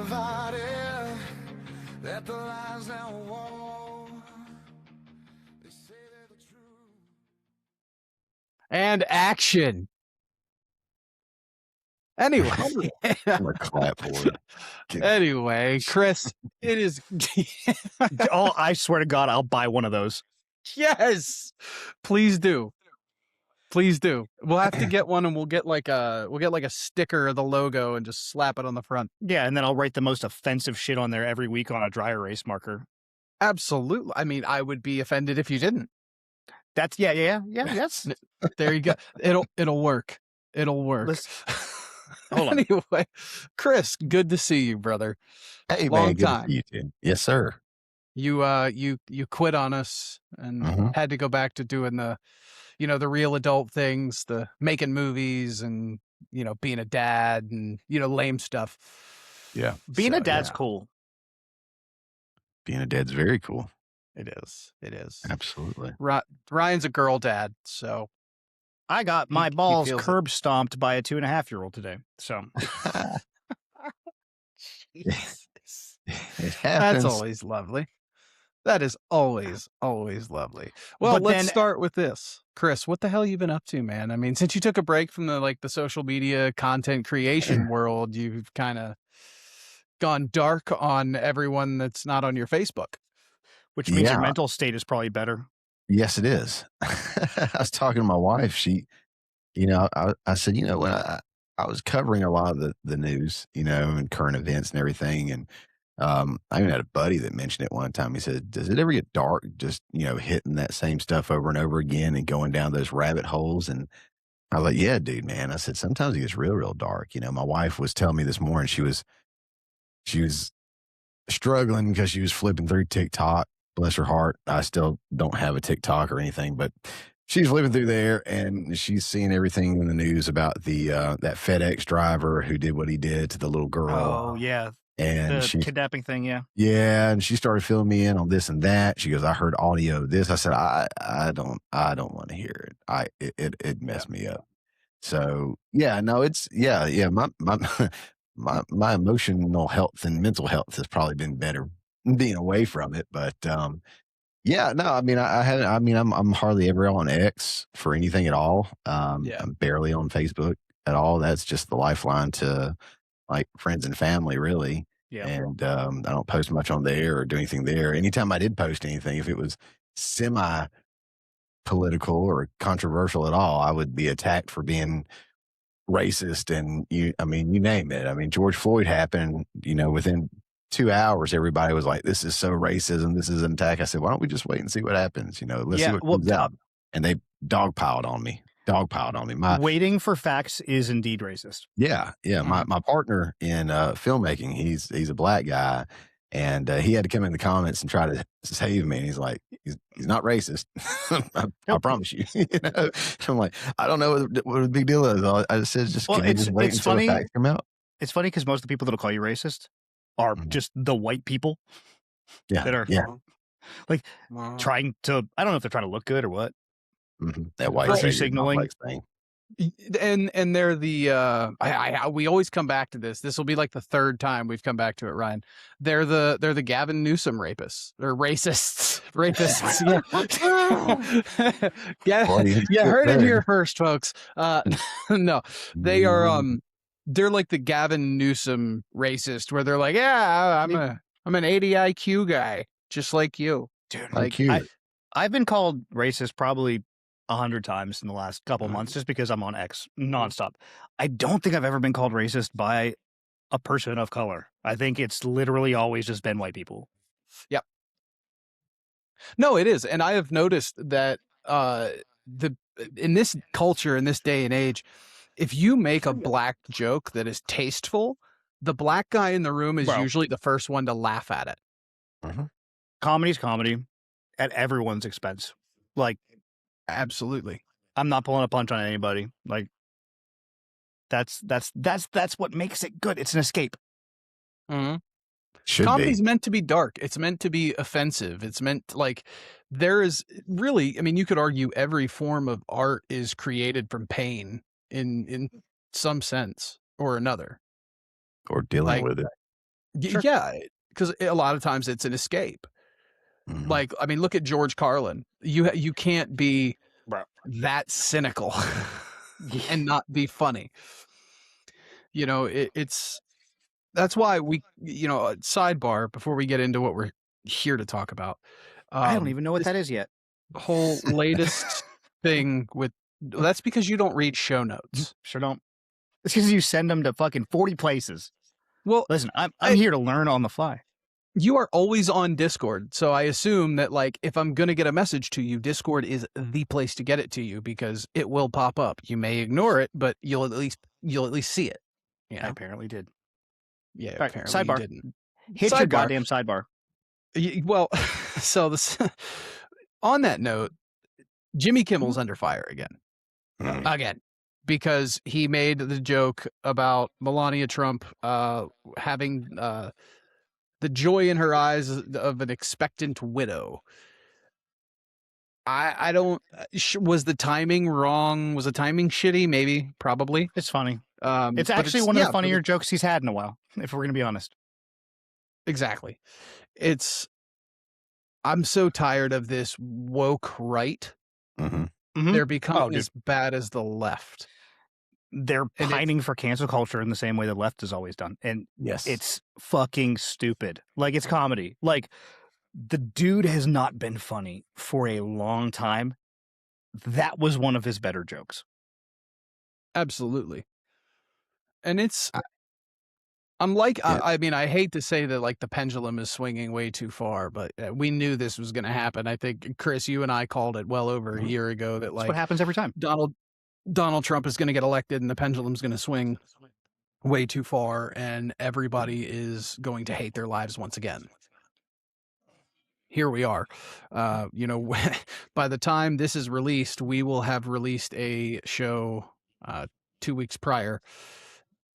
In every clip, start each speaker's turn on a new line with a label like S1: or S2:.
S1: divided, that the lies now won. They say they're the truth.
S2: And action. Anyway,
S3: I'm gonna clap for it.
S2: anyway, Chris, it is.
S4: Oh, I swear to God, I'll buy one of those.
S2: Yes, please do. Please do. We'll have to get one, and we'll get like a sticker of the logo and just slap it on the front.
S4: Yeah, and then I'll write the most offensive shit on there every week on a dry erase marker.
S2: Absolutely. I mean, I would be offended if you didn't.
S4: That's yes.
S2: There you go. It'll work. It'll work.
S4: Hold on.
S2: Anyway, Chris, good to see you, brother.
S3: Hey,
S2: Long
S3: man, good
S2: time.
S3: to see you too. Yes, sir.
S2: You quit on us and had to go back to doing the real adult things, the making movies and, being a dad and, lame stuff.
S3: Yeah.
S4: Being a dad's cool.
S3: Being a dad's very cool.
S2: It is. It is.
S3: Absolutely.
S2: Ryan's a girl dad, so.
S4: I got my balls curb stomped by a 2.5-year-old today. So.
S2: Jesus.
S3: It happens.
S2: That's always lovely. That is always lovely. Well, let's start with this. Chris, what the hell you been up to, man? I mean, since you took a break from the social media content creation world, you've kind of gone dark on everyone that's not on your Facebook.
S4: Which means your mental state is probably better.
S3: Yes, it is. I was talking to my wife. She, I said, when I was covering a lot of the news, and current events and everything. And I even had a buddy that mentioned it one time. He said, does it ever get dark just, hitting that same stuff over and over again and going down those rabbit holes? And I was like, yeah, dude, man. I said, sometimes it gets real, real dark. My wife was telling me this morning she was struggling because she was flipping through TikTok. Bless her heart. I still don't have a TikTok or anything, but she's flipping through there and she's seeing everything in the news about the that FedEx driver who did what he did to the little girl.
S4: Oh, yeah.
S3: And
S4: the kidnapping thing, yeah.
S3: Yeah, and she started filling me in on this and that. She goes, I heard audio of this. I said, I don't want to hear it. It messed me up. So yeah, no, it's my emotional health and mental health has probably been better being away from it. But yeah, no, I mean, I'm hardly ever on X for anything at all. I'm barely on Facebook at all. That's just the lifeline to like friends and family, really.
S4: Yeah.
S3: And I don't post much on there or do anything there. Anytime I did post anything, if it was semi-political or controversial at all, I would be attacked for being racist. And you name it. I mean, George Floyd happened, within 2 hours, everybody was like, this is so racism. This is an attack. I said, why don't we just wait and see what happens? Let's see what comes out. And they dogpiled on me. Waiting
S4: for facts is indeed racist.
S3: Yeah. My partner in filmmaking, he's a black guy, and he had to come in the comments and try to save me. And he's like, he's not racist. I promise you. I'm like, I don't know what the big deal is. I just said, just wait until the facts come out.
S4: It's funny because most of the people that'll call you racist are just the white people.
S3: Yeah.
S4: That are trying to. I don't know if they're trying to look good or what.
S3: That white
S4: signaling
S3: thing.
S2: And they're the we always come back to this. This will be like the third time we've come back to it, Ryan. They're the Gavin Newsom rapists. They're racists. Yeah. You heard it here first, folks. No, they are they're like the Gavin Newsom racist, where they're like, yeah, I'm an 80 IQ guy, just like you.
S4: Dude,
S3: like
S4: I've been called racist probably 100 times in the last couple months just because I'm on X nonstop. I don't think I've ever been called racist by a person of color. I think it's literally always just been white people.
S2: Yep. No, it is. And I have noticed that in this culture, in this day and age, if you make a black joke that is tasteful, the black guy in the room is usually the first one to laugh at it.
S4: Comedy's comedy at everyone's expense. Like,
S2: absolutely.
S4: I'm not pulling a punch on anybody. Like, that's what makes it good. It's an escape.
S2: Comedy's meant to be dark. It's meant to be offensive. It's meant there is really, I mean, you could argue every form of art is created from pain in some sense or another.
S3: Or dealing with it.
S4: Sure.
S2: Yeah, because a lot of times it's an escape.
S3: Mhm.
S2: Like, I mean, look at George Carlin. You can't be
S4: Bro.
S2: that cynical and not be funny. You know, it's that's why we, sidebar before we get into what we're here to talk about.
S4: I don't even know what
S2: This
S4: that is yet.
S2: whole latest thing with that's because you don't read show notes.
S4: Sure don't. It's because you send them to fucking 40 places.
S2: Well,
S4: Listen, I'm here to learn on the fly.
S2: you are always on Discord, so I assume that, like, if I'm gonna get a message to you, Discord is the place to get it to you because it will pop up. You may ignore it, but you'll at least see it. You
S4: I
S2: know?
S4: apparently did.
S2: Yeah,
S4: All right,
S2: apparently you
S4: sidebar.
S2: didn't.
S4: Hit your goddamn sidebar.
S2: Well, so this on that note, Jimmy Kimmel's
S4: Mm-hmm.
S2: under fire again.
S3: Mhm.
S2: Again, because he made the joke about Melania Trump having the joy in her eyes of an expectant widow. I don't. Was the timing wrong? Was the timing shitty? Maybe, probably.
S4: It's funny. It's
S2: but
S4: actually one of the
S2: but
S4: funnier jokes he's had in a while, if we're going to be honest.
S2: exactly. I'm so tired of this woke right.
S3: Mhm.
S4: Mhm.
S2: They're becoming
S4: dude.
S2: as bad as the left.
S4: They're
S2: And
S4: pining for cancel culture in the same way the left has always done. And
S3: Yes.
S4: it's fucking stupid. Like, it's comedy. Like, the dude has not been funny for a long time. That was one of his better jokes.
S2: Absolutely. And I'm like,
S3: Yeah.
S2: I mean, I hate to say that, like, the pendulum is swinging way too far, but we knew this was going to happen. I think, Chris, you and I called it well over a year ago that,
S4: That's
S2: like,
S4: what happens every time.
S2: Donald Trump is going to get elected and the pendulum's going to swing way too far and everybody is going to hate their lives once again. Here we are. By the time this is released, we will have released a show 2 weeks prior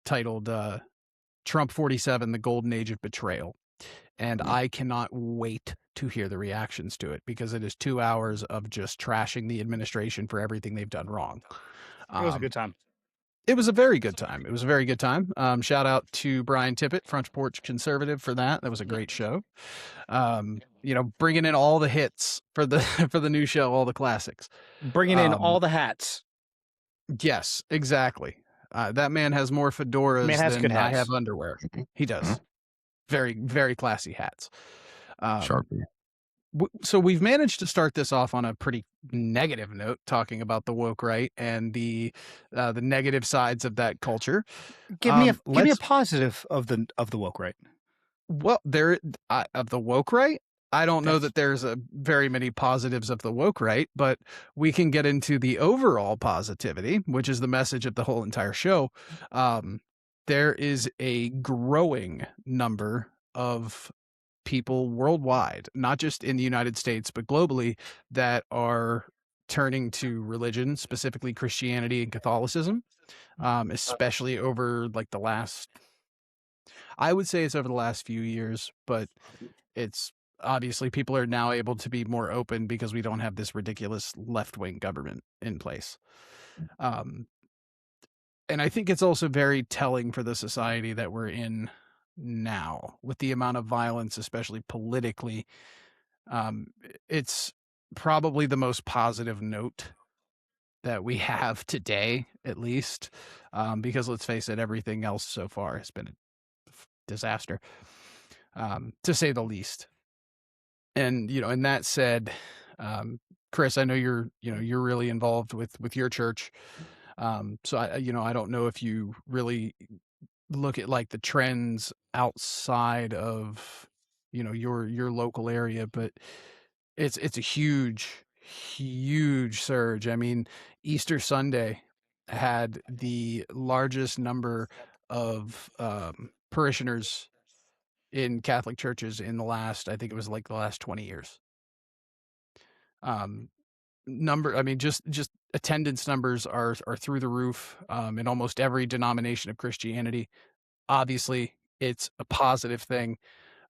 S2: titled Trump 47, The Golden Age of Betrayal. And I cannot wait to hear the reactions to it because it is 2 hours of just trashing the administration for everything they've done wrong.
S4: It was a good time.
S2: It was a very good time. It was a very good time. Shout out to Brian Tippett, Front Porch Conservative, for that. That was a great show. Bringing in all the hits for the for the new show, all the classics.
S4: Bringing in all the hats.
S2: Yes, exactly. That man has more fedoras
S4: Man has
S2: than
S4: good
S2: I
S4: hats.
S2: have underwear. He does. Very, very classy hats.
S3: Sharpie.
S2: So we've managed to start this off on a pretty negative note, talking about the woke right and the negative sides of that culture.
S4: Give me a positive of the woke right.
S2: Well, of the woke right, I don't know that there's very many positives of the woke right, but we can get into the overall positivity, which is the message of the whole entire show. There is a growing number of people worldwide, not just in the United States, but globally, that are turning to religion, specifically Christianity and Catholicism, especially over like the last, I would say it's over the last few years, but it's obviously people are now able to be more open because we don't have this ridiculous left-wing government in place. And I think it's also very telling for the society that we're in now with the amount of violence, especially politically. It's probably the most positive note that we have today, at least, because let's face it, everything else so far has been a disaster, to say the least. And and that said, Chris, I know you're really involved with your church. So I don't know if you really look at like the trends outside of your local area, but it's a huge surge. I mean, Easter Sunday had the largest number of parishioners in Catholic churches in the last, I think it was like the last 20 years. I mean, just attendance numbers are through the roof in almost every denomination of Christianity. Obviously, it's a positive thing.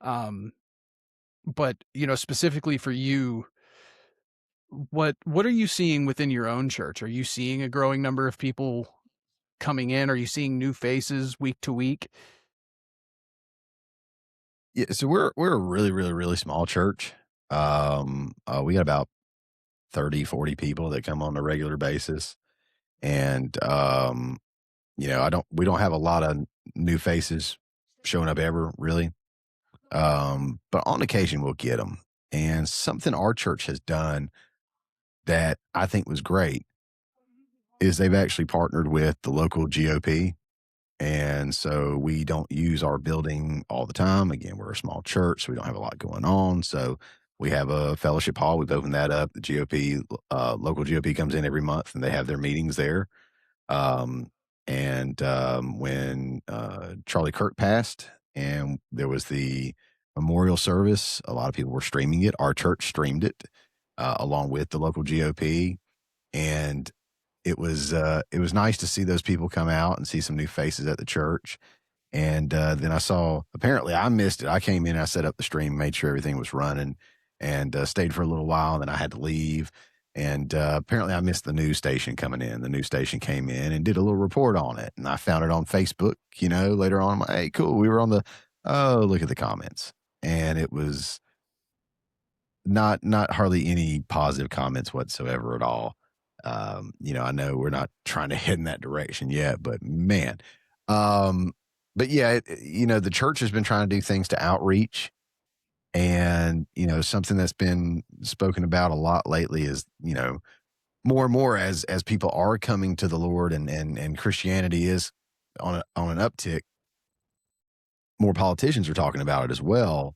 S2: But specifically for you, what are you seeing within your own church? Are you seeing a growing number of people coming in? Are you seeing new faces week to week?
S3: Yeah, so we're a really, really, really small church. We got about 30, 40 people that come on a regular basis. And we don't have a lot of new faces showing up ever, really. But on occasion we'll get them. And something our church has done that I think was great is they've actually partnered with the local GOP. And so we don't use our building all the time. Again, we're a small church, so we don't have a lot going on. So we have a fellowship hall. We've opened that up. The GOP, local GOP comes in every month and they have their meetings there. When Charlie Kirk passed and there was the memorial service, a lot of people were streaming it. Our church streamed it along with the local GOP. And it was nice to see those people come out and see some new faces at the church. And then I saw, apparently I missed it. I came in, I set up the stream, made sure everything was running, and stayed for a little while. And then I had to leave. And apparently I missed the news station coming in. The news station came in and did a little report on it. And I found it on Facebook, later on. I'm like, hey, cool. We were on look at the comments. And it was not hardly any positive comments whatsoever at all. I know we're not trying to head in that direction yet, but man, but yeah, the church has been trying to do things to outreach, and something that's been spoken about a lot lately is more and more as people are coming to the Lord and Christianity is on an uptick. More politicians are talking about it as well.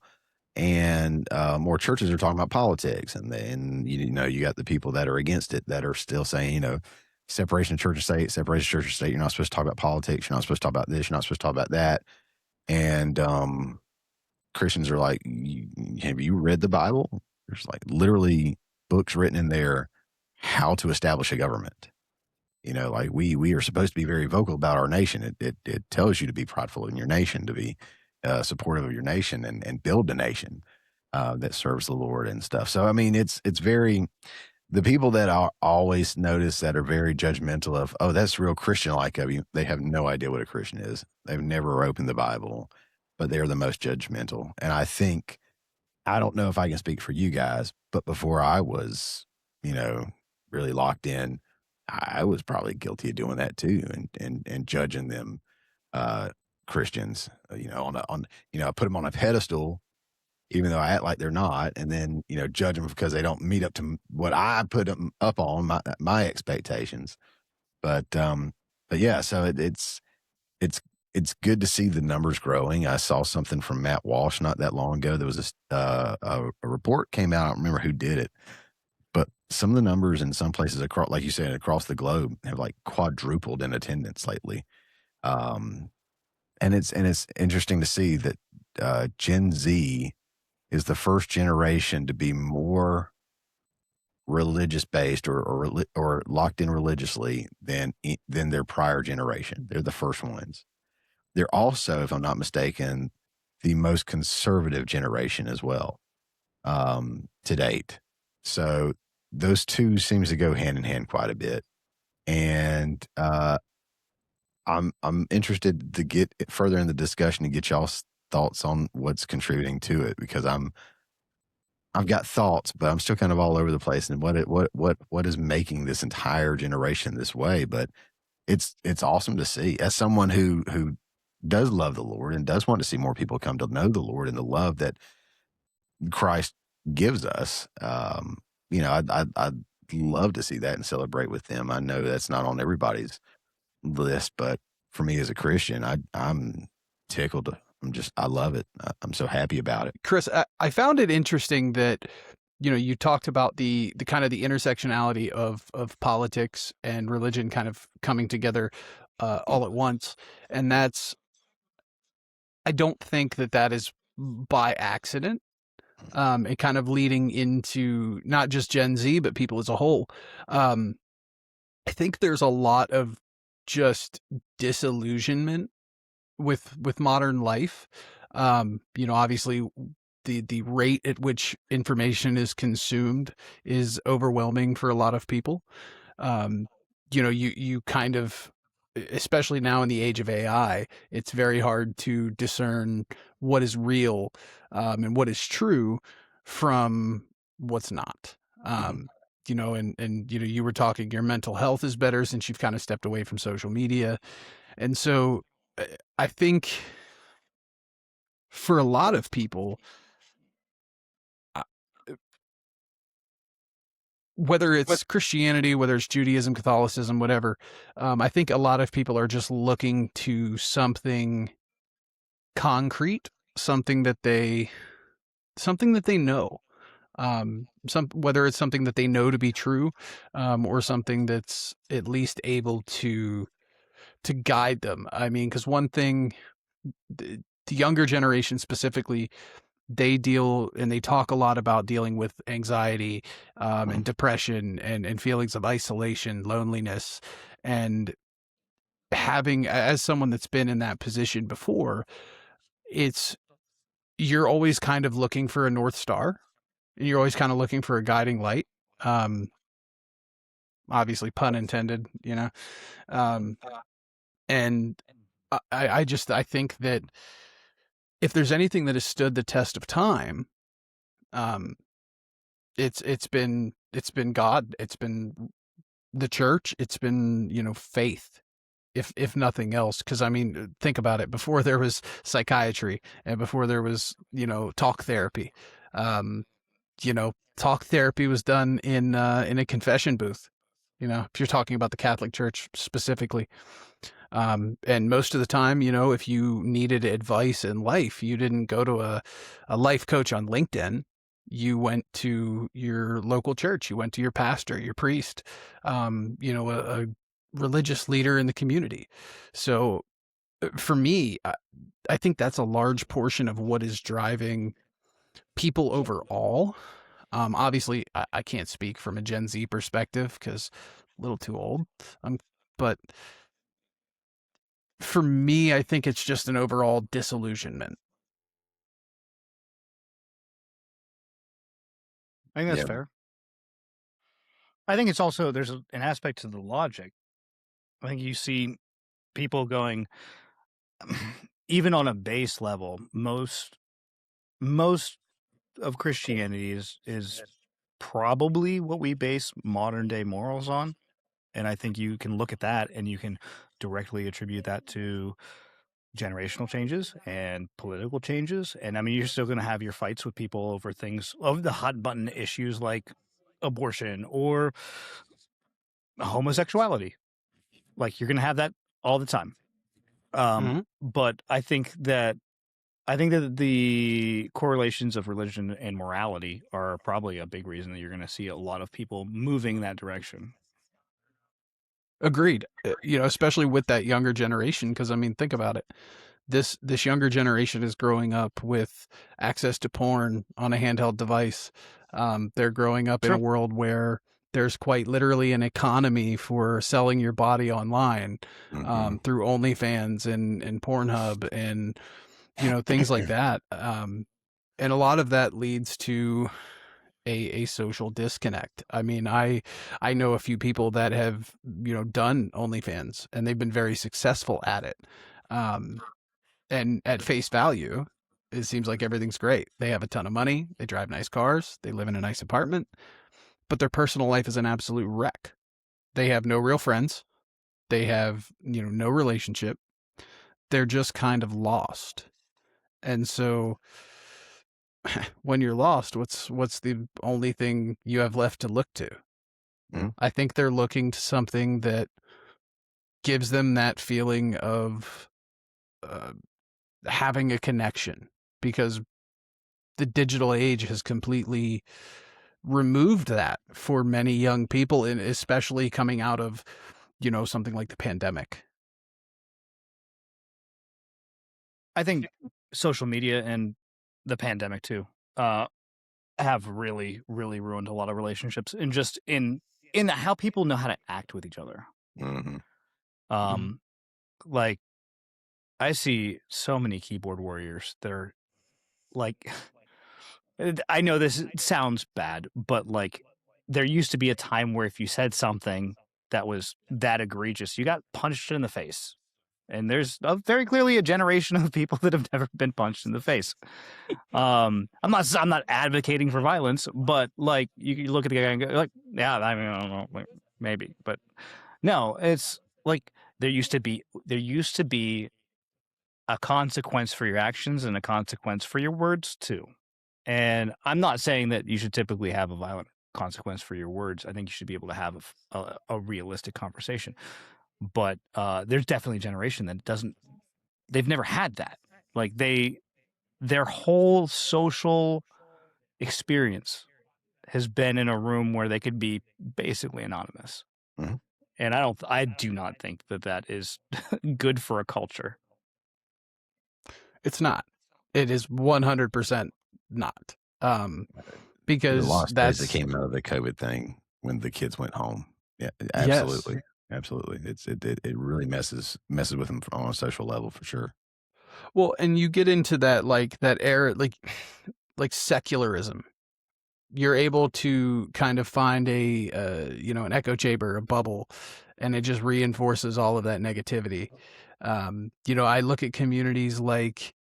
S3: And more churches are talking about politics, and then you got the people that are against it that are still saying separation of church and state, separation of church and state. You're not supposed to talk about politics. You're not supposed to talk about this. You're not supposed to talk about that. And Christians are like, have you read the Bible? There's like literally books written in there how to establish a government. Like we are supposed to be very vocal about our nation. It tells you to be prideful in your nation, to be supportive of your nation and build a nation that serves the Lord and stuff. So, I mean, it's very, the people that I always notice that are very judgmental of, oh, that's real Christian-like of you. They have no idea what a Christian is. They've never opened the Bible, but they're the most judgmental. And I don't know if I can speak for you guys, but before I was, really locked in, I was probably guilty of doing that too, and judging them, Christians, I put them on a pedestal, even though I act like they're not, and then, judge them because they don't meet up to what I put them up on, my expectations. But yeah, so it's good to see the numbers growing. I saw something from Matt Walsh not that long ago. There was a report came out. I don't remember who did it, but some of the numbers in some places across, like you said, across the globe have like quadrupled in attendance lately. And it's interesting to see that Gen Z is the first generation to be more religious based or locked in religiously than their prior generation. They're the first ones. They're also, if I'm not mistaken, the most conservative generation as well, to date. So those two seems to go hand in hand quite a bit. And I'm interested to get further in the discussion and get y'all's thoughts on what's contributing to it, because I've got thoughts, but I'm still kind of all over the place and what is making this entire generation this way. But it's awesome to see, as someone who does love the Lord and does want to see more people come to know the Lord and the love that Christ gives us. I'd love to see that and celebrate with them. I know that's not on everybody's list, but for me as a Christian, I'm tickled. I love it. I'm so happy about it.
S2: Chris, I found it interesting that, you talked about the kind of the intersectionality of politics and religion kind of coming together all at once. And I don't think that is by accident. And kind of leading into not just Gen Z, but people as a whole. I think there's a lot of just disillusionment with modern life. Obviously the rate at which information is consumed is overwhelming for a lot of people. You kind of especially now in the age of AI, it's very hard to discern what is real and what is true from what's not. You know, and you know, you were talking your mental health is better since you've kind of stepped away from social media. And so I think for a lot of people, whether it's Christianity, whether it's Judaism, Catholicism, whatever, I think a lot of people are just looking to something concrete, something that they know, whether it's something that they know to be true, or something that's at least able to guide them. I mean, because one thing, the younger generation specifically, they deal and they talk a lot about dealing with anxiety and depression and feelings of isolation, loneliness, and having, as someone that's been in that position before, you're always kind of looking for a North Star, and you're always kind of looking for a guiding light. Obviously, pun intended, you know. And I think that if there's anything that has stood the test of time, it's been God, it's been the church, it's been, you know, faith, if nothing else. Because I mean, think about it. Before there was psychiatry, and before there was, you know, talk therapy, you know, talk therapy was done in a confession booth. You know, if you're talking about the Catholic Church specifically. And most of the time, you know, if you needed advice in life, you didn't go to a life coach on LinkedIn. You went to your local church. You went to your pastor, your priest, you know, a religious leader in the community. So for me, I think that's a large portion of what is driving people overall. Obviously, I can't speak from a Gen Z perspective because a little too old. But for me, I think it's just an overall disillusionment.
S4: I think that's fair. I think it's also, there's an aspect to the logic. I think you see people going, even on a base level, most of Christianity is probably what we base modern day morals on. And I think you can look at that and you can directly attribute that to generational changes and political changes. And I mean, you're still going to have your fights with people over things, of the hot button issues like abortion or homosexuality. Like, you're going to have that all the time. But I think that the correlations of religion and morality are probably a big reason that you're going to see a lot of people moving that direction.
S2: Agreed. You know, especially with that younger generation, because I mean, think about it. This younger generation is growing up with access to porn on a handheld device. They're growing up in a world where there's quite literally an economy for selling your body online through OnlyFans and Pornhub and, you know, things like that. And a lot of that leads to a social disconnect. I mean, I know a few people that have, you know, done OnlyFans and they've been very successful at it. And at face value, it seems like everything's great. They have a ton of money, they drive nice cars, they live in a nice apartment, but their personal life is an absolute wreck. They have no real friends. They have, you know, no relationship. They're just kind of lost. And so when you're lost, what's the only thing you have left to look to? I think they're looking to something that gives them that feeling of having a connection, because the digital age has completely removed that for many young people, and especially coming out of, you know, something like the pandemic.
S4: I think social media and the pandemic too have really, really ruined a lot of relationships, and just in how people know how to act with each other. Like, I see so many keyboard warriors that are like, I know this sounds bad, but like, there used to be a time where if you said something that was that egregious. You got punched in the face. And there's very clearly a generation of people that have never been punched in the face. I'm not advocating for violence, but like you look at the guy and go like, yeah, I mean, I don't know, like, maybe, but no, it's like there used to be a consequence for your actions and a consequence for your words too. And I'm not saying that you should typically have a violent consequence for your words. I think you should be able to have a realistic conversation. But there's definitely a generation that they've never had that. Like their whole social experience has been in a room where they could be basically anonymous.
S3: Mm-hmm.
S4: And I do not think that is good for a culture.
S2: It's not. It is 100% not. Because
S3: the lost
S2: that's
S3: days that came out of the COVID thing when the kids went home. Yeah, absolutely.
S2: Yes.
S3: Absolutely. It really messes with them on a social level for sure.
S2: Well, and you get into that era, like secularism. You're able to kind of find an echo chamber, a bubble, and it just reinforces all of that negativity. I look at communities like,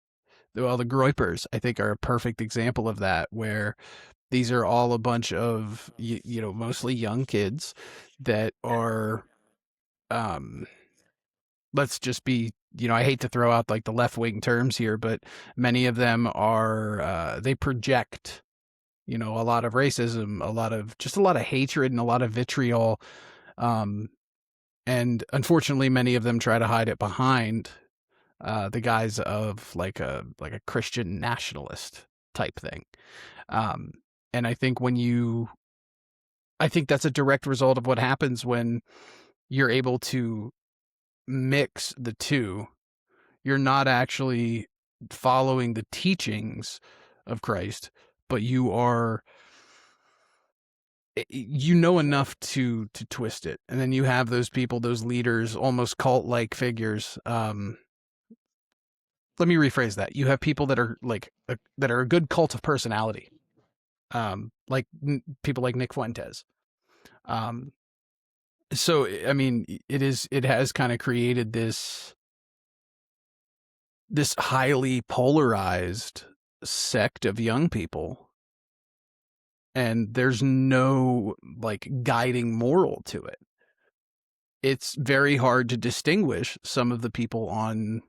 S2: well, the Groypers, I think, are a perfect example of that, where these are all a bunch of, mostly young kids that are, let's just be, I hate to throw out like the left-wing terms here, but many of them are, they project, a lot of racism, a lot of hatred and a lot of vitriol. And unfortunately, many of them try to hide it behind the guise of like a Christian nationalist type thing. And I think I think that's a direct result of what happens when you're able to mix the two. You're not actually following the teachings of Christ, but you are, enough to twist it. And then you have those people, those leaders, almost cult-like figures. Let me rephrase that. You have people that are that are a good cult of personality. Like people like Nick Fuentes. So, I mean, it has kind of created this highly polarized sect of young people, and there's no like guiding moral to it. It's very hard to distinguish some of the people on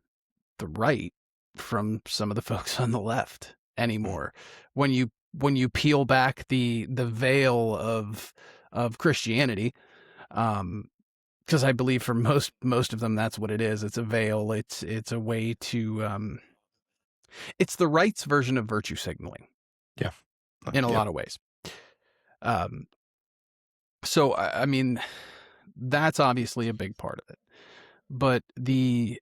S2: the right from some of the folks on the left anymore. When you peel back the veil of Christianity, because I believe for most of them that's what it is. It's a veil. It's a way to it's the right's version of virtue signaling.
S3: Yeah,
S2: in a lot of ways. So I mean, that's obviously a big part of it, but the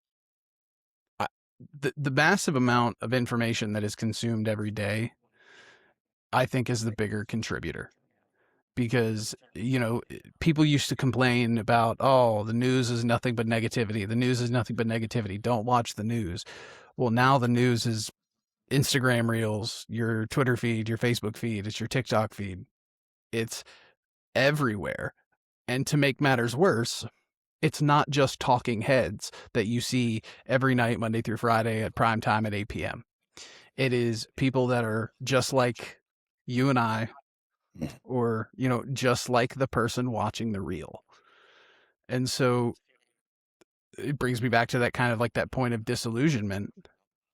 S2: massive amount of information that is consumed every day, I think, is the bigger contributor. Because, people used to complain about, oh, the news is nothing but negativity. The news is nothing but negativity. Don't watch the news. Well, now the news is Instagram reels, your Twitter feed, your Facebook feed, it's your TikTok feed. It's everywhere. And to make matters worse, it's not just talking heads that you see every night, Monday through Friday at prime time at 8 p.m. It is people that are just like you and I, or, just like the person watching the reel. And so it brings me back to that kind of like that point of disillusionment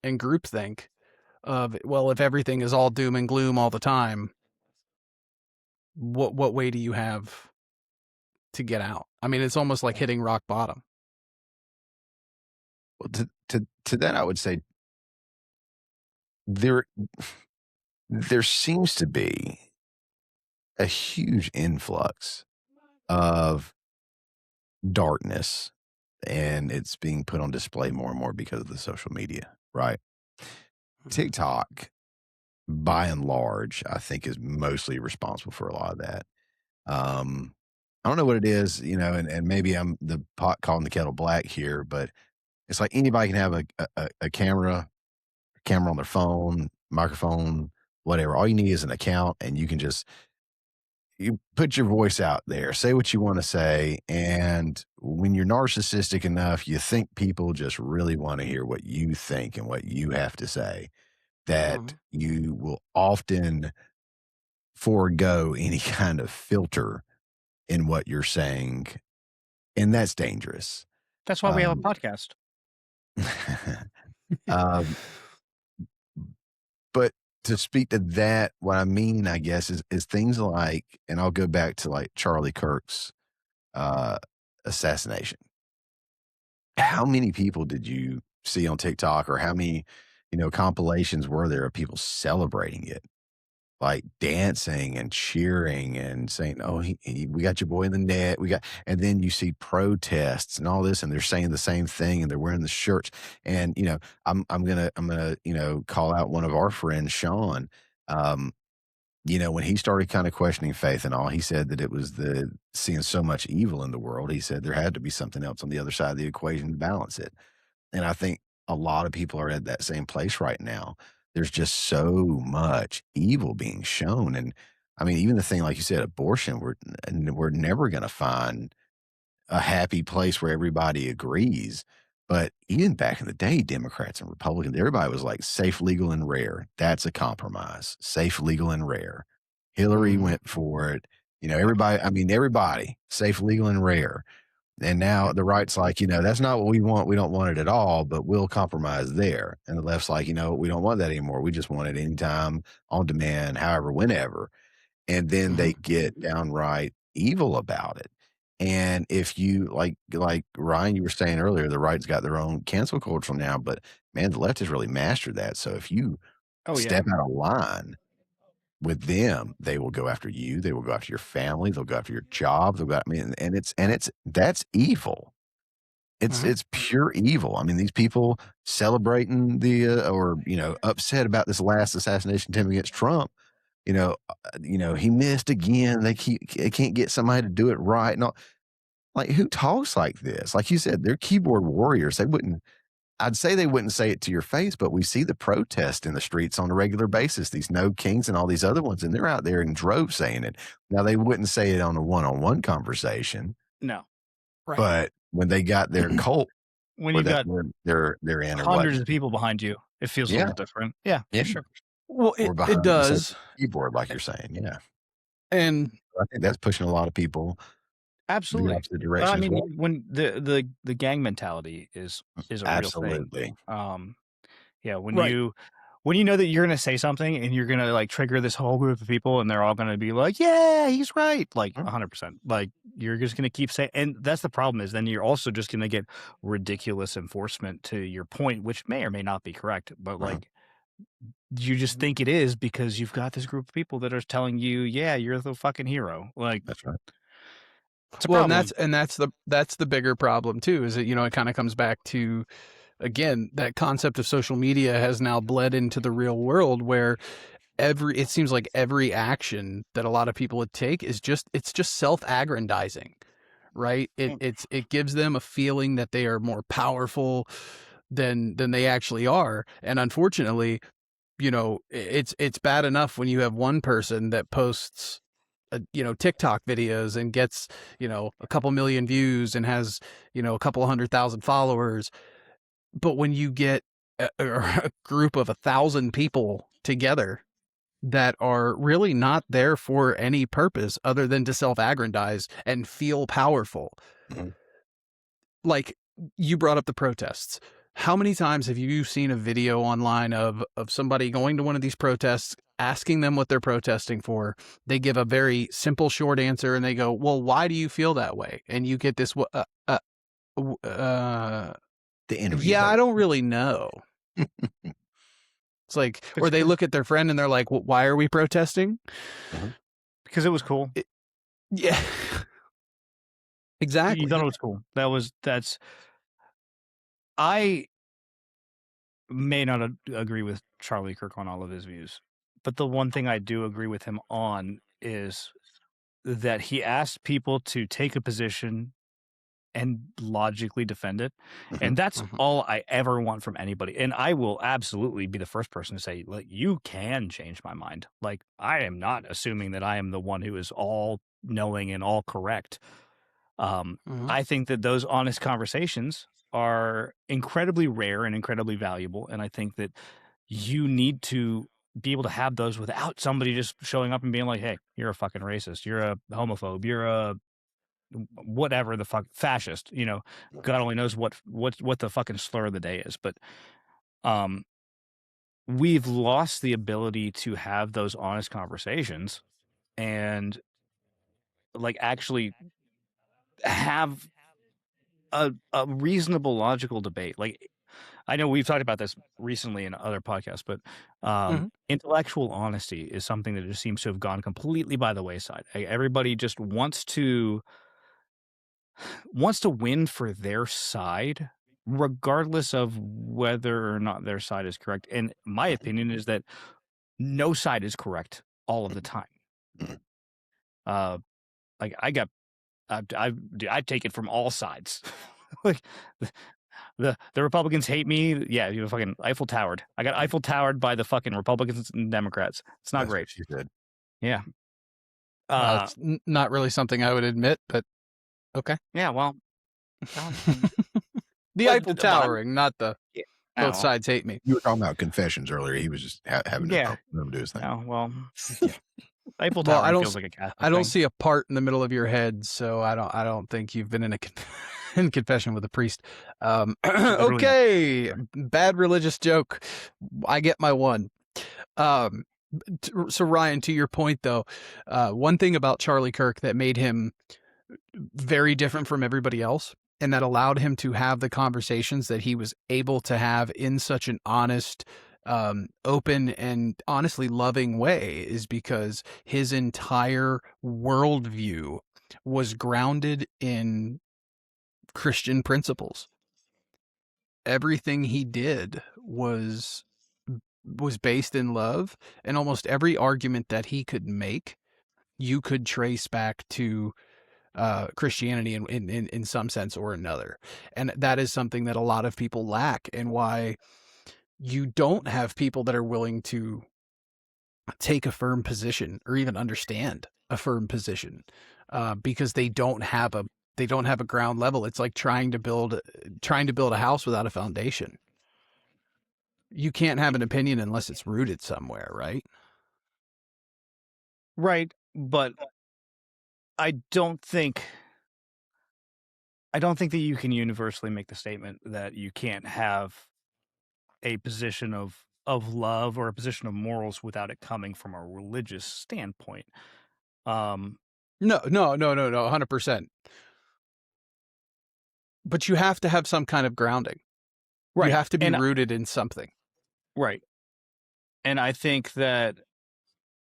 S2: and groupthink of, well, if everything is all doom and gloom all the time, what way do you have to get out? I mean, it's almost like hitting rock bottom.
S3: Well, to that, I would say there seems to be a huge influx of darkness, and it's being put on display more and more because of the social media, right? TikTok, by and large, I think is mostly responsible for a lot of that. I don't know what it is, and maybe I'm the pot calling the kettle black here, but it's like anybody can have a camera on their phone, microphone, whatever. All you need is an account, and you can just you put your voice out there, say what you want to say. And when you're narcissistic enough, you think people just really want to hear what you think and what you have to say, that you will often forego any kind of filter in what you're saying. And that's dangerous.
S4: That's why we have a podcast.
S3: But to speak to that, what I mean, I guess, is things like, and I'll go back to like Charlie Kirk's assassination. How many people did you see on TikTok, or how many, compilations were there of people celebrating it? Like dancing and cheering and saying, "Oh, we got your boy in the net." And then you see protests and all this, and they're saying the same thing, and they're wearing the shirts. And I'm gonna call out one of our friends, Sean. When he started kind of questioning faith and all, he said that it was seeing so much evil in the world. He said there had to be something else on the other side of the equation to balance it. And I think a lot of people are at that same place right now. There's just so much evil being shown. And I mean, even the thing, like you said, abortion, we're never going to find a happy place where everybody agrees. But even back in the day, Democrats and Republicans, everybody was like safe, legal, and rare. That's a compromise. Safe, legal, and rare. Hillary went for it. Everybody, safe, legal, and rare. And now the right's like, that's not what we want. We don't want it at all, but we'll compromise there. And the left's like, we don't want that anymore. We just want it anytime, on demand, however, whenever. And then they get downright evil about it. And if you like Ryan, you were saying earlier, the right's got their own cancel culture now, but man, the left has really mastered that. So if you step out of line with them, they will go after you. They will go after your family. They'll go after your job. That's evil. It's pure evil. I mean, these people celebrating upset about this last assassination attempt against Trump. He missed again. They can't get somebody to do it right. And all. Like, who talks like this? Like you said, they're keyboard warriors. I'd say they wouldn't say it to your face, but we see the protest in the streets on a regular basis. These No Kings and all these other ones, and they're out there in droves saying it. Now, they wouldn't say it on a one-on-one conversation.
S4: No.
S3: Right. But when they got their cult,
S4: when you got
S3: they're in
S4: hundreds of people behind you, it feels a little different. Yeah, sure.
S2: Well, it does.
S3: Keyboard, like you're saying, yeah.
S2: And
S3: I think that's pushing a lot
S4: absolutely
S3: the opposite direction.
S4: I mean, when the gang mentality is a real thing. When you know that you're going to say something and you're going to like trigger this whole group of people and they're all going to be like, yeah, he's right. Like 100%. Like you're just going to keep saying, and that's the problem, is then you're also just going to get ridiculous enforcement to your point, which may or may not be correct, but like you just think it is because you've got this group of people that are telling you, yeah, you're the fucking hero. Like,
S3: that's right.
S2: Well, and that's the bigger problem too, is that, it kind of comes back to, again, that concept of social media has now bled into the real world, where it seems like every action that a lot of people would take is just self-aggrandizing, right? It gives them a feeling that they are more powerful than they actually are. And unfortunately, it's bad enough when you have one person that posts TikTok videos and gets, a couple million views and has, a couple 100,000 followers. But when you get a group of 1,000 people together that are really not there for any purpose other than to self-aggrandize and feel powerful. Like you brought up the protests. How many times have you seen a video online of somebody going to one of these protests, asking them what they're protesting for? They give a very simple, short answer and they go, well, why do you feel that way? And you get this,
S3: the interview.
S2: Yeah, I don't really know. It's like, or they look at their friend and they're like, well, why are we protesting?
S4: Because it was cool.
S2: Yeah. Exactly.
S4: You thought it was cool. I may not agree with Charlie Kirk on all of his views, but the one thing I do agree with him on is that he asked people to take a position and logically defend it. And that's all I ever want from anybody. And I will absolutely be the first person to say, like, you can change my mind. Like, I am not assuming that I am the one who is all knowing and all correct. I think that those honest conversations are incredibly rare and incredibly valuable. And I think that you need to be able to have those without somebody just showing up and being like, hey, you're a fucking racist. You're a homophobe. You're a whatever the fuck fascist, you know, God only knows what the fucking slur of the day is. But we've lost the ability to have those honest conversations and like actually have a reasonable logical debate. Like, I know we've talked about this recently in other podcasts, but intellectual honesty is something that just seems to have gone completely by the wayside. Everybody just wants to win for their side, regardless of whether or not their side is correct. And my opinion is that no side is correct all of the time. Like I take it from all sides. Like the Republicans hate me. Yeah, you fucking Eiffel Towered. I got Eiffel Towered by the fucking Republicans and Democrats. It's not great.
S3: She did.
S4: Yeah.
S2: It's not really something I would admit, but okay.
S4: Yeah, well.
S2: The Eiffel Towering, not the both sides hate me.
S3: You were talking about confessions earlier. He was just having to do his thing.
S4: Oh, well. Eiffel Tower feels like a Catholic
S2: I don't
S4: thing.
S2: see a part in the middle of your head, so I don't think you've been in a in confession with a priest. Okay, bad religious joke. I get my one. So Ryan, to your point though, one thing about Charlie Kirk that made him very different from everybody else, and that allowed him to have the conversations that he was able to have in such an honest, open and honestly loving way, is because his entire worldview was grounded in Christian principles. Everything he did was based in love, and almost every argument that he could make, you could trace back to Christianity in some sense or another. And that is something that a lot of people lack, and why you don't have people that are willing to take a firm position or even understand a firm position, because they don't have a ground level. It's like trying to build a house without a foundation. You can't have an opinion unless it's rooted somewhere, right?
S4: Right, but I don't think that you can universally make the statement that you can't have a position of love or a position of morals without it coming from a religious standpoint.
S2: No, 100%. But you have to have some kind of grounding. Right. You have to be rooted in something.
S4: Right. And I think that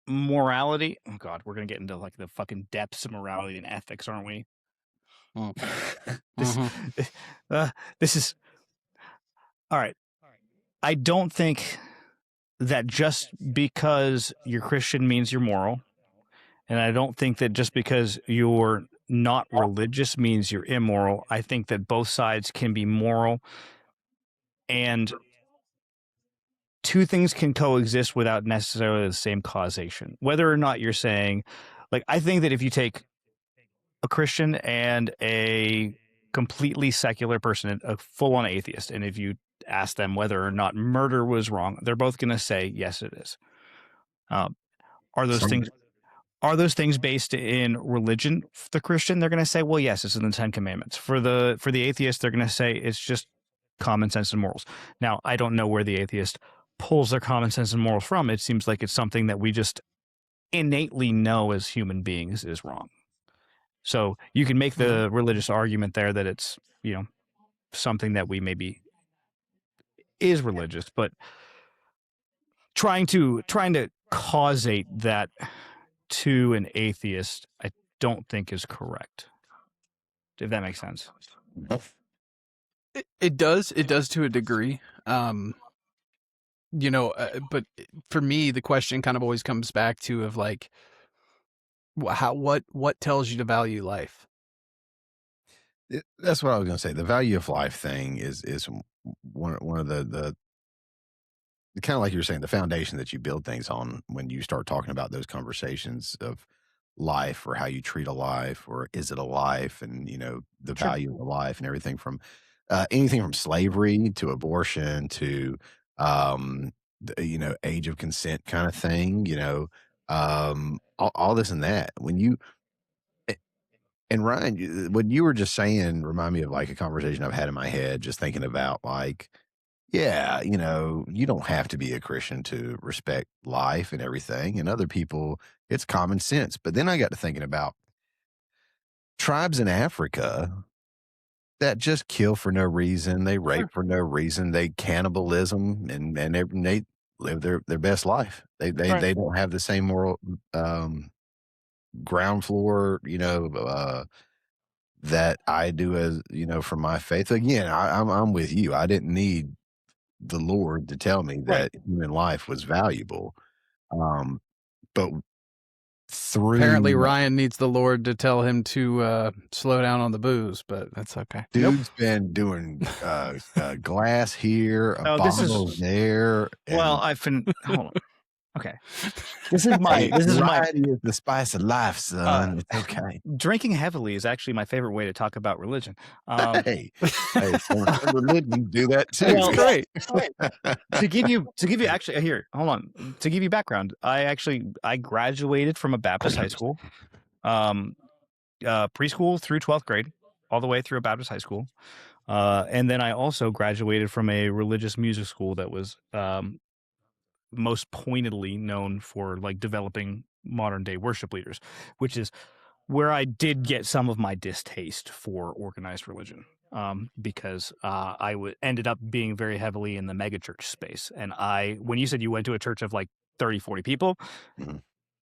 S4: morality, oh God, we're going to get into like the fucking depths of morality and ethics, aren't we? This is all right. I don't think that just because you're Christian means you're moral. And I don't think that just because you're not religious means you're immoral. I think that both sides can be moral, and two things can coexist without necessarily the same causation. Whether or not you're saying, like, I think that if you take a Christian and a completely secular person, a full-on atheist, and if you ask them whether or not murder was wrong, they're both going to say, yes, it is. Are those things based in religion? For the Christian, they're going to say, well, yes, it's in the 10 Commandments. For the atheist, they're going to say it's just common sense and morals. Now, I don't know where the atheist pulls their common sense and morals from. It seems like it's something that we just innately know as human beings is wrong. So you can make the religious argument there that it's, you know, something that we maybe is religious, but trying to causate that to an atheist, I don't think is correct. If that makes sense.
S2: It does to a degree. You know, but for me, the question kind of always comes back to of like, what tells you to value life?
S3: That's what I was going to say. The value of life thing is one of the kind of like you were saying, the foundation that you build things on when you start talking about those conversations of life or how you treat a life or is it a life, and the
S4: Sure.
S3: value of a life and everything from anything from slavery to abortion to age of consent kind of thing, all this and that. And Ryan, what you were just saying remind me of like a conversation I've had in my head, just thinking about like, yeah, you don't have to be a Christian to respect life and everything. And other people, it's common sense. But then I got to thinking about tribes in Africa that just kill for no reason. They rape for no reason. They cannibalism and they live their best life. They don't have the same moral ground floor, that I do as from my faith. Again, I'm with you. I didn't need the Lord to tell me that human life was valuable. But
S2: Apparently,
S3: through
S2: Ryan needs the Lord to tell him to slow down on the booze, but that's okay.
S3: dude's been doing glass here, a bottle there.
S4: Well, I've been hold on. Okay. This is my
S3: variety is the spice of life, son. It's okay.
S4: Drinking heavily is actually my favorite way to talk about religion.
S3: Hey, so religion do that too.
S4: Well,
S2: Great.
S4: to give you actually here, hold on. To give you background, I graduated from a Baptist high school, preschool through 12th grade, all the way through a Baptist high school. And then I also graduated from a religious music school that was most pointedly known for like developing modern day worship leaders, which is where I did get some of my distaste for organized religion. Because I ended up being very heavily in the megachurch space. And when you said you went to a church of like 30, 40 people,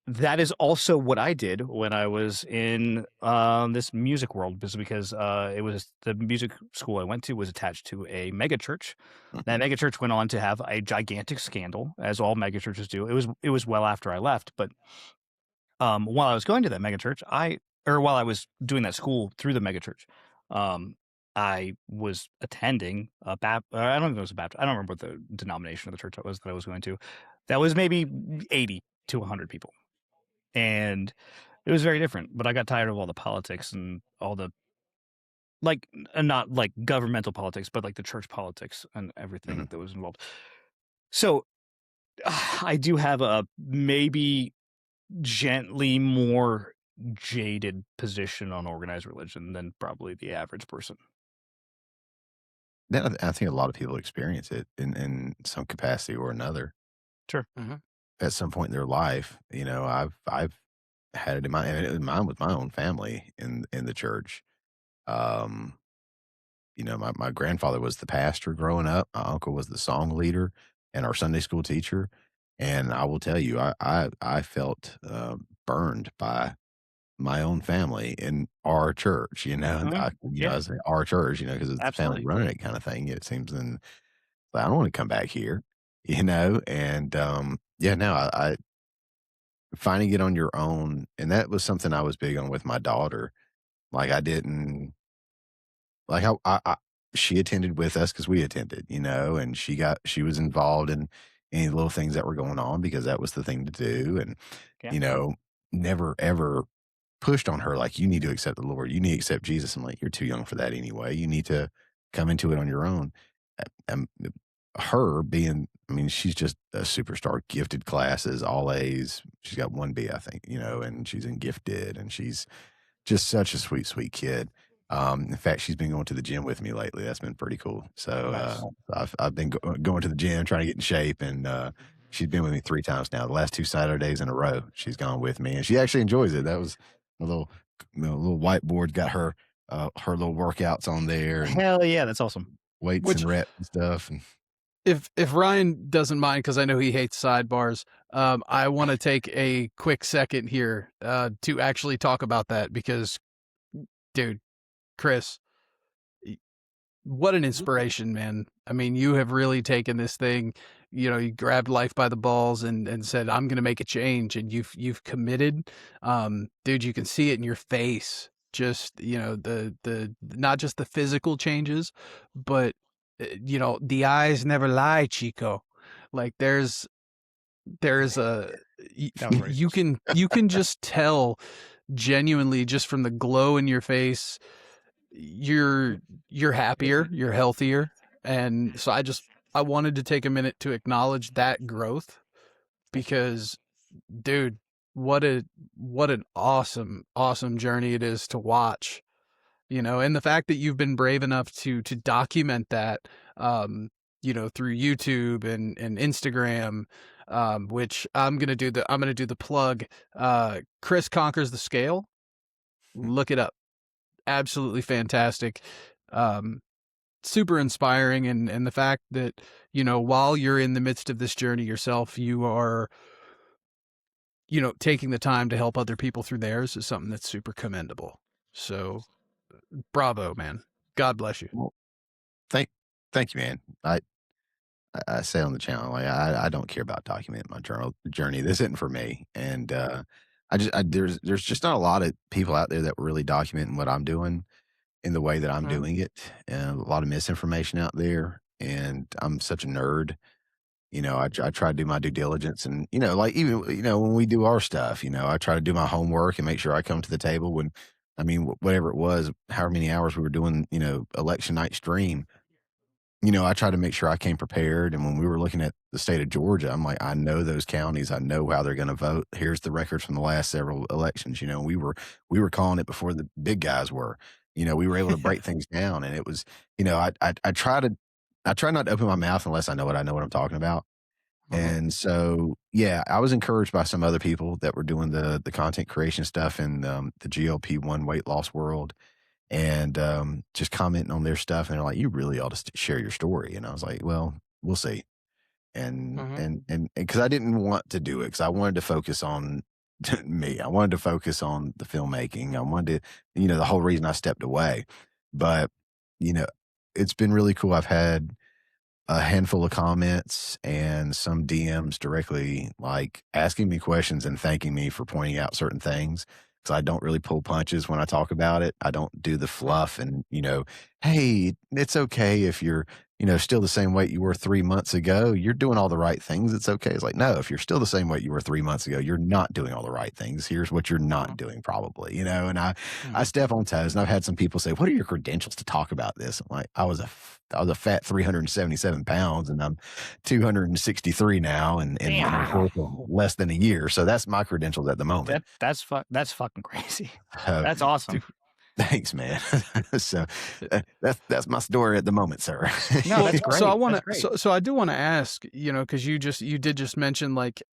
S4: that is also what I did when I was in this music world, because it was the music school I went to was attached to a megachurch. That megachurch went on to have a gigantic scandal, as all megachurches do. It was well after I left, but while I was going to that megachurch, while I was doing that school through the megachurch, I was attending I don't know if it was a Baptist. I don't remember what the denomination of the church that I was going to. That was maybe 80 to 100 people. And it was very different, but I got tired of all the politics and all the not like governmental politics, but like the church politics and everything that was involved. So I do have a maybe gently more jaded position on organized religion than probably the average person.
S3: I think a lot of people experience it in some capacity or another.
S4: Sure.
S3: At some point in their life, I've had it in mine with my own family in the church. My grandfather was the pastor growing up. My uncle was the song leader and our Sunday school teacher. And I will tell you, I felt burned by my own family in our church, I say our church, because it's the family running it kind of thing. It seems, and I don't want to come back here, and I finding it on your own. And that was something I was big on with my daughter. Like I didn't, like she attended with us because we attended, and she was involved in any little things that were going on because that was the thing to do. And, never ever pushed on her, like, you need to accept the Lord. You need to accept Jesus. I'm like, you're too young for that anyway. You need to come into it on your own. Her being, she's just a superstar, gifted classes, all A's. She's got 1 B, I think, and she's in gifted, and she's just such a sweet, sweet kid. In fact, she's been going to the gym with me lately. That's been pretty cool. So I've been going to the gym, trying to get in shape, and she's been with me 3 times now. The last 2 Saturdays in a row, she's gone with me, and she actually enjoys it. That was a little whiteboard, got her little workouts on there. And
S4: hell yeah, that's awesome.
S3: Weights and reps and stuff. And
S2: if Ryan doesn't mind, because I know he hates sidebars, I want to take a quick second here to actually talk about that, because, dude, Chris, what an inspiration, man. You have really taken this thing, you grabbed life by the balls and said, I'm going to make a change. And you've committed. Dude, you can see it in your face. just, you know, the not just the physical changes, but you know, the eyes never lie, Chico. Like there's a you can just tell genuinely just from the glow in your face, you're happier, you're healthier. And so I wanted to take a minute to acknowledge that growth, because dude, what an awesome journey it is to watch, you know. And the fact that you've been brave enough to document that, you know, through YouTube and Instagram, which I'm gonna do the plug. Chris Conquers the Scale. Look it up. Absolutely fantastic. Super inspiring. And the fact that, you know, while you're in the midst of this journey yourself, you are, you know, taking the time to help other people through theirs is something that's super commendable. So bravo, man. God bless you.
S3: Well, thank you, man. I say on the channel, like I don't care about documenting my journey. This isn't for me. And there's just not a lot of people out there that were really documenting what I'm doing in the way that I'm doing it. And a lot of misinformation out there. And I'm such a nerd. You know, I try to do my due diligence, and, you know, like even, you know, when we do our stuff, you know, I try to do my homework and make sure I come to the table when, I mean, whatever it was, however many hours we were doing, you know, election night stream, you know, I try to make sure I came prepared. And when we were looking at the state of Georgia, I'm like, I know those counties, I know how they're going to vote. Here's the records from the last several elections. You know, we were calling it before the big guys were. You know, we were able to break things down, and it was, you know, I try not to open my mouth unless I know what I'm talking about. And so, yeah, I was encouraged by some other people that were doing the content creation stuff in the GLP-1 weight loss world, and just commenting on their stuff. And they're like, you really ought to share your story. And I was like, well, we'll see. And because I didn't want to do it, because I wanted to focus on me. I wanted to focus on the filmmaking. I wanted to, you know, the whole reason I stepped away. But, you know, it's been really cool. I've had a handful of comments and some DMs directly, like asking me questions and thanking me for pointing out certain things. Cause I don't really pull punches when I talk about it. I don't do the fluff and, you know, hey, it's okay if you're, you know, still the same weight you were 3 months ago. You're doing all the right things. It's okay. It's like, no, if you're still the same weight you were 3 months ago, you're not doing all the right things. Here's what you're not doing, probably, you know. And I step on toes, and I've had some people say, what are your credentials to talk about this? I'm like, I was a fat 377 pounds, and I'm 263 now, and less than a year. So that's my credentials at the moment.
S4: That's fucking crazy. That's awesome.
S3: Thanks, man. So that's my story at the moment, sir.
S4: No, that's great.
S2: So I do want to ask, you know, because you did just mention, like,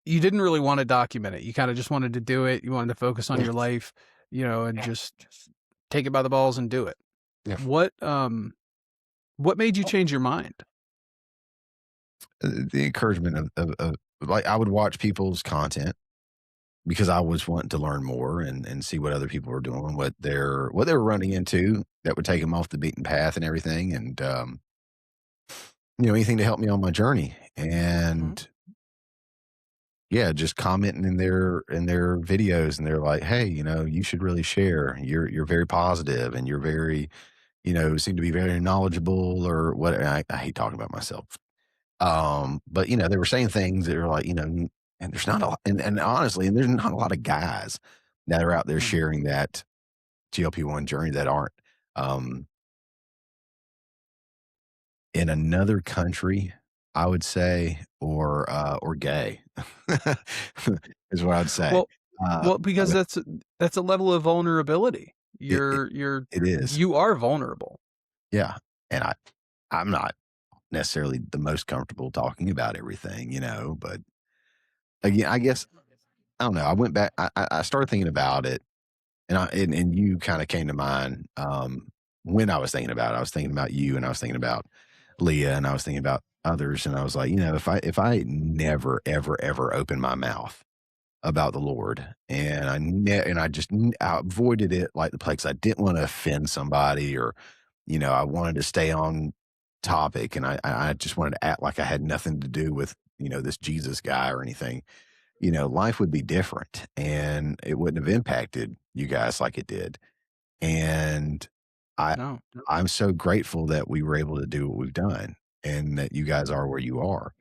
S2: you didn't really want to document it. You kind of just wanted to do it. You wanted to focus on your life, you know, and just take it by the balls and do it.
S3: Yeah.
S2: What made you change your mind?
S3: The encouragement of like, I would watch people's content because I was wanting to learn more and see what other people were doing, what they were running into that would take them off the beaten path and everything. And, you know, anything to help me on my journey. And yeah, just commenting in their videos, and they're like, hey, you know, you should really share. You're very positive, and you're very, you know, seem to be very knowledgeable, or what. I hate talking about myself. But, you know, they were saying things that are like, you know, and there's not a lot, and honestly, there's not a lot of guys that are out there sharing that GLP-1 journey that aren't in another country, I would say, or gay is what I'd say.
S2: Well, because that's a level of vulnerability.
S3: It is.
S2: You are vulnerable.
S3: Yeah. And I'm not necessarily the most comfortable talking about everything, you know, but again, I guess, I don't know. I went back, I started thinking about it, and you kind of came to mind. When I was thinking about it, I was thinking about you, and I was thinking about Leah, and I was thinking about others. And I was like, you know, if I never, ever, ever open my mouth about the Lord, and I avoided it like the plague, 'cause I didn't want to offend somebody, or, you know, I wanted to stay on topic, and I just wanted to act like I had nothing to do with, you know, this Jesus guy or anything. life would be different and it wouldn't have impacted you guys like it did. And
S2: No.
S3: I'm so grateful that we were able to do what we've done and that you guys are where you are.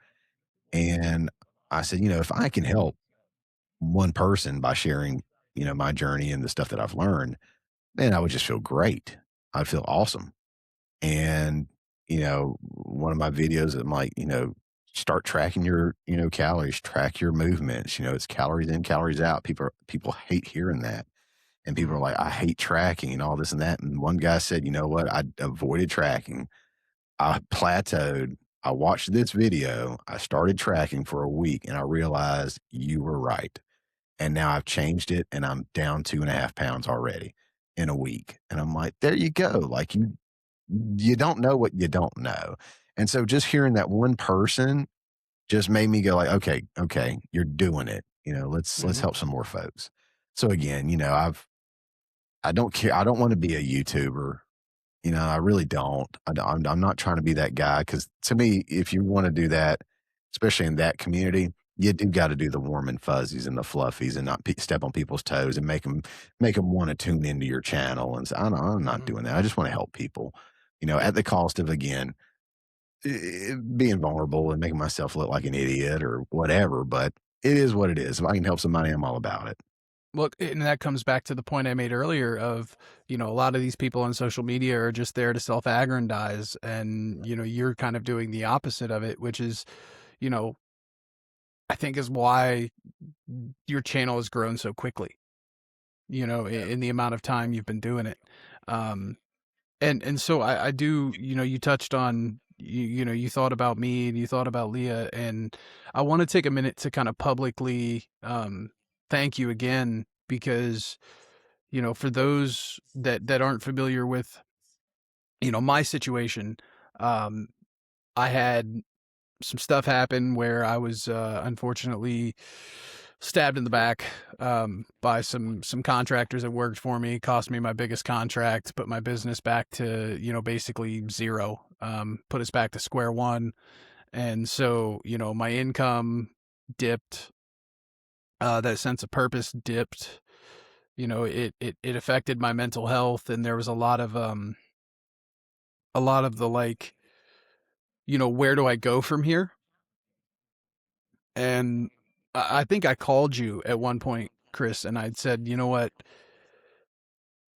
S3: And I said, if I can help one person by sharing, my journey and the stuff that I've learned, then I would just feel great. I'd feel awesome. And, one of my videos, I'm like, start tracking your, calories, track your movements. It's calories in, calories out. People hate hearing that. And people are like, I hate tracking and all this and that. And one guy said, you know what? I avoided tracking. I plateaued. I watched this video. I started tracking for a week and I realized you were right. And now I've changed it and I'm down 2.5 pounds already in a week. And I'm like, there you go. Like you don't know what you don't know. And so just hearing that one person just made me go like, okay, you're doing it. Let's help some more folks. So again, I don't care. I don't want to be a YouTuber. I really don't. I'm not trying to be that guy because to me, if you want to do that, especially in that community, you do got to do the warm and fuzzies and the fluffies and not step on people's toes and make them want to tune into your channel. And say, I'm not doing that. I just want to help people, at the cost of, again, being vulnerable and making myself look like an idiot or whatever. But it is what it is. If I can help somebody, I'm all about it.
S2: Look, and that comes back to the point I made earlier of, a lot of these people on social media are just there to self-aggrandize. And, you're kind of doing the opposite of it, which is, I think is why your channel has grown so quickly, in the amount of time you've been doing it. And so I do, you touched on, you thought about me and you thought about Leah, and I want to take a minute to kind of publicly, thank you again, because, for those that aren't familiar with, my situation, I had some stuff happen where I was, unfortunately stabbed in the back, by some contractors that worked for me, cost me my biggest contract, put my business back to, basically zero, put us back to square one. And so, my income dipped, that sense of purpose dipped, it affected my mental health. And there was a lot of the like, where do I go from here? And I think I called you at one point, Chris, and I'd said, you know what?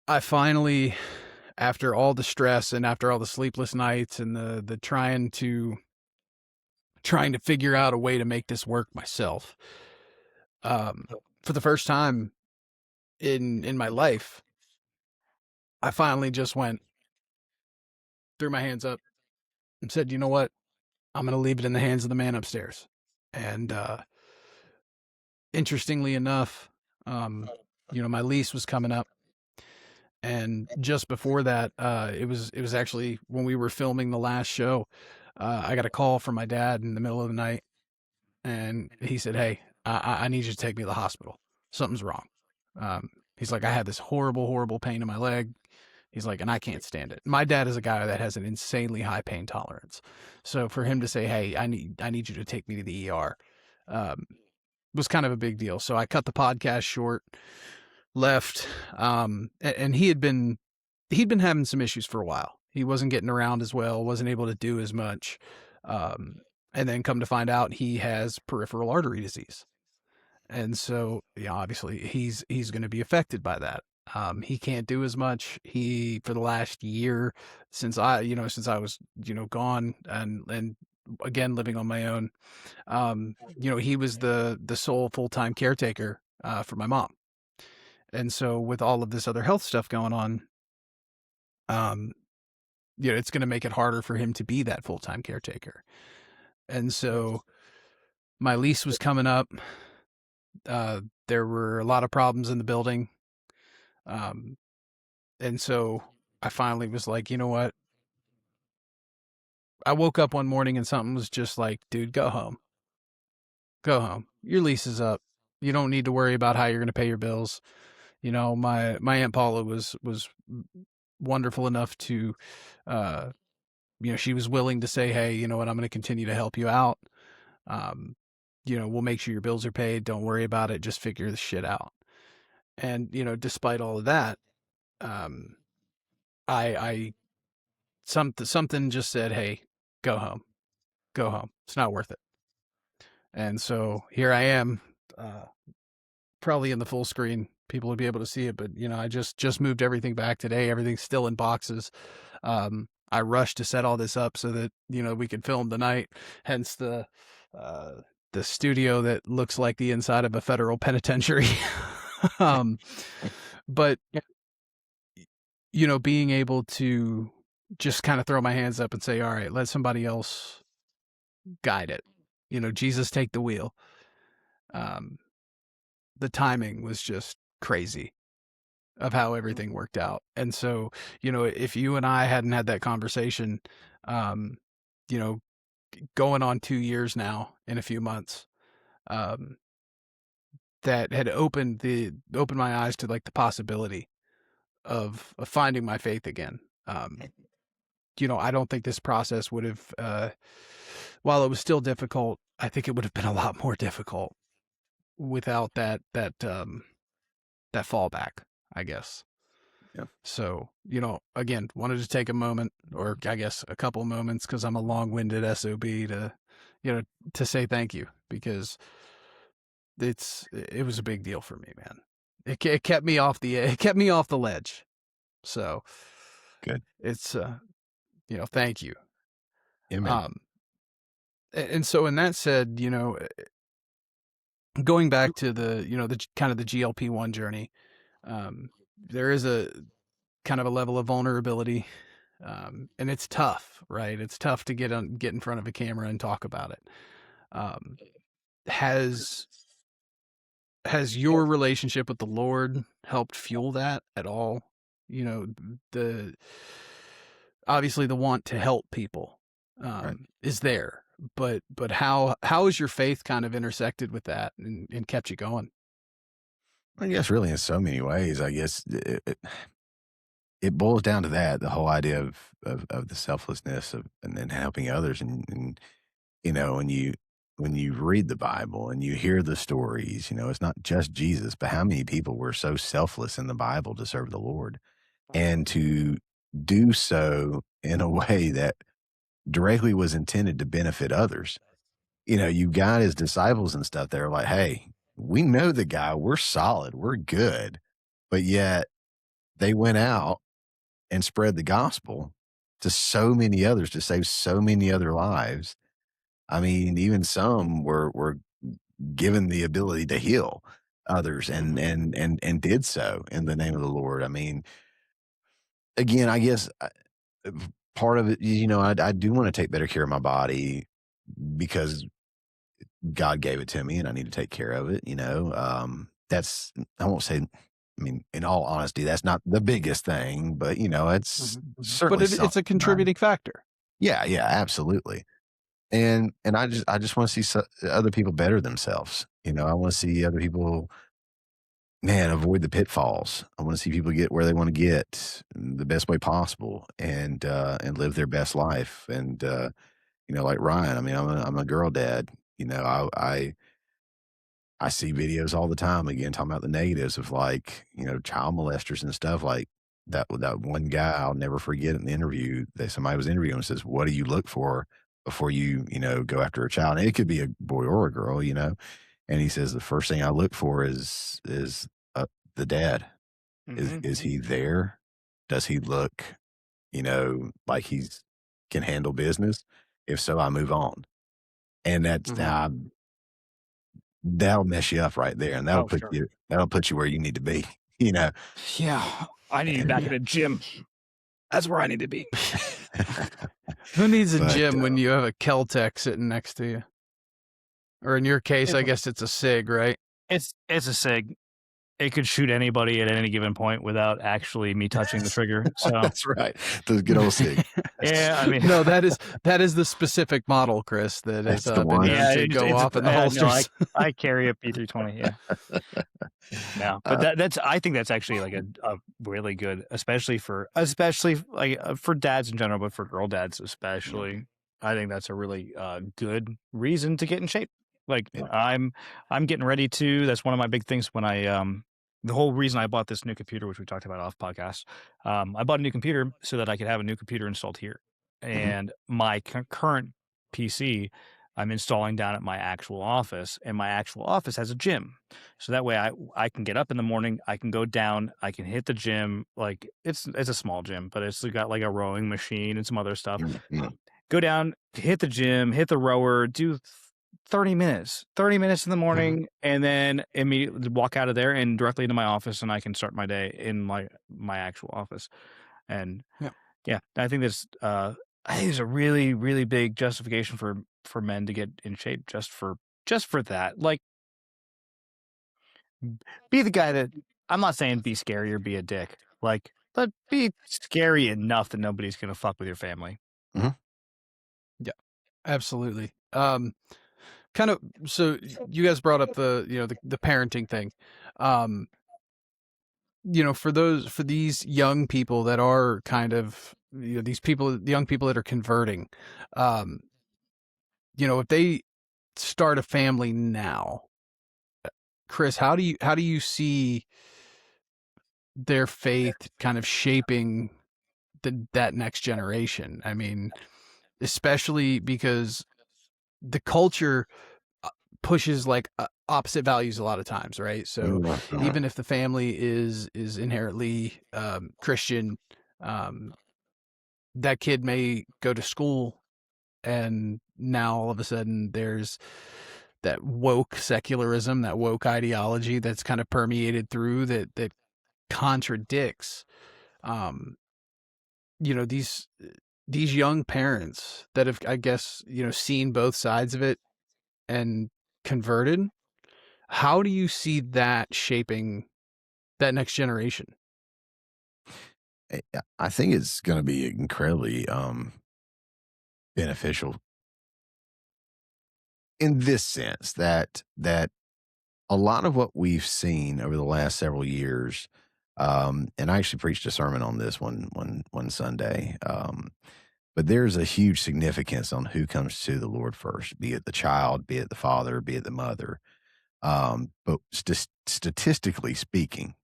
S2: I finally, after all the stress and after all the sleepless nights and the trying to figure out a way to make this work myself, for the first time in my life, I finally just threw my hands up and said, you know what? I'm going to leave it in the hands of the man upstairs. And interestingly enough, my lease was coming up. And just before that, it was actually when we were filming the last show, I got a call from my dad in the middle of the night, and he said, "Hey, I need you to take me to the hospital. Something's wrong." He's like, "I had this horrible, horrible pain in my leg." He's like, "And I can't stand it." My dad is a guy that has an insanely high pain tolerance, so for him to say, "Hey, I need you to take me to the ER," was kind of a big deal. So I cut the podcast short, left, and he'd been having some issues for a while. He wasn't getting around as well, wasn't able to do as much, and then come to find out he has peripheral artery disease. And so, obviously he's going to be affected by that. He can't do as much. He, for the last year, since I was, gone and again, living on my own, he was the sole full-time caretaker, for my mom. And so with all of this other health stuff going on, it's going to make it harder for him to be that full-time caretaker. And so my lease was coming up. There were a lot of problems in the building. And so I finally was like, you know what? I woke up one morning and something was just like, dude, go home. Go home. Your lease is up. You don't need to worry about how you're going to pay your bills. My Aunt Paula was wonderful enough to, she was willing to say, hey, you know what, I'm going to continue to help you out. we'll make sure your bills are paid. Don't worry about it. Just figure this shit out. And, despite all of that, something just said, hey, go home. It's not worth it. And so here I am, probably in the full screen. People would be able to see it, but I just moved everything back today. Everything's still in boxes. I rushed to set all this up so that, we could film tonight. Hence the studio that looks like the inside of a federal penitentiary. But being able to just kind of throw my hands up and say, all right, let somebody else guide it. Jesus, take the wheel. The timing was just crazy of how everything worked out. And so, if you and I hadn't had that conversation, going on 2 years now in a few months, that had opened my eyes to like the possibility of finding my faith again. I don't think this process would have, while it was still difficult, I think it would have been a lot more difficult without that fallback, I guess.
S3: Yeah.
S2: So, again, wanted to take a moment, or I guess a couple moments, because I'm a long-winded SOB, to say thank you, because it was a big deal for me, man. It kept me off the ledge. So
S3: good.
S2: It's thank you.
S3: Amen.
S2: And so in that said, going back to the the kind of the GLP-1 journey, there is a kind of a level of vulnerability, and it's tough, right? It's tough to get in front of a camera and talk about it. Has your relationship with the Lord helped fuel that at all? Obviously the want to help people
S3: Right.
S2: is there, but how has your faith kind of intersected with that and kept you going?
S3: I guess really in so many ways, I guess it boils down to that, the whole idea of the selflessness and then helping others. And when you read the Bible and you hear the stories, it's not just Jesus, but how many people were so selfless in the Bible to serve the Lord and to do so in a way that directly was intended to benefit others. You got his disciples and stuff. They're like, hey, we know the guy, we're solid, we're good. But yet they went out and spread the gospel to so many others, to save so many other lives. I mean, even some were given the ability to heal others and did so in the name of the Lord. I mean, again, I guess part of it, I do want to take better care of my body because God gave it to me and I need to take care of it. That's, I won't say, I mean, in all honesty, that's not the biggest thing, but it's certainly,
S2: but it's a contributing factor.
S3: Yeah, absolutely. And I just want to see other people better themselves. I want to see other people, avoid the pitfalls. I want to see people get where they want to get the best way possible and live their best life. And, like Ryan, I mean, I'm a girl dad, I see videos all the time, again, talking about the negatives of like, child molesters and stuff like that. That one guy I'll never forget in the interview that somebody was interviewing and says, what do you look for before you, go after a child? And it could be a boy or a girl, and he says, the first thing I look for is the dad.
S4: Mhm.
S3: Is he there? Does he look, like he's can handle business? If so, I move on. And that's that'll mess you up right there, and that'll put you where you need to be.
S4: Yeah, I need to be back in a gym. That's where I need to be.
S2: Who needs a gym when you have a Kel-Tec sitting next to you? Or in your case, I guess it's a SIG, right?
S4: It's a SIG. It could shoot anybody at any given point without actually me touching the trigger. So
S3: that's right. The good old SIG.
S4: Yeah, I mean,
S2: no, that is the specific model, Chris. That is
S3: the one.
S2: to go off in the holsters.
S4: No, I carry a P320. Yeah. No, but I think that's actually like a really good, especially like for dads in general, but for girl dads especially. I think that's a really good reason to get in shape. Like I'm getting ready to. That's one of my big things when I the whole reason I bought this new computer, which we talked about off podcast. I bought a new computer so that I could have a new computer installed here, and my current PC I'm installing down at my actual office, and my actual office has a gym. So that way I can get up in the morning, I can go down, I can hit the gym. Like it's a small gym, but it's got like a rowing machine and some other stuff. Go down, hit the gym, hit the rower, do 30 minutes in the morning, and then immediately walk out of there and directly into my office, and I can start my day in my actual office. And yeah, I think there's a really, really big justification for men to get in shape just for that. Like, be the guy that, I'm not saying be scary or be a dick, like, but be scary enough that nobody's gonna fuck with your family.
S2: Yeah, absolutely. Kind of. So you guys brought up the parenting thing. For these young people that are kind of, these people, the young people that are converting, if they start a family now, Chris, how do you see their faith kind of shaping that next generation? I mean, especially because the culture pushes like opposite values a lot of times, right? So even if the family is inherently Christian, that kid may go to school, and now all of a sudden there's that woke secularism, that woke ideology that's kind of permeated through that contradicts, these young parents that have, I guess, seen both sides of it and converted. How do you see that shaping that next generation?
S3: I think it's going to be incredibly beneficial in this sense that a lot of what we've seen over the last several years, and I actually preached a sermon on this one Sunday, but there's a huge significance on who comes to the Lord first, be it the child, be it the father, be it the mother. But statistically speaking,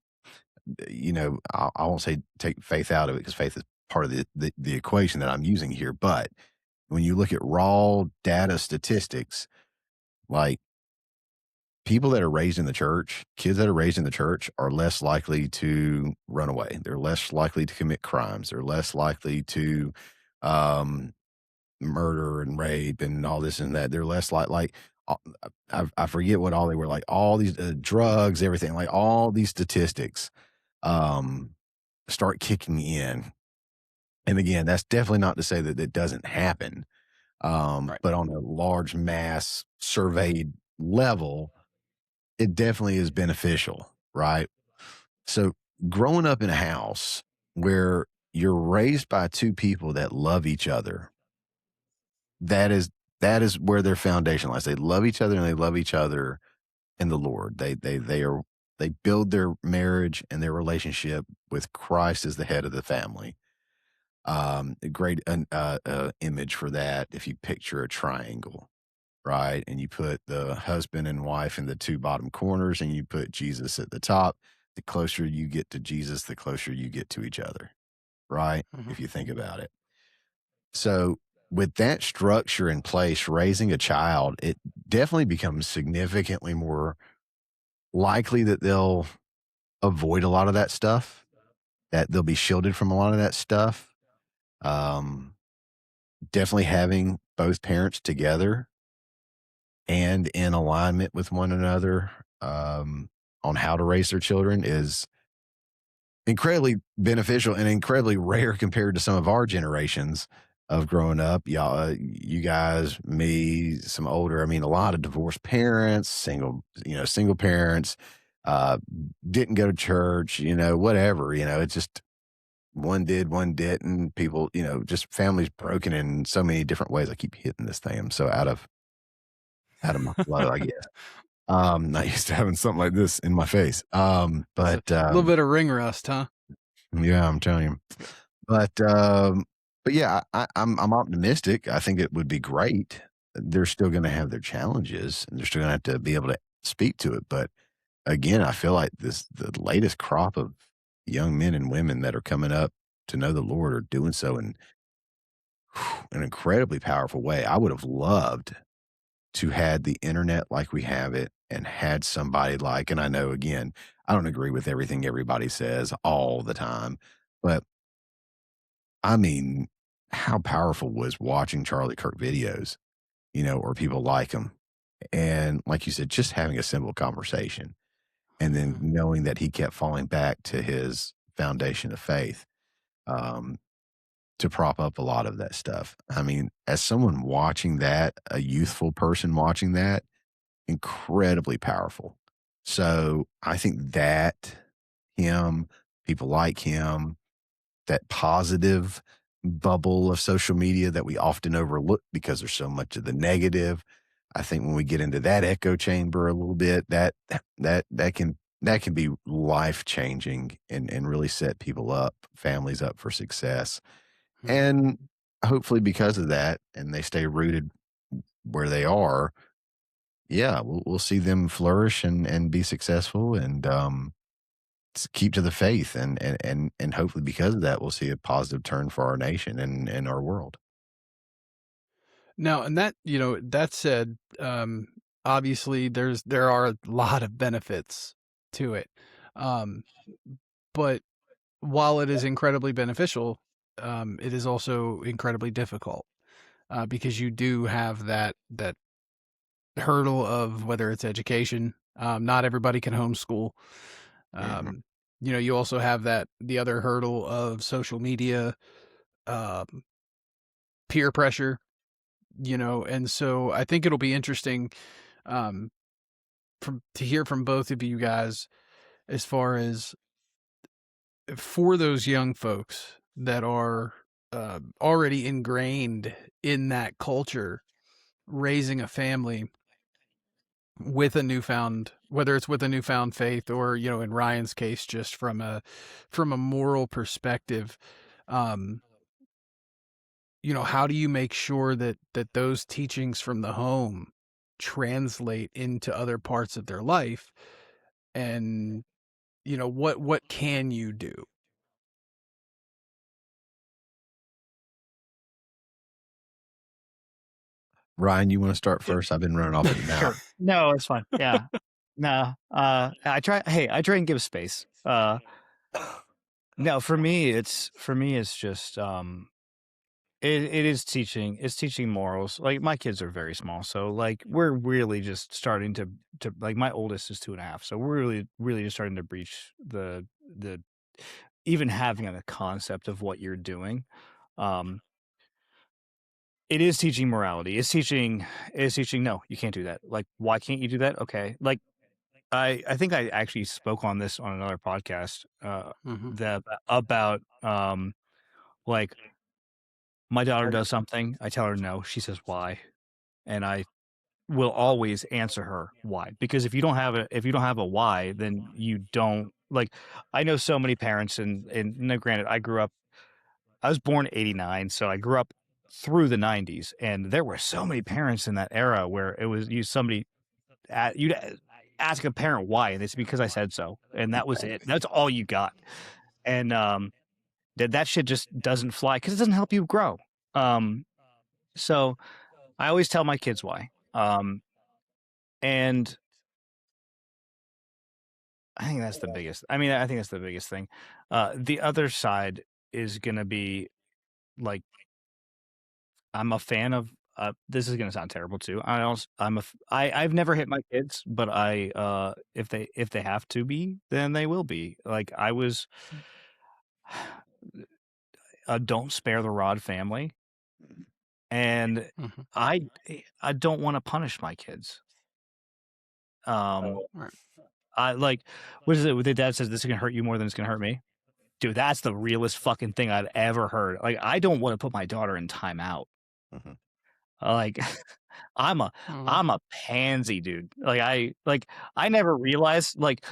S3: I won't say take faith out of it because faith is part of the equation that I'm using here. But when you look at raw data statistics, like people that are raised in the church, kids that are raised in the church are less likely to run away. They're less likely to commit crimes. They're less likely to murder and rape and all this and that. They're less like I forget what all they were, like all these drugs, everything, like all these statistics start kicking in. And again, that's definitely not to say that it doesn't happen.
S2: Right.
S3: But on a large mass surveyed level, it definitely is beneficial, right? So growing up in a house where you're raised by two people that love each other, that is where their foundation lies. They love each other and they love each other in the Lord. They build their marriage and their relationship with Christ as the head of the family. A great image for that, if you picture a triangle, right? And you put the husband and wife in the two bottom corners and you put Jesus at the top. The closer you get to Jesus, the closer you get to each other, right? If you think about it. So with that structure in place, raising a child, it definitely becomes significantly more likely that they'll avoid a lot of that stuff, that they'll be shielded from a lot of that stuff. Definitely having both parents together and in alignment with one another on how to raise their children is incredibly beneficial and incredibly rare compared to some of our generations of growing up. Y'all, you guys, me, some older, I mean, a lot of divorced parents, single parents, didn't go to church, whatever, it's just one did, one didn't. People, just families broken in so many different ways. I keep hitting this thing. I'm so out of my flow, I guess. Not used to having something like this in my face. But
S2: a little bit of ring rust, huh?
S3: Yeah, I'm telling you. But yeah, I'm optimistic. I think it would be great they're still going to have their challenges, and they're still going to have to be able to speak to it. But again, I feel like the latest crop of young men and women that are coming up to know the Lord are doing so in an incredibly powerful way. I would have loved to had the internet like we have it, and had somebody like, and I know, again, I don't agree with everything everybody says all the time, but I mean, how powerful was watching Charlie Kirk videos, or people like him. And like you said, just having a simple conversation, and then knowing that he kept falling back to his foundation of faith, to prop up a lot of that stuff. I mean, as someone watching that, a youthful person watching that, incredibly powerful. So I think that him, people like him, that positive bubble of social media that we often overlook because there's so much of the negative. I think when we get into that echo chamber a little bit, that can be life changing, and really set people up, families up for success. And hopefully because of that, and they stay rooted where they are, yeah, we'll see them flourish and be successful, and keep to the faith, and hopefully because of that, we'll see a positive turn for our nation and our world.
S2: Now, and that, that said, obviously there are a lot of benefits to it. But while it is incredibly beneficial, it is also incredibly difficult, because you do have that hurdle of whether it's education. Not everybody can homeschool. You also have the other hurdle of social media, peer pressure, and so I think it'll be interesting, to hear from both of you guys, as far as for those young folks that are already ingrained in that culture, raising a family with a newfound, whether it's with a newfound faith, or in Ryan's case, just from a moral perspective. How do you make sure that those teachings from the home translate into other parts of their life? And what can you do?
S3: Ryan, you want to start first? I've been running off at the mouth.
S4: Sure. No, it's fine. Yeah. No. I try and give space. No, for me it's just it is teaching morals. Like, my kids are very small, so like we're really just starting to like, my oldest is 2.5, so we're really just starting to breach the even having a concept of what you're doing. It is teaching morality. It's teaching no, you can't do that. Like, why can't you do that? Okay. Like, I think I actually spoke on this on another podcast, that about like, my daughter does something, I tell her no, she says why, and I will always answer her why, because if you don't have a why, then you don't, like, I know so many parents, and no, granted, I was born 89, so I grew up through the 90s, and there were so many parents in that era where it was you'd ask a parent why, and it's because I said so, and that was it. That's all you got. And that shit just doesn't fly, because it doesn't help you grow. So I always tell my kids why. And I think that's the biggest. I think that's the biggest thing. The other side is going to be, like, I'm a fan of. This is going to sound terrible too. I've never hit my kids, but if they have to be, then they will be. Like, I was a don't spare the rod family, and I don't want to punish my kids. I like, what is it? What their dad says, this is gonna hurt you more than it's gonna hurt me. Dude, that's the realest fucking thing I've ever heard. Like, I don't want to put my daughter in timeout. Like, I'm a pansy, dude. Like, I never realized, like,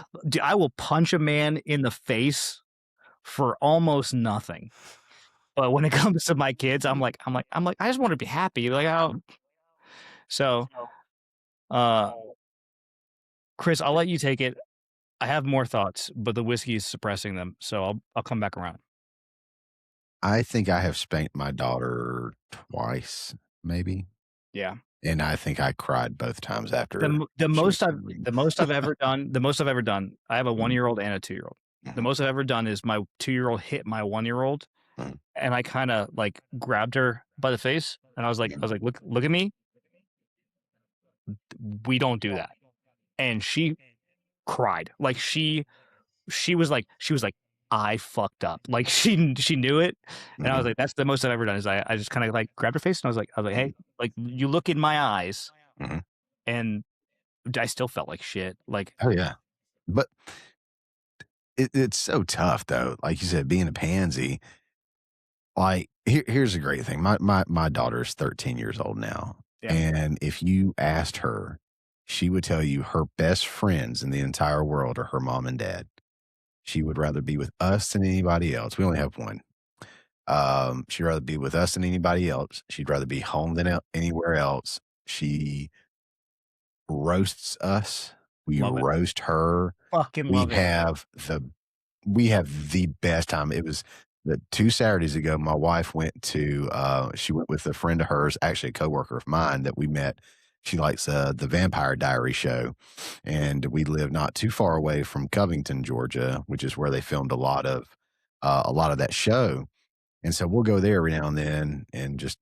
S4: I will punch a man in the face for almost nothing. But when it comes to my kids, I'm like, I just want to be happy. Like, So, Chris, I'll let you take it. I have more thoughts, but the whiskey is suppressing them, so I'll come back around.
S3: I think I have spanked my daughter twice, maybe.
S4: Yeah.
S3: And I think I cried both times after.
S4: The most I've ever done. I have a 1-year-old and a 2-year-old. The most I've ever done is my 2-year-old hit my 1-year-old, and I kind of like grabbed her by the face, and I was like, look at me. We don't do that. And she cried. Like she was like, I fucked up. Like she knew it. And I was like, that's the most I've ever done is I just kind of like grabbed her face and I was like, hey, like you look in my eyes, and I still felt like shit. Like,
S3: oh yeah. But it's so tough though. Like you said, being a pansy, like here's a great thing. My daughter is 13 years old now.
S4: Yeah.
S3: And if you asked her, she would tell you her best friends in the entire world are her mom and dad. She would rather be with us than anybody else. We only have one. She'd rather be with us than anybody else. She'd rather be home than anywhere else. She roasts us. We roast her.
S4: Fucking love
S3: it. We have the best time. It was the 2 Saturdays ago. My wife went to. She went with a friend of hers, actually a coworker of mine that we met. She likes the Vampire Diary show, and we live not too far away from Covington, Georgia, which is where they filmed a lot of that show. And so we'll go there every now and then and just,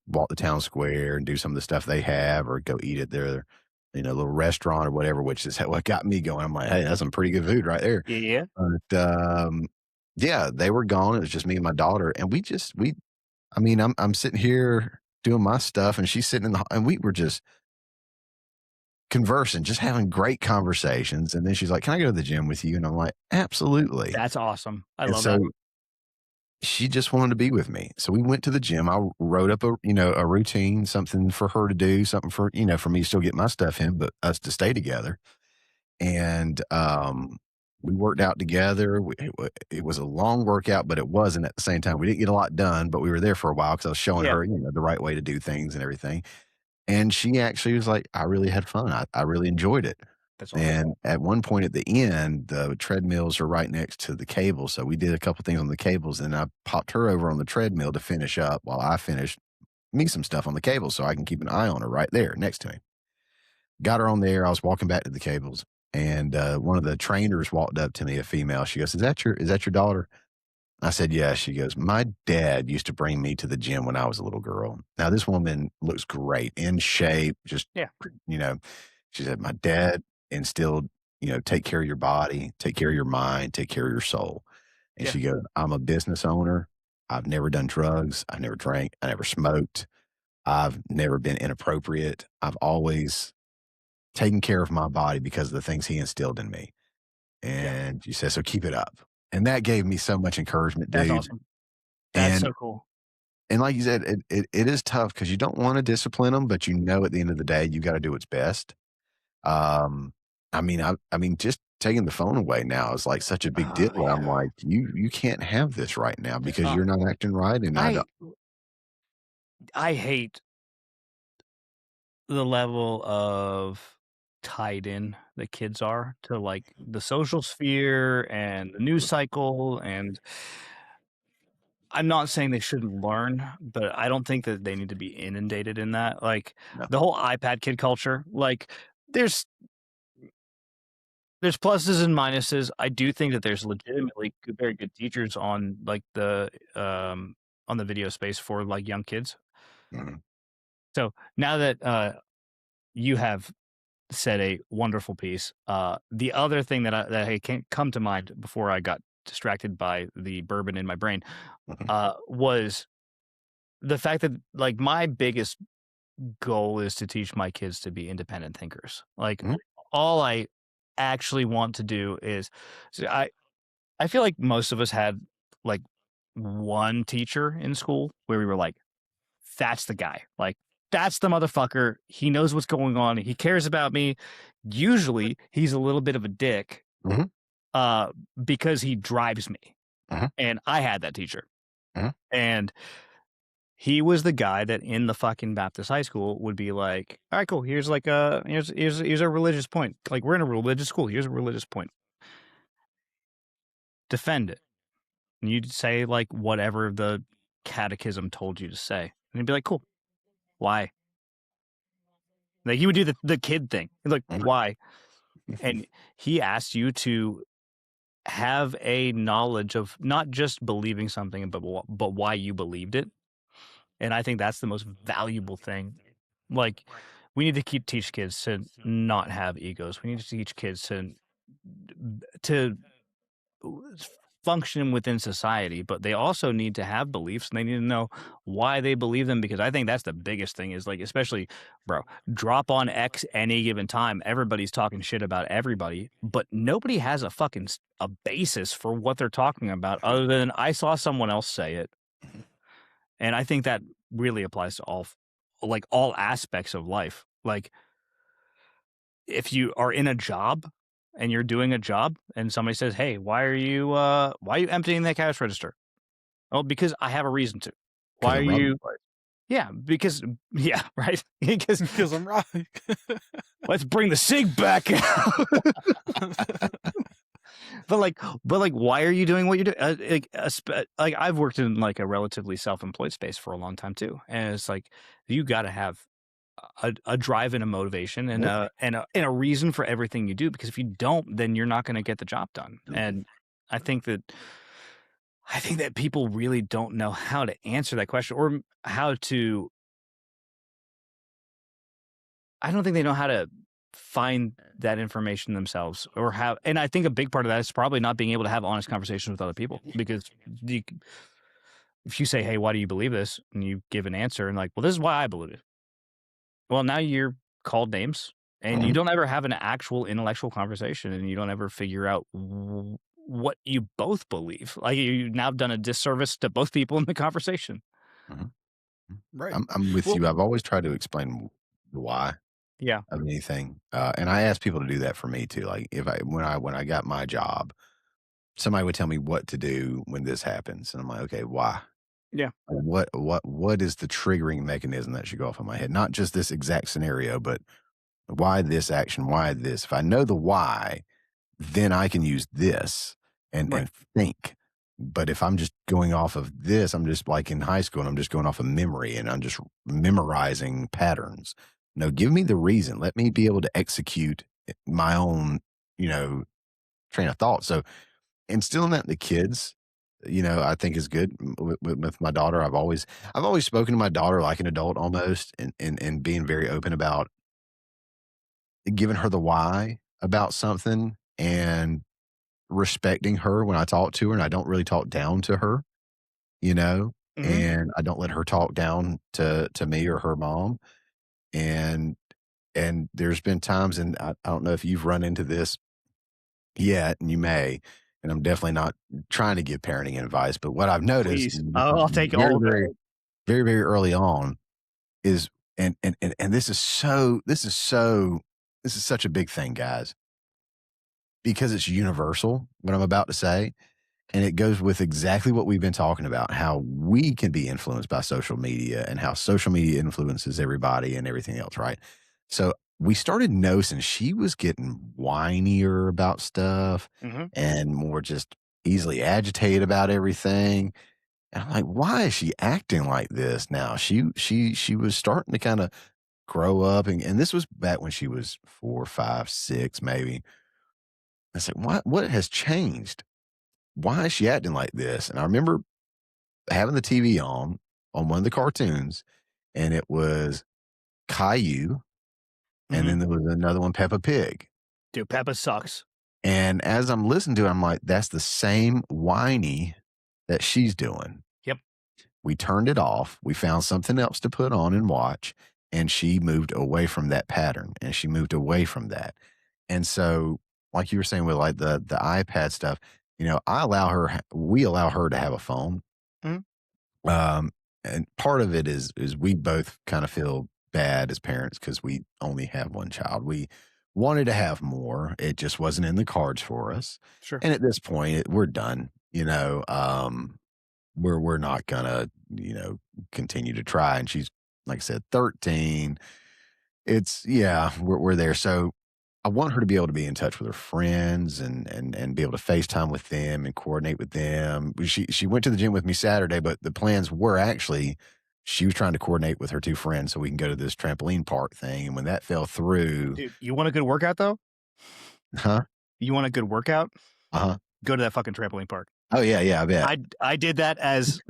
S3: walk the town square and do some of the stuff they have or go eat at their, little restaurant or whatever, which is what got me going. I'm like, hey, that's some pretty good food right there.
S4: Yeah.
S3: But, yeah, they were gone. It was just me and my daughter. And I'm sitting here doing my stuff and she's sitting and we were just conversing, just having great conversations. And then she's like, can I go to the gym with you? And I'm like, absolutely.
S4: That's awesome. I love that.
S3: She just wanted to be with me. So we went to the gym. I wrote up a routine, something for her to do, something for me to still get my stuff in, but us to stay together. And, we worked out together. It was a long workout, but it wasn't at the same time. We didn't get a lot done, but we were there for a while because I was showing her, the right way to do things and everything. And she actually was like, I really had fun. I really enjoyed it.
S4: That's awesome.
S3: And at one point at the end, the treadmills are right next to the cable. So we did a couple things on the cables, and I popped her over on the treadmill to finish up while I finished me some stuff on the cable so I can keep an eye on her right there next to me. Got her on there. I was walking back to the cables, and one of the trainers walked up to me, a female. She goes, is that your daughter? I said, yeah. She goes, my dad used to bring me to the gym when I was a little girl. Now this woman looks great, in shape, just, she said, my dad instilled, take care of your body, take care of your mind, take care of your soul. And she goes, I'm a business owner. I've never done drugs. I never drank. I never smoked. I've never been inappropriate. I've always taken care of my body because of the things he instilled in me. And she says, so keep it up. And that gave me so much encouragement, dude.
S4: That's awesome. That's so cool.
S3: And like you said, it is tough because you don't want to discipline them, but at the end of the day, you got to do what's best. Just taking the phone away now is like such a big deal. Yeah. I'm like, you can't have this right now because you're not acting right. And
S4: I hate the level of tied in the kids are to like the social sphere and the news cycle. And I'm not saying they shouldn't learn, but I don't think that they need to be inundated in that. Like the whole iPad kid culture, like there's pluses and minuses. I do think that there's legitimately very good teachers on like the video space for like young kids. Mm-hmm. So now that you have said a wonderful piece, the other thing that I can't come to mind before I got distracted by the bourbon in my brain was the fact that like my biggest goal is to teach my kids to be independent thinkers. Like all I actually want to do is I feel like most of us had like one teacher in school where we were like, that's the guy, like that's the motherfucker, he knows what's going on, he cares about me. Usually he's a little bit of a dick because he drives me. And I had that teacher. And He was the guy that in the fucking Baptist high school would be like, all right, cool. Here's like here's a religious point. Like, we're in a religious school. Here's a religious point. Defend it. And you'd say like whatever the catechism told you to say. And he'd be like, cool. Why? Like, he would do the kid thing. He'd like, why? And he asked you to have a knowledge of not just believing something, but why you believed it. And I think that's the most valuable thing. Like, we need to teach kids to not have egos. We need to teach kids to function within society, but they also need to have beliefs, and they need to know why they believe them, because I think that's the biggest thing is, like, especially, bro, drop on X any given time. Everybody's talking shit about everybody, but nobody has a basis for what they're talking about other than I saw someone else say it. And I think that really applies to all aspects of life. Like, if you are in a job and you're doing a job and somebody says, hey, why are you emptying that cash register? Oh, because I have a reason to. Why are you? Yeah, because, yeah, right.
S2: Because I'm right.
S4: Let's bring the SIG back out. But why are you doing what you're doing? Like, I've worked in like a relatively self-employed space for a long time too, and it's like you got to have a drive and a motivation and a reason for everything you do, because if you don't, then you're not going to get the job done. And I think that people really don't know how to answer that question, or how to. I don't think they know how to find that information themselves, or how. And I think a big part of that is probably not being able to have honest conversations with other people, because if you say, hey, why do you believe this? And you give an answer and like, well, this is why I believe it. Well, now you're called names, and you don't ever have an actual intellectual conversation, and you don't ever figure out what you both believe. Like, you've now done a disservice to both people in the conversation.
S2: Right.
S3: I'm with you. I've always tried to explain the why.
S4: Yeah.
S3: Of anything, and I ask people to do that for me too. Like, when I got my job, somebody would tell me what to do when this happens, and I'm like, okay, why?
S4: Yeah.
S3: What is the triggering mechanism that should go off in my head? Not just this exact scenario, but why this action? Why this? If I know the why, then I can use this and think. But if I'm just going off of this, I'm just like in high school, and I'm just going off of memory, and I'm just memorizing patterns. No, give me the reason. Let me be able to execute my own, train of thought. So instilling that in the kids, I think is good. With my daughter, I've always spoken to my daughter like an adult almost, and being very open about giving her the why about something, and respecting her when I talk to her, and I don't really talk down to her, and I don't let her talk down to me or her mom. And there's been times, and I don't know if you've run into this yet, and you may, and I'm definitely not trying to give parenting advice, but what I've noticed,
S4: I'll take it
S3: very,
S4: all.
S3: very, very, very early on is, and this is such a big thing, guys, because it's universal, what I'm about to say. And it goes with exactly what we've been talking about, how we can be influenced by social media, and how social media influences everybody and everything else, right? So we started noticing she was getting whinier about stuff, and more just easily agitated about everything. And I'm like, why is she acting like this now? She was starting to kind of grow up, and this was back when she was 4, 5, 6, maybe. I said, what has changed? Why is she acting like this? And I remember having the TV on one of the cartoons, and it was Caillou, and then there was another one, Peppa Pig.
S4: Dude, Peppa sucks.
S3: And as I'm listening to it, I'm like, that's the same whiny that she's doing.
S4: Yep.
S3: We turned it off. We found something else to put on and watch, and she moved away from that pattern, and she moved away from that. And so, like you were saying with like the iPad stuff, we allow her to have a phone. And part of it is we both kind of feel bad as parents because we only have one child. We wanted to have more. It just wasn't in the cards for us.
S4: Sure.
S3: And at this point, we're done, we're not gonna, continue to try. And she's, like I said, 13. We're there. So I want her to be able to be in touch with her friends and be able to FaceTime with them and coordinate with them. She went to the gym with me Saturday, but the plans were actually she was trying to coordinate with her 2 friends so we can go to this trampoline park thing. And when that fell through,
S4: Dude, you want a good workout though?
S3: huh?
S4: You want a good workout?
S3: Uh-huh.
S4: Go to that fucking trampoline park.
S3: Oh yeah, I bet.
S4: I did that as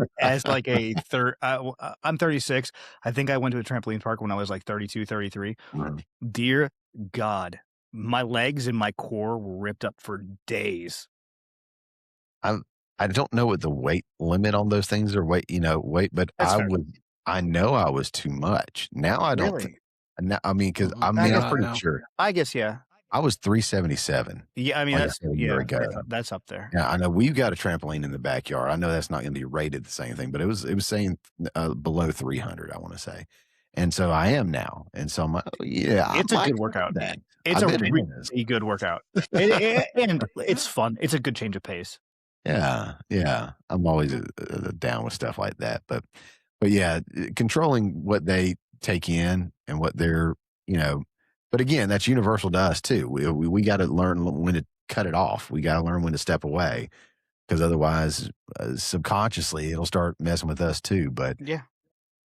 S4: like a third. I'm 36. I think I went to a trampoline park when I was like 32, 33.
S3: Mhm.
S4: Dear God, my legs and my core were ripped up for days.
S3: I don't know what the weight limit on those things are, but
S4: That's fair.
S3: I know I was too much. Now I don't
S4: Really?
S3: think. I mean, because
S2: Mhm.
S3: I mean,
S4: I
S3: I'm
S4: guess
S3: pretty
S2: no.
S3: sure
S4: I guess, yeah.
S3: I was 377.
S4: Yeah, I mean,
S3: Like I
S4: that's,
S3: said a year ago.
S4: that's up there.
S3: Yeah, I know we've got a trampoline in the backyard. I know that's not going to be rated the same thing, but it was saying below 300, I want to say. And so I am now. And so I'm like, oh, yeah,
S4: It's a good workout.
S3: That.
S4: It's
S3: I
S4: a
S3: bet it is.
S4: really good workout. And it's fun. It's a good change of pace.
S3: Yeah. I'm always down with stuff like that. But yeah, controlling what they take in and what they're, but again, that's universal to us too. We got to learn when to cut it off. We got to learn when to step away, because otherwise, subconsciously, it'll start messing with us too. But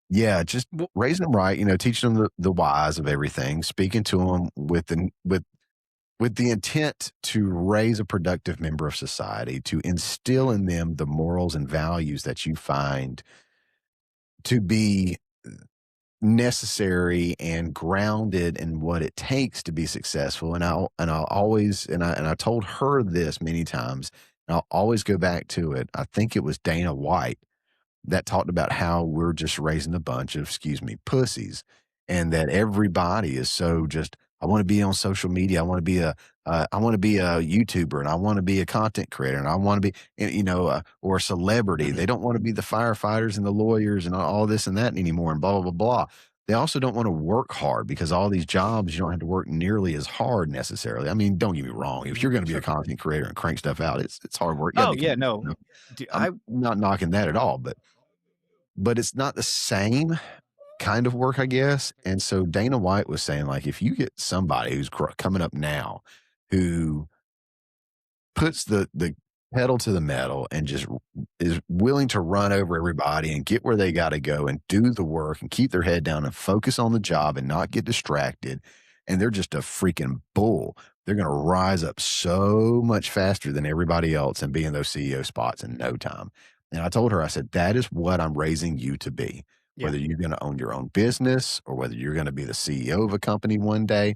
S3: yeah, just raising them right, teaching them the whys of everything, speaking to them with the intent to raise a productive member of society, to instill in them the morals and values that you find to be necessary and grounded in what it takes to be successful. And I'll always, and I told her this many times, and I'll always go back to it. I think it was Dana White that talked about how we're just raising a bunch of, pussies, and that everybody is so just, I want to be on social media. I want to be a YouTuber, and I want to be a content creator, and I want to be, or a celebrity. They don't want to be the firefighters and the lawyers and all this and that anymore, and blah, blah, blah, blah. They also don't want to work hard, because all these jobs, you don't have to work nearly as hard necessarily. I mean, don't get me wrong. If you're going to be a content creator and crank stuff out, it's hard work.
S4: Oh yeah, no.
S3: I'm not knocking that at all, but it's not the same kind of work, I guess. And so Dana White was saying, like, if you get somebody who's coming up now who puts the pedal to the metal and just is willing to run over everybody and get where they got to go and do the work and keep their head down and focus on the job and not get distracted, and they're just a freaking bull, they're going to rise up so much faster than everybody else and be in those CEO spots in no time. And I told her, I said, that is what I'm raising you to be. Whether you're going to own your own business or whether you're going to be the CEO of a company one day,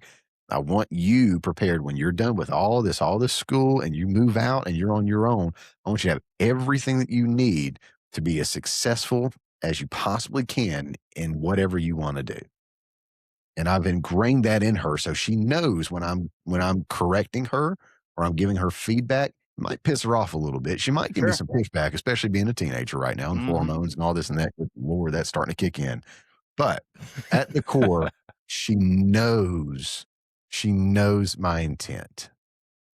S3: I want you prepared when you're done with all this school and you move out and you're on your own. I want you to have everything that you need to be as successful as you possibly can in whatever you want to do. And I've ingrained that in her, so she knows when I'm correcting her or I'm giving her feedback, it might piss her off a little bit. She might give me some pushback, especially being a teenager right now, and hormones and all this and that. Good Lord, that's starting to kick in. But at the core, she knows my intent.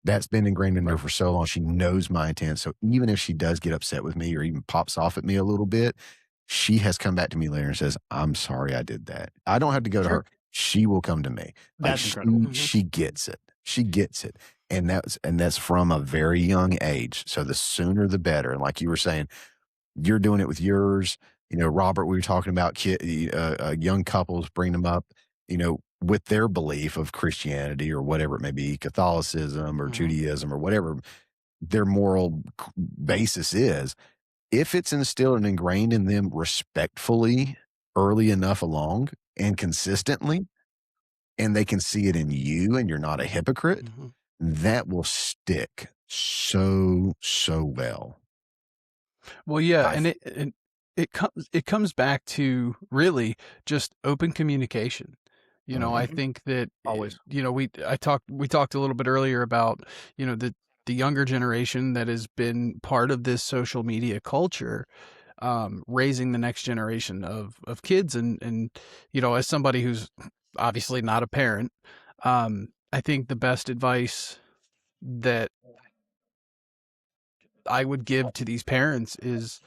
S3: That's been ingrained in her for so long. She knows my intent. So even if she does get upset with me or even pops off at me a little bit, she has come back to me later and says, I'm sorry I did that. I don't have to go to her. She will come to me.
S4: That's incredible.
S3: She gets it. She gets it. And that's from a very young age. So the sooner the better. And like you were saying, you're doing it with yours. Robert, we were talking about young couples, bring them up, with their belief of Christianity or whatever it may be, Catholicism or Judaism or whatever their moral basis is. If it's instilled and ingrained in them respectfully early enough along and consistently, and they can see it in you and you're not a hypocrite, that will stick so well.
S2: Well, yeah, and it comes back to really just open communication. I think that
S4: Always.
S2: we talked a little bit earlier about, the younger generation that has been part of this social media culture, raising the next generation of kids. And, as somebody who's obviously not a parent, I think the best advice that I would give to these parents is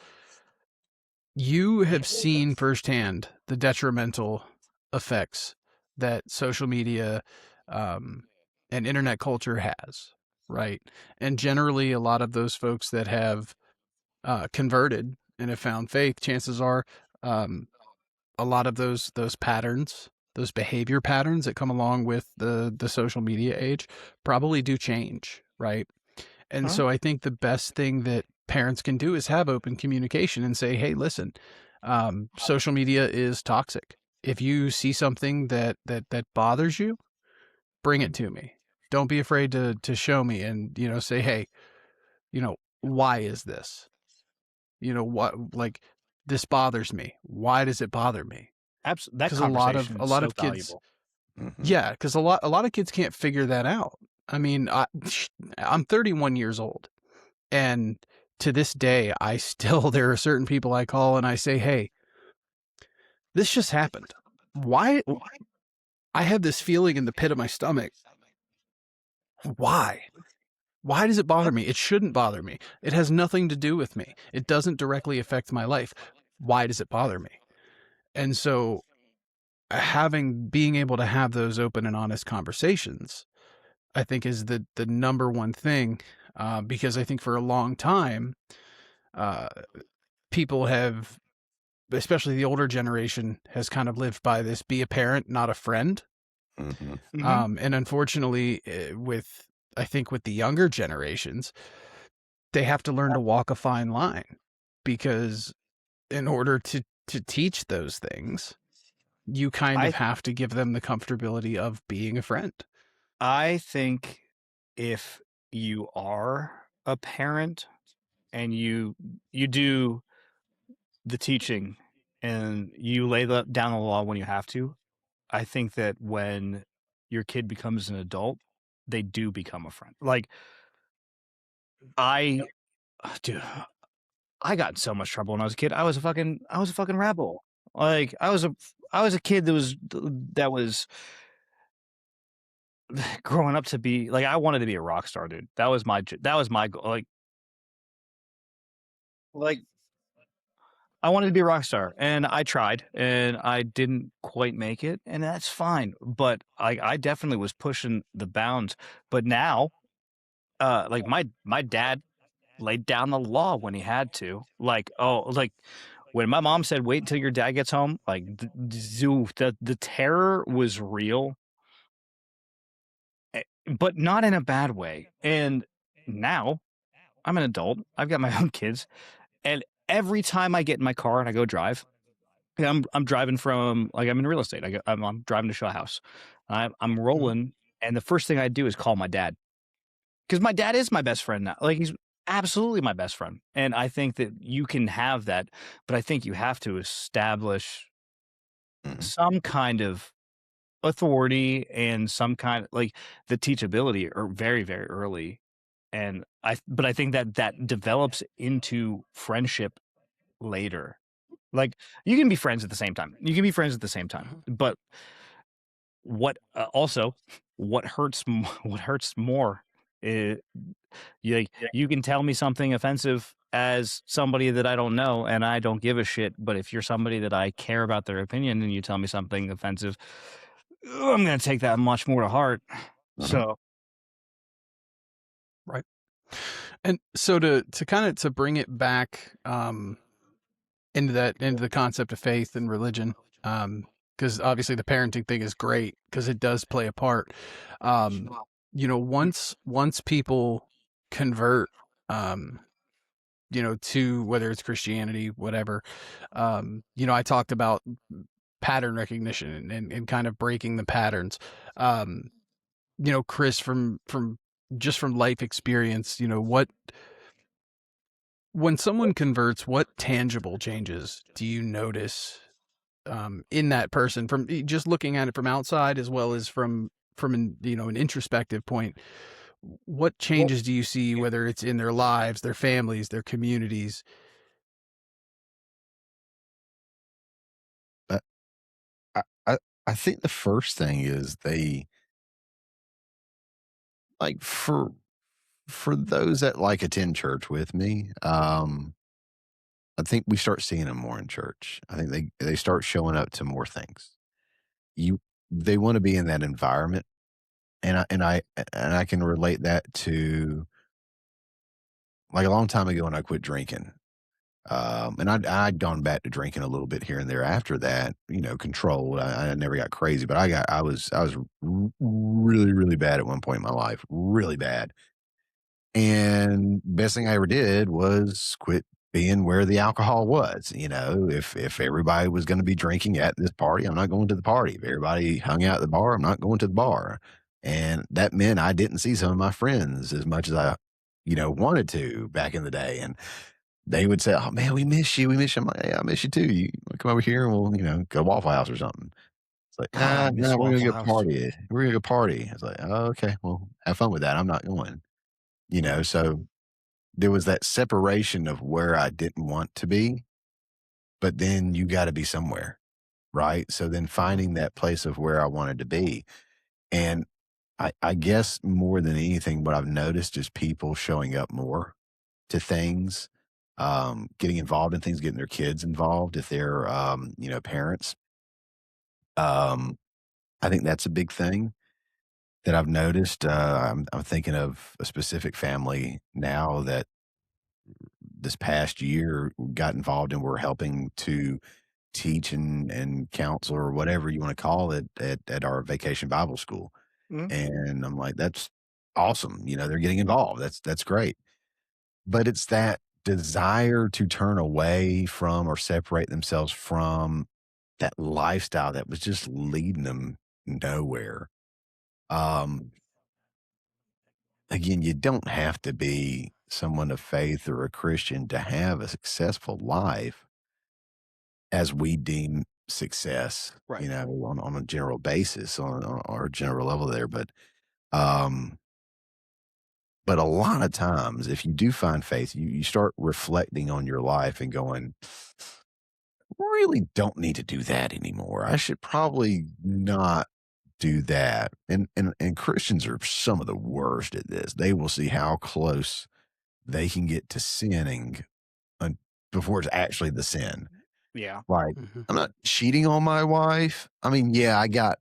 S2: you have seen firsthand the detrimental effects that social media and internet culture has, right? And generally, a lot of those folks that have converted and have found faith, chances are a lot of those patterns, those behavior patterns that come along with the social media age probably do change, right? And so I think the best thing that parents can do is have open communication and say, hey, listen, social media is toxic. If you see something that bothers you, bring it to me. Don't be afraid to show me and, say, hey, why is this? What, like, this bothers me. Why does it bother me?
S4: Absolutely. That
S2: Because
S4: conversation
S2: a
S4: is
S2: lot
S4: so
S2: of kids,
S4: valuable.
S2: yeah, because a lot of kids can't figure that out. I mean, I'm 31 years old, and to this day, there are certain people I call and I say, hey, this just happened. Why? I have this feeling in the pit of my stomach. Why? Why does it bother me? It shouldn't bother me. It has nothing to do with me. It doesn't directly affect my life. Why does it bother me? And so being able to have those open and honest conversations, I think is the number one thing, because I think for a long time, people have, especially the older generation, has kind of lived by this: be a parent, not a friend. And unfortunately, I think with the younger generations, they have to learn to walk a fine line, because in order to teach those things, you kind of have to give them the comfortability of being a friend.
S4: I think if you are a parent and you do the teaching and you lay down the law when you have to, I think that when your kid becomes an adult, they do become a friend. Like dude, I got in so much trouble when I was a kid. I was a fucking rebel. Like I was a kid that was growing up to be like, I wanted to be a rock star, dude. That was my goal. Like I wanted to be a rock star, and I tried, and I didn't quite make it, and that's fine. But I definitely was pushing the bounds. But now, like my dad laid down the law when he had to. Like, when my mom said, "Wait until your dad gets home," like the terror was real, but not in a bad way. And now I'm an adult. I've got my own kids, and every time I get in my car and I go drive, I'm driving from, like, I'm in real estate. I'm driving to show a house. I'm rolling, and the first thing I do is call my dad, because my dad is my best friend now. Like, he's absolutely my best friend, and I think that you can have that, but I think you have to establish some kind of authority and some kind of, like, the teachability are very, very early. And but I think that develops into friendship later. Like, you can be friends at the same time. You can be friends at the same time. But what hurts more is, you can tell me something offensive as somebody that I don't know and I don't give a shit. But if you're somebody that I care about their opinion and you tell me something offensive, I'm going to take that much more to heart. So,
S2: right. And so to bring it back into the concept of faith and religion, because obviously the parenting thing is great because it does play a part. Once people convert, to whether it's Christianity, whatever, I talked about pattern recognition and kind of breaking the patterns. Chris, from life experience, when someone converts, what tangible changes do you notice in that person, from just looking at it from outside as well as from an introspective point? What changes do you see, whether it's in their lives, their families, their communities?
S3: I think the first thing is they, like, for those that like attend church with me, I think we start seeing them more in church. I think they start showing up to more things. They want to be in that environment, and I can relate that to like a long time ago when I quit drinking. And I'd gone back to drinking a little bit here and there after that, controlled. I never got crazy, but I was really, really bad at one point in my life, really bad. And best thing I ever did was quit being where the alcohol was. If everybody was going to be drinking at this party, I'm not going to the party. If everybody hung out at the bar, I'm not going to the bar. And that meant I didn't see some of my friends as much as I, wanted to back in the day. And they would say, "Oh man, we miss you. We miss you." I'm like, "Yeah, I miss you too. You wanna come over here and we'll, go to Waffle House or something." It's like,
S4: God, I miss
S3: we're gonna
S4: Waffle
S3: go
S4: House.
S3: party. We're gonna go party. It's like, "Oh, okay, well, have fun with that. I'm not going." So there was that separation of where I didn't want to be, but then you got to be somewhere, right? So then finding that place of where I wanted to be, and I guess more than anything, what I've noticed is people showing up more to things, getting involved in things, getting their kids involved if they're, parents. Um, I think that's a big thing that I've noticed. I'm thinking of a specific family now that this past year got involved and we're helping to teach and counsel or whatever you want to call it at our vacation Bible school.
S4: Mhm.
S3: And I'm like, that's awesome. They're getting involved. That's great. But it's that desire to turn away from or separate themselves from that lifestyle that was just leading them nowhere. Um, Again, you don't have to be someone of faith or a Christian to have a successful life as we deem success,
S2: Right.
S3: on a general basis, on our general level there. Um, but a lot of times, if you do find faith, you start reflecting on your life and going, really don't need to do that anymore. I should probably not do that. And Christians are some of the worst at this. They will see how close they can get to sinning before it's actually the sin.
S4: Yeah.
S3: Like,
S2: Mhm.
S3: I'm not cheating on my wife. I mean, yeah, I got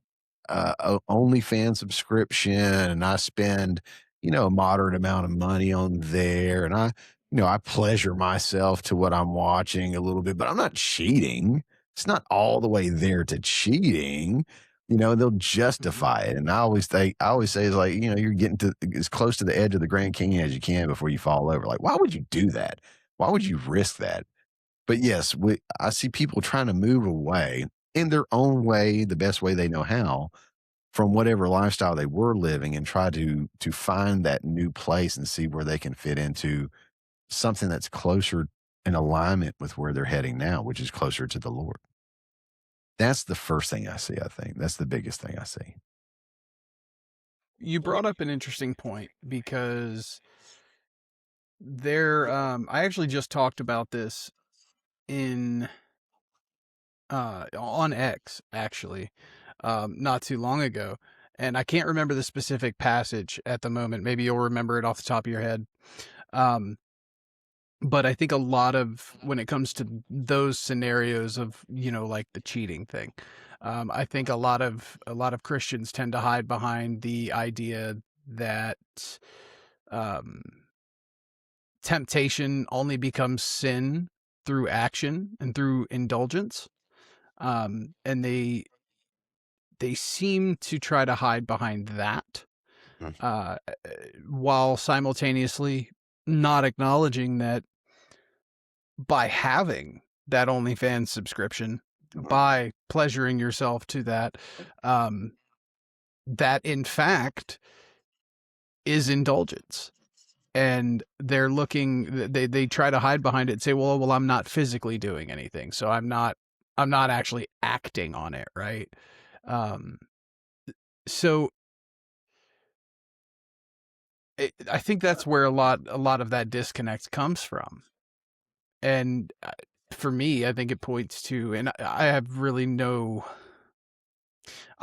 S3: a OnlyFans subscription and I spend, a moderate amount of money on there. And I pleasure myself to what I'm watching a little bit, but I'm not cheating. It's not all the way there to cheating. They'll justify it. And I always say, it's like, you're getting to as close to the edge of the Grand Canyon as you can before you fall over. Like, why would you do that? Why would you risk that? But yes, I see people trying to move away in their own way, the best way they know how, from whatever lifestyle they were living, and try to find that new place and see where they can fit into something that's closer in alignment with where they're heading now, which is closer to the Lord. That's the first thing I see. I think that's the biggest thing I see.
S2: You brought up an interesting point because I actually just talked about this in on X actually, not too long ago, and I can't remember the specific passage at the moment. Maybe you'll remember it off the top of your head. But I think a lot of when it comes to those scenarios of, like the cheating thing, I think a lot of Christians tend to hide behind the idea that um, temptation only becomes sin through action and through indulgence, and they seem to try to hide behind that,
S3: Mm.
S2: uh, while simultaneously not acknowledging that by having that OnlyFans subscription, by pleasuring yourself to that, that in fact is indulgence. And they're looking, they try to hide behind it and say, well, I'm not physically doing anything, so I'm not actually acting on it, right? Um, so I think that's where a lot of that disconnect comes from. And for me, I think it points to, and I have really I'm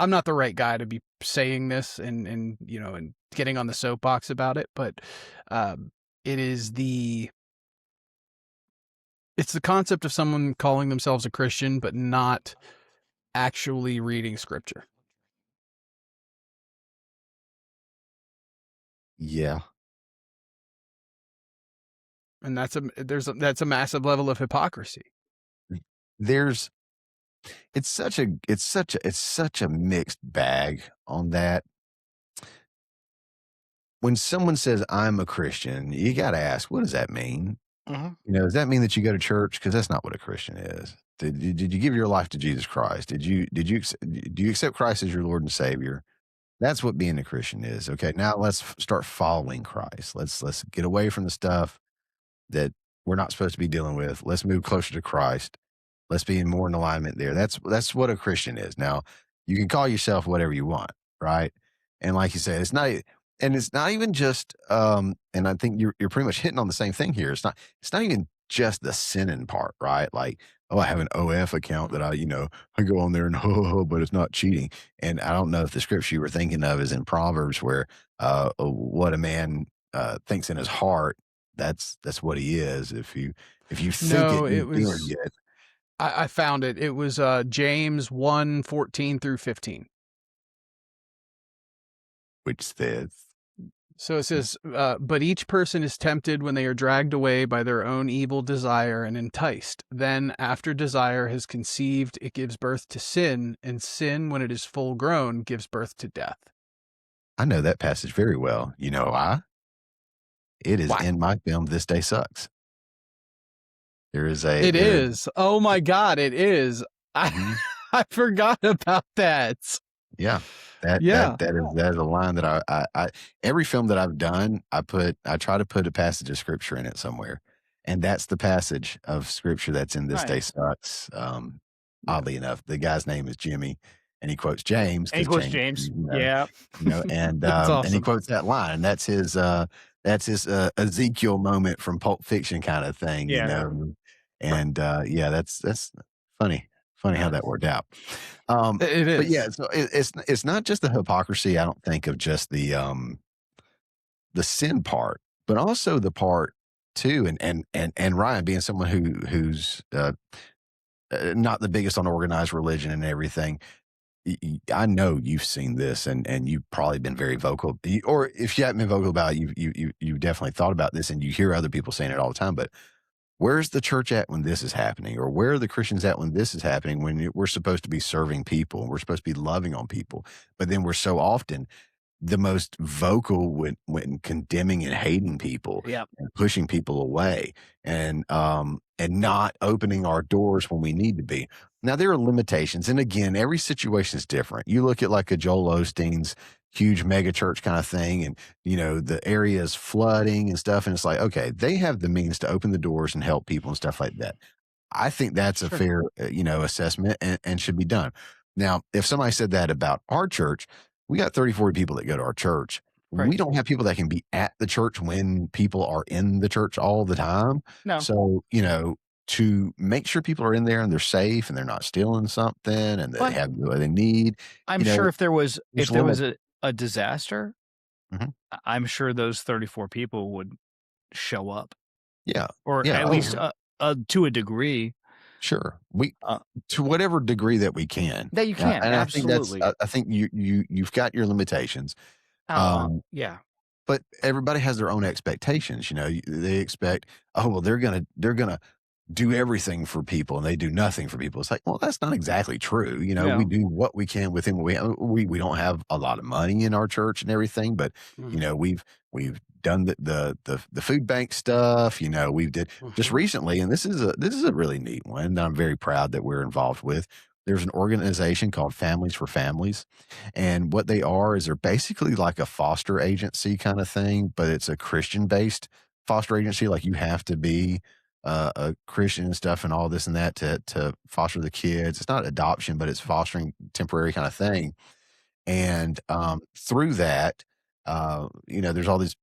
S2: not the right guy to be saying this and and getting on the soapbox about it, but it is It's the concept of someone calling themselves a Christian, but not actually reading scripture.
S3: Yeah.
S2: And that's a massive level of hypocrisy.
S3: It's such a mixed bag on that. When someone says I'm a Christian, you got to ask, what does that mean? Does that mean that you go to church? Because that's not what a Christian is. Did you give your life to Jesus Christ? Do you accept Christ as your Lord and Savior? That's what being a Christian is. Okay, now let's start following Christ. Let's get away from the stuff that we're not supposed to be dealing with. Let's move closer to Christ. Let's be more in alignment there. That's what a Christian is. Now, you can call yourself whatever you want, right? And like you said, it's not even just and I think you're pretty much hitting on the same thing here. It's not even just the sinning part, right? Like, oh, I have an OF account that I go on there and but it's not cheating. And I don't know if the scripture you were thinking of is in Proverbs where what a man thinks in his heart, that's what he is. If you think
S2: it was
S3: good.
S2: I found it. It was James 1:14 through 15.
S3: Which says,
S2: so it says, but each person is tempted when they are dragged away by their own evil desire and enticed. Then after desire has conceived, it gives birth to sin, and sin, when it is full grown, gives birth to death.
S3: I know that passage very well. You know why? It is in my film, This Day Sucks.
S2: It is. Oh my God, it is. I forgot about that.
S3: Yeah. That is a line that I every film that I've done, I try to put a passage of scripture in it somewhere. And that's the passage of scripture that's in This Day Sucks. Oddly enough, the guy's name is Jimmy, and he quotes James.
S4: And he quotes James.
S3: And
S2: awesome.
S3: and he quotes that line. That's his Ezekiel moment from Pulp Fiction kind of thing, And that's funny how that worked out.
S2: It is.
S3: But yeah, so it's not just the hypocrisy, I don't think, of just the sin part, but also the part too. And Ryan, being someone who's not the biggest on organized religion and everything, I know you've seen this, and you've probably been very vocal. Or if you haven't been vocal about it, you definitely thought about this, and you hear other people saying it all the time. But where's the church at when this is happening? Or where are the Christians at when this is happening, when we're supposed to be serving people, we're supposed to be loving on people, but then we're so often the most vocal when condemning and hating people, and pushing people away, and not opening our doors when we need to be. Now, there are limitations, and again, every situation is different. You look at like a Joel Osteen's huge mega church kind of thing, and the area is flooding and stuff, and it's like, okay, they have the means to open the doors and help people and stuff like that. I think that's a fair assessment and should be done. Now, if somebody said that about our church, we got 30, 40 people that go to our church. Right. We don't have people that can be at the church when people are in the church all the time.
S4: No.
S3: So, to make sure people are in there and they're safe and they're not stealing something and they have what they need.
S4: I'm sure if there was a disaster, I'm sure those 34 people would show up.
S3: Yeah.
S4: Or at least to a degree.
S3: Sure. We to whatever degree that we can.
S4: That you can.
S3: And
S4: absolutely.
S3: I think you've got your limitations.
S4: Yeah.
S3: But everybody has their own expectations. They expect, they're gonna do everything for people and they do nothing for people. It's like, well, that's not exactly true. We do what we can within what we don't have a lot of money in our church and everything, but we've done the food bank stuff. We've did just recently, and this is a really neat one that I'm very proud that we're involved with. There's an organization called Families for Families, and what they are is they're basically like a foster agency kind of thing, but it's a Christian based foster agency. Like, you have to be a Christian and stuff and all this and that to foster the kids. It's not adoption, but it's fostering, temporary kind of thing. And through that, there's all these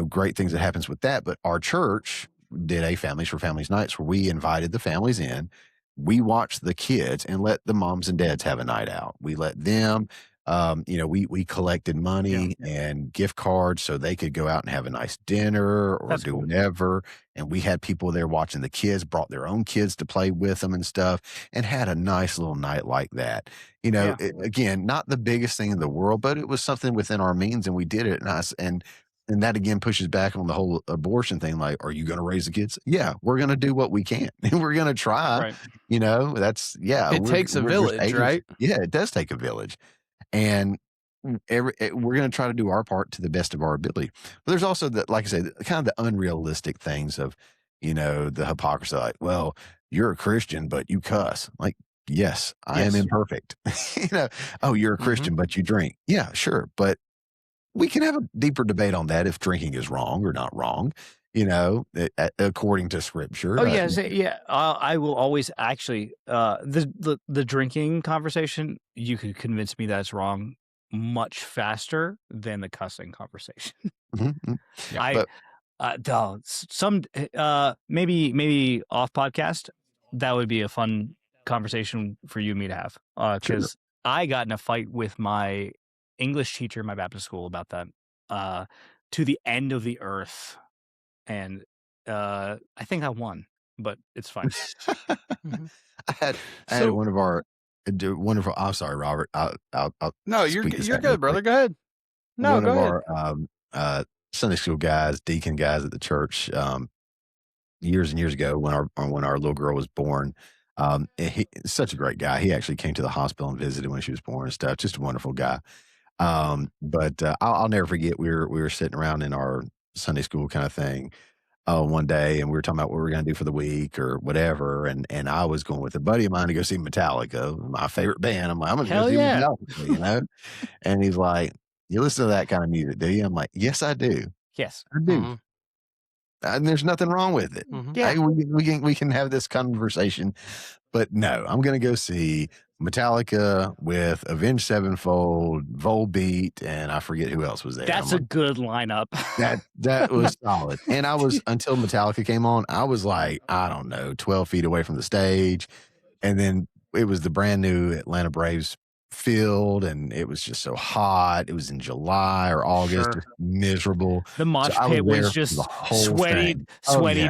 S3: great things that happens with that. But our church did a Families for Families nights where we invited the families in. We watched the kids and let the moms and dads have a night out. We let them We collected money and gift cards so they could go out and have a nice dinner or do whatever. And we had people there watching the kids, brought their own kids to play with them and stuff, and had a nice little night like that. Again, not the biggest thing in the world, but it was something within our means, and we did it. And that again pushes back on the whole abortion thing. Like, are you going to raise the kids? Yeah, we're going to do what we can. We're going to try.
S2: Right.
S3: It
S2: takes a village, right?
S3: Yeah, it does take a village. And we're going to try to do our part to the best of our ability. But there's also like I said, kind of the unrealistic things of, the hypocrisy. Like, well, you're a Christian, but you cuss. Like, yes, I am imperfect. Oh, you're a Christian, but you drink. Yeah, sure. But we can have a deeper debate on that if drinking is wrong or not wrong, according to scripture.
S4: Oh, yeah. I will always actually, the drinking conversation, you could convince me that's wrong much faster than the cussing conversation. Maybe off podcast, that would be a fun conversation for you and me to have. Because I got in a fight with my English teacher in my Baptist school about that, to the end of the earth. And I think I won, but it's fine.
S3: I had one of our wonderful. I'm sorry, Robert.
S2: No, you're good, brother. Go ahead. No,
S3: one
S2: go
S3: of
S2: ahead.
S3: Our Sunday school guys, deacon guys at the church, years and years ago when our little girl was born. He's such a great guy. He actually came to the hospital and visited when she was born and stuff. Just a wonderful guy. But I'll never forget. We were sitting around in our Sunday school kind of thing one day, and we were talking about what we were going to do for the week or whatever. And I was going with a buddy of mine to go see Metallica, my favorite band. I'm like, I'm going to go see Metallica, And he's like, you listen to that kind of music, do you? I'm like, yes, I do.
S4: Yes,
S3: I do. And there's nothing wrong with it. Hey, we can have this conversation, but no, I'm going to go see Metallica with Avenged Sevenfold, Volbeat, and I forget who else was there.
S4: That's a good lineup.
S3: That was solid. And I was, until Metallica came on, I was like, I don't know, 12 feet away from the stage. And then it was the brand new Atlanta Braves field, and it was just so hot. It was in July or August, just miserable.
S4: The mosh pit was just sweaty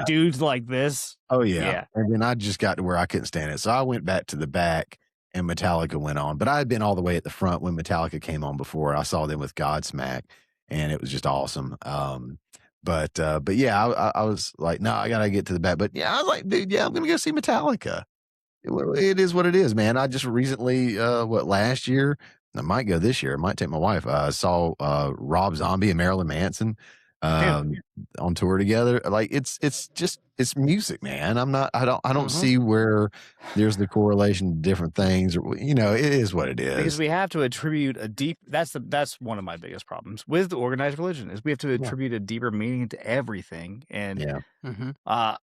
S4: dudes like this.
S3: Oh yeah. And then I just got to where I couldn't stand it, so I went back to the back, and Metallica went on. But I had been all the way at the front when Metallica came on before. I saw them with Godsmack, and it was just awesome. But yeah, I was like, no, I gotta get to the back. But yeah, I was like, dude, I'm gonna go see Metallica. It is what it is, man. I just recently, last year, I might go this year. I might take my wife. I saw Rob Zombie and Marilyn Manson on tour together. Like it's music, man. I don't see where there's the correlation to different things, or it is what it is.
S4: Because we have to attribute a deep. That's one of my biggest problems with the organized religion is we have to attribute a deeper meaning to everything. And I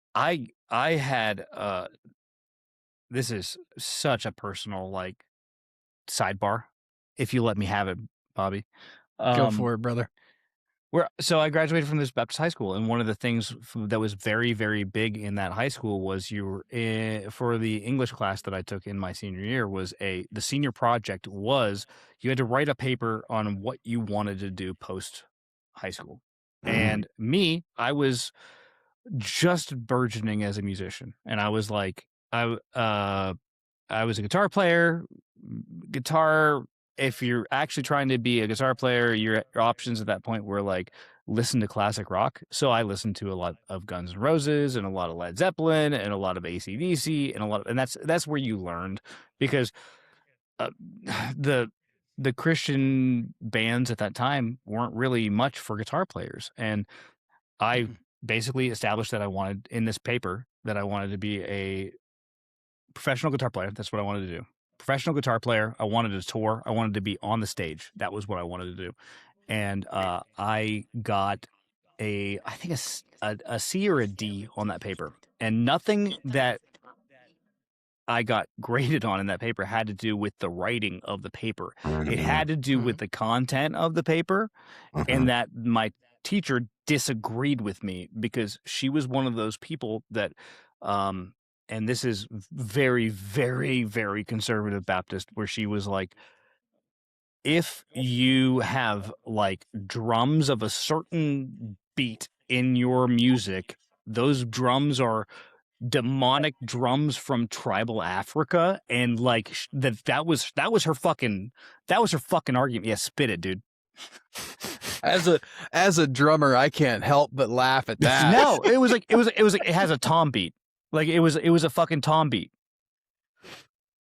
S4: had this is such a personal sidebar, if you let me have it, Bobby.
S2: Go for it, brother.
S4: So I graduated from this Baptist high school, and one of the things that was very, very big in that high school was for the English class that I took in my senior year was the senior project was you had to write a paper on what you wanted to do post high school. And me, I was just burgeoning as a musician, and I was like, I was a guitar player. Guitar, if you're actually trying to be a guitar player, your options at that point were listen to classic rock. So I listened to a lot of Guns N' Roses and a lot of Led Zeppelin and a lot of AC/DC and that's where you learned, because the Christian bands at that time weren't really much for guitar players. And I basically established that I wanted in this paper that I wanted to be a professional guitar player. That's what I wanted to do. Professional guitar player. I wanted to tour. I wanted to be on the stage. That was what I wanted to do. And I got I think a C or a D on that paper. And nothing that I got graded on in that paper had to do with the writing of the paper. It had to do with the content of the paper, and that my teacher disagreed with me because she was one of those people that and this is very, very, very conservative Baptist, where she was like, if you have like drums of a certain beat in your music, those drums are demonic drums from tribal Africa, and like that was her fucking argument. Yeah, spit it, dude.
S2: As a drummer, I can't help but laugh at that.
S4: No, it has a tom beat. Like it was a fucking tom beat.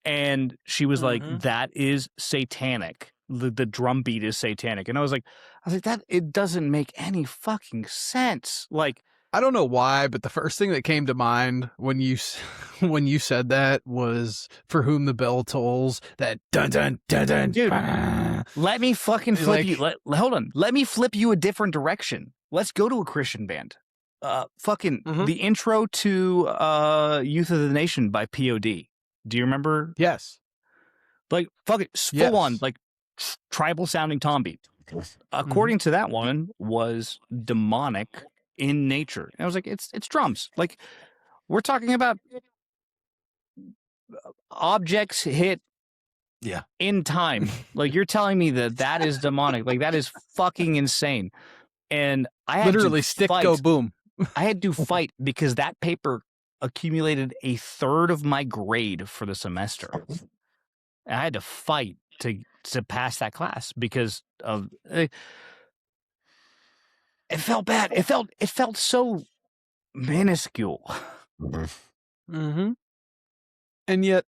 S4: And she was like, that is satanic. The drum beat is satanic. And I was like, that it doesn't make any fucking sense. Like,
S2: I don't know why, but the first thing that came to mind when you said that was "For Whom the Bell Tolls." That dun dun dun dun.
S4: Dude, let me fucking flip you. Hold on. Let me flip you a different direction. Let's go to a Christian band. The intro to "Youth of the Nation" by POD. Do you remember?
S2: Yes.
S4: Like fucking full on like tribal sounding tom beat. According to that one, was demonic in nature. And I was like, it's drums. Like, we're talking about objects hit in time. Like, you're telling me that is demonic. Like, that is fucking insane. And I had
S2: literally
S4: to
S2: stick
S4: fight.
S2: Go boom.
S4: I had to fight because that paper accumulated a third of my grade for the semester. And I had to fight to pass that class because of it felt bad. It felt so minuscule.
S2: And yet,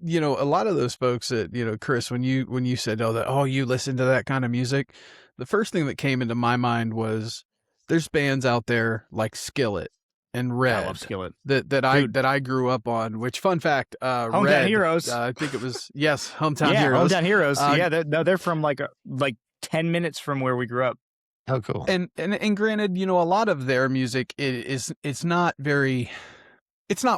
S2: you know, a lot of those folks that, you know, Chris, when you said, you listen to that kind of music, the first thing that came into my mind was there's bands out there like Skillet and Red.
S4: I love Skillet.
S2: That I grew up on, which, fun fact,
S4: Hometown
S2: Red,
S4: Heroes.
S2: I think it was, yes, Hometown Heroes.
S4: Hometown Heroes. They're from like 10 minutes from where we grew up.
S3: Oh, cool.
S2: And granted, you know, a lot of their music it's not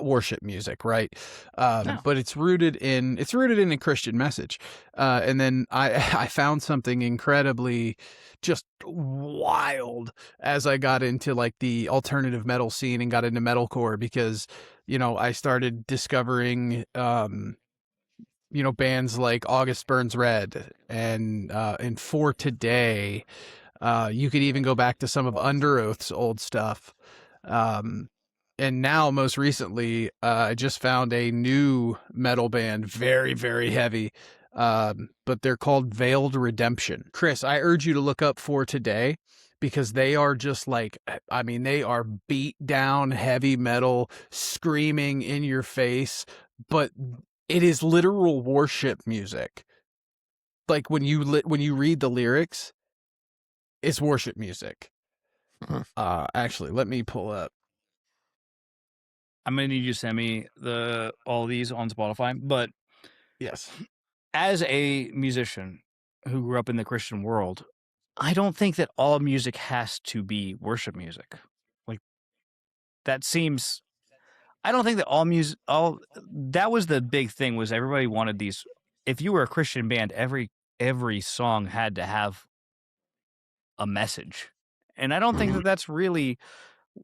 S2: worship music, right?
S4: No.
S2: But it's rooted in a Christian message. And then I found something incredibly just wild as I got into like the alternative metal scene and got into metalcore, because, you know, I started discovering, you know, bands like August Burns Red and For Today. You could even go back to some of Under Oath's old stuff. And now, most recently, I just found a new metal band, very, very heavy, but they're called Veiled Redemption. Chris, I urge you to look up For Today, because they are just like, I mean, they are beat down heavy metal, screaming in your face, but it is literal worship music. Like when you read the lyrics, it's worship music. Actually, let me pull up.
S4: I'm gonna need you to send me all these on Spotify. But
S2: yes,
S4: as a musician who grew up in the Christian world, I don't think that all music has to be worship music. Like, that seems. I don't think that that was the big thing, was everybody wanted these. If you were a Christian band, every song had to have a message, and I don't think that that's really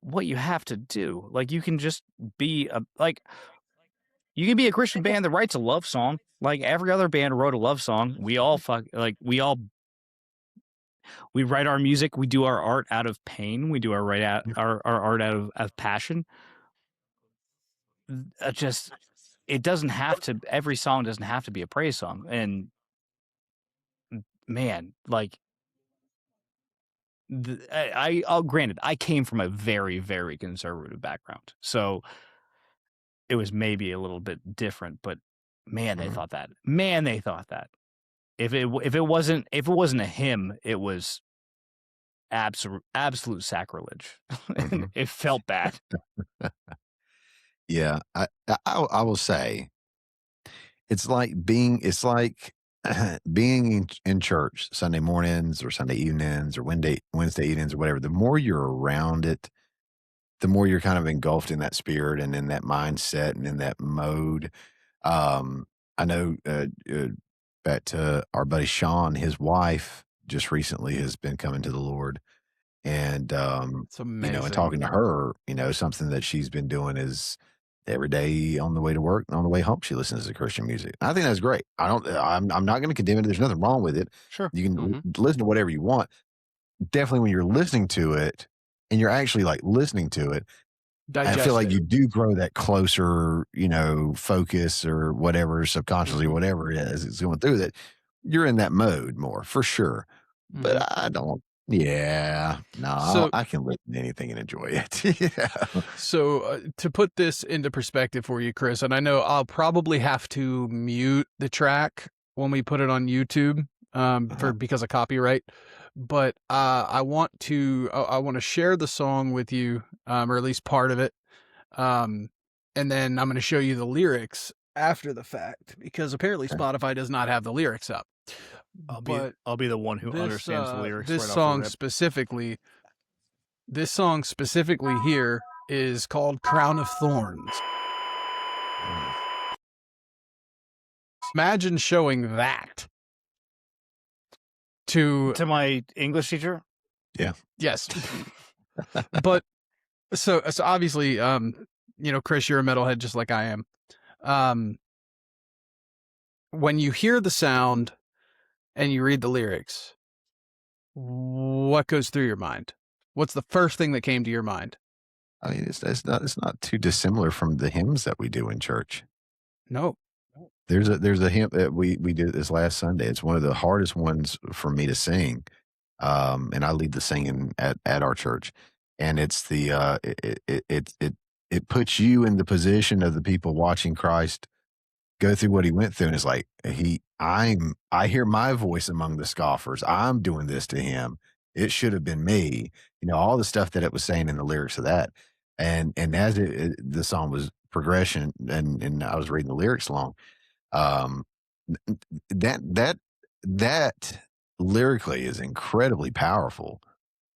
S4: what you have to do. Like, you can just be you can be a Christian band that writes a love song. Like every other band wrote a love song. We write our music. We do our art out of pain. We do our art out of passion. It doesn't have to. Every song doesn't have to be a praise song. And man, like, granted, I came from a very, very conservative background, so it was maybe a little bit different. But man, they thought that. Man, they thought that. If it wasn't a hymn, it was absolute sacrilege. It felt bad.
S3: Yeah, I will say, it's like being in church Sunday mornings or Sunday evenings or Wednesday evenings or whatever. The more you're around it, the more you're kind of engulfed in that spirit and in that mindset and in that mode. I know back to our buddy Sean, his wife just recently has been coming to the Lord, and
S2: it's amazing.
S3: You know, and talking to her, you know, something that she's been doing is every day on the way to work and on the way home, she listens to Christian music. I think that's great. I'm not going to condemn it. There's nothing wrong with it.
S4: Sure.
S3: You can listen to whatever you want. Definitely when you're listening to it and you're actually like listening to it, I feel like you do grow that closer, focus or whatever, subconsciously, whatever it is, it's going through that. You're in that mode more for sure. But I don't. Yeah, no, I can listen to anything and enjoy it. Yeah.
S2: So to put this into perspective for you, Chris, and I know I'll probably have to mute the track when we put it on YouTube because of copyright. But I want to share the song with you, or at least part of it, and then I'm going to show you the lyrics after the fact because apparently Spotify does not have the lyrics up.
S4: I'll be the one who understands the lyrics.
S2: This song specifically here is called "Crown of Thorns." Imagine showing that to
S4: my English teacher.
S3: Yeah.
S2: Yes. But so obviously, Chris, you're a metalhead just like I am. When you hear the sound and you read the lyrics, what goes through your mind? What's the first thing that came to your mind?
S3: I mean, it's not too dissimilar from the hymns that we do in church.
S2: No.
S3: There's a hymn that we did this last Sunday. It's one of the hardest ones for me to sing. And I lead the singing at our church. And it's the it puts you in the position of the people watching Christ go through what he went through. And it's like I hear my voice among the scoffers. I'm doing this to him. It should have been me. All the stuff that it was saying in the lyrics of that. And as the song was progression and I was reading the lyrics along, that lyrically is incredibly powerful.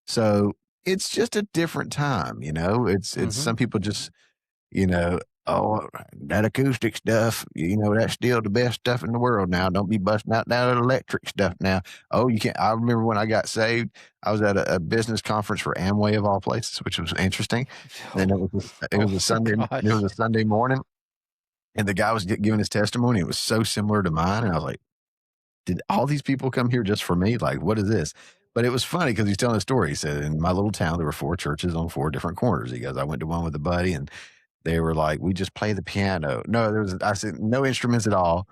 S3: So it's just a different time, it's some people just, oh, that acoustic stuff, that's still the best stuff in the world now. Don't be busting out that electric stuff now. Oh, you can't. I remember when I got saved, I was at a business conference for Amway of all places, which was interesting. And it was a Sunday, it was a Sunday morning. And the guy was giving his testimony. It was so similar to mine. And I was like, did all these people come here just for me? Like, what is this? But it was funny because he's telling a story. He said, in my little town, there were 4 churches on 4 different corners. He goes, I went to one with a buddy and they were like, we just play the piano. No, I said, no instruments at all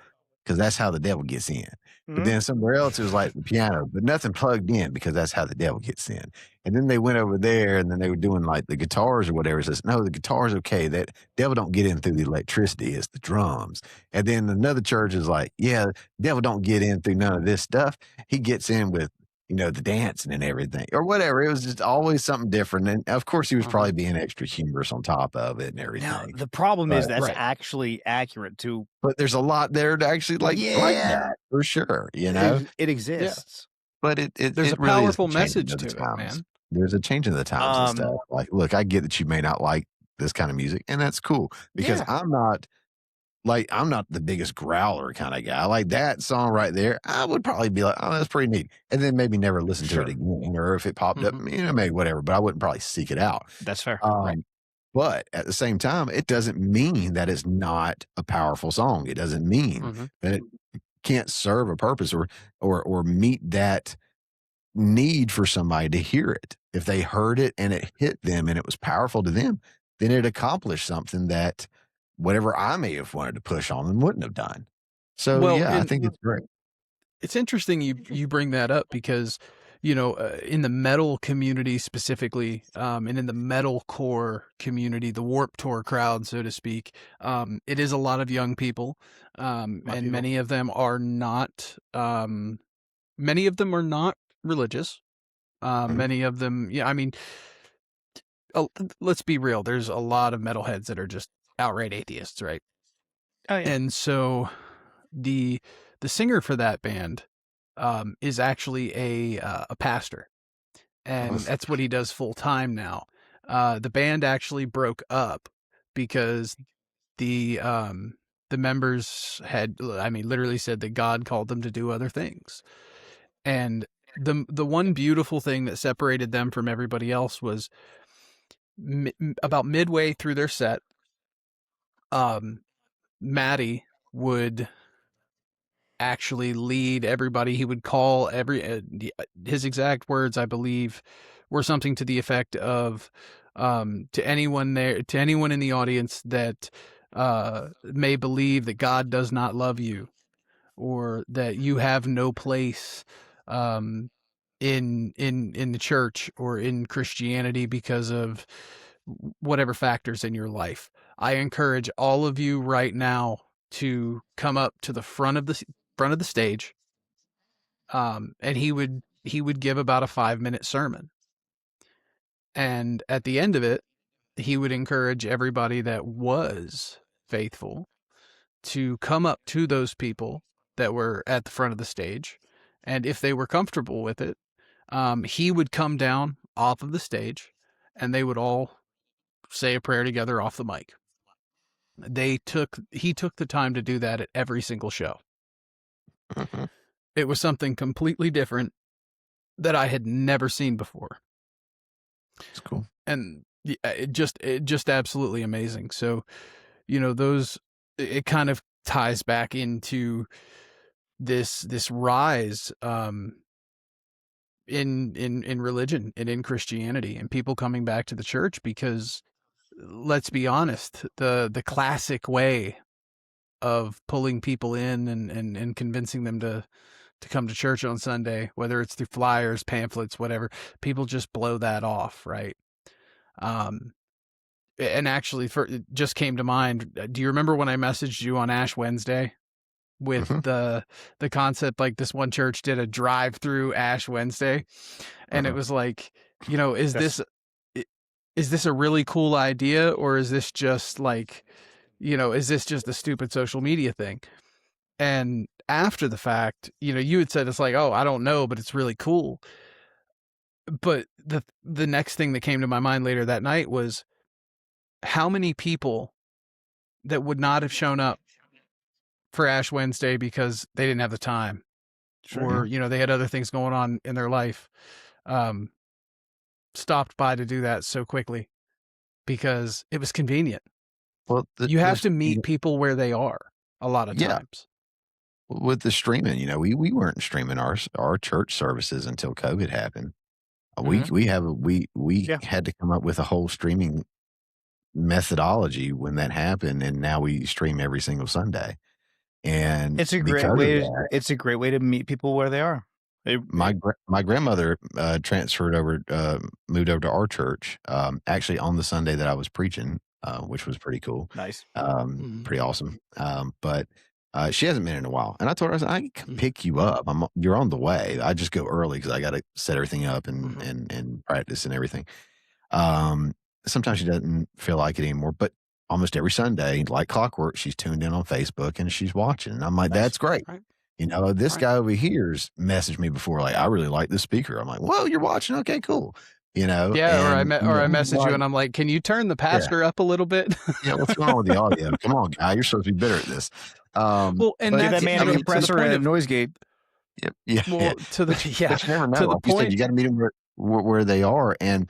S3: because that's how the devil gets in. But then somewhere else, it was like the piano, but nothing plugged in because that's how the devil gets in. And then they went over there and then they were doing like the guitars or whatever. It says, no, the guitar's okay. That devil don't get in through the electricity. It's the drums. And then another church is like, yeah, devil don't get in through none of this stuff. He gets in with, the dancing and everything or whatever. It was just always something different. And of course he was probably being extra humorous on top of it and everything.
S4: Now, the problem is that's actually accurate too.
S3: But there's a lot there to actually like that for sure.
S4: It exists.
S3: Yeah. But
S2: there's a
S3: really
S2: powerful message to it, man.
S3: There's a change in the times and stuff. Like, look, I get that you may not like this kind of music, and that's cool because I'm not the biggest growler kind of guy. Like that song right there, I would probably be like, oh, that's pretty neat. And then maybe never listen to it again. Or if it popped up, maybe whatever, but I wouldn't probably seek it out.
S4: That's fair.
S3: Right. But at the same time, it doesn't mean that it's not a powerful song. It doesn't mean that it can't serve a purpose or meet that need for somebody to hear it. If they heard it and it hit them and it was powerful to them, then it accomplished something that whatever I may have wanted to push on them wouldn't have done. So I think it's great.
S2: It's interesting you bring that up because, in the metal community specifically, and in the metalcore community, the Warped Tour crowd, so to speak, it is a lot of young people, and many of them are not religious. Many of them, let's be real. There's a lot of metalheads that are just outright atheists, right?
S4: Oh yeah.
S2: And so the singer for that band is actually a pastor, and that's what he does full time now. The band actually broke up because the members had, literally said that God called them to do other things. And the one beautiful thing that separated them from everybody else was about midway through their set, Maddie would actually lead everybody. He would call his exact words, I believe, were something to the effect of, to anyone in the audience that may believe that God does not love you, or that you have no place in the church or in Christianity because of whatever factors in your life. I encourage all of you right now to come up to the front of the stage, and he would give about a 5-minute sermon, and at the end of it, he would encourage everybody that was faithful to come up to those people that were at the front of the stage, and if they were comfortable with it, he would come down off of the stage, and they would all say a prayer together off the mic. He took the time to do that at every single show.
S3: Mm-hmm.
S2: It was something completely different that I had never seen before.
S3: It's cool.
S2: And it just absolutely amazing. So, it kind of ties back into this rise in religion and in Christianity, and people coming back to the church, because let's be honest, the classic way of pulling people in and convincing them to come to church on Sunday, whether it's through flyers, pamphlets, whatever, people just blow that off, right? And actually, it just came to mind. Do you remember when I messaged you on Ash Wednesday with the concept, like this one church did a drive-through Ash Wednesday, and it was like, is this a really cool idea, or is this just like, is this just a stupid social media thing? And after the fact, you had said, it's like, oh, I don't know, but it's really cool. But the next thing that came to my mind later that night was how many people that would not have shown up for Ash Wednesday because they didn't have the time, or, they had other things going on in their life, stopped by to do that so quickly because it was convenient.
S3: Well,
S2: you have to meet people where they are a lot of times.
S3: With the streaming, we weren't streaming our church services until COVID happened. We had to come up with a whole streaming methodology when that happened, and now we stream every single Sunday. And
S4: it's a great way. It's a great way to meet people where they are.
S3: My grandmother transferred over, moved over to our church, actually on the Sunday that I was preaching, which was pretty cool.
S4: Nice.
S3: Pretty awesome. But she hasn't been in a while, and I told her, I said, I can pick you up. You're on the way. I just go early because I got to set everything up and practice and everything. Sometimes she doesn't feel like it anymore, but almost every Sunday, like clockwork, she's tuned in on Facebook and she's watching. And I'm like, that's great.
S2: Right.
S3: This guy over here's messaged me before, like, I really like this speaker. I'm like, well, you're watching. Okay, cool.
S2: Yeah. And, I message you and I'm like, can you turn the pastor up a little bit?
S3: What's going on with the audio? Come on, guy. You're supposed to be better at this.
S2: Well, and
S4: that man a compressor at noise gate.
S3: Yep. Yeah.
S2: Well,
S3: but you never know. Like you said, you got to meet them where they are. And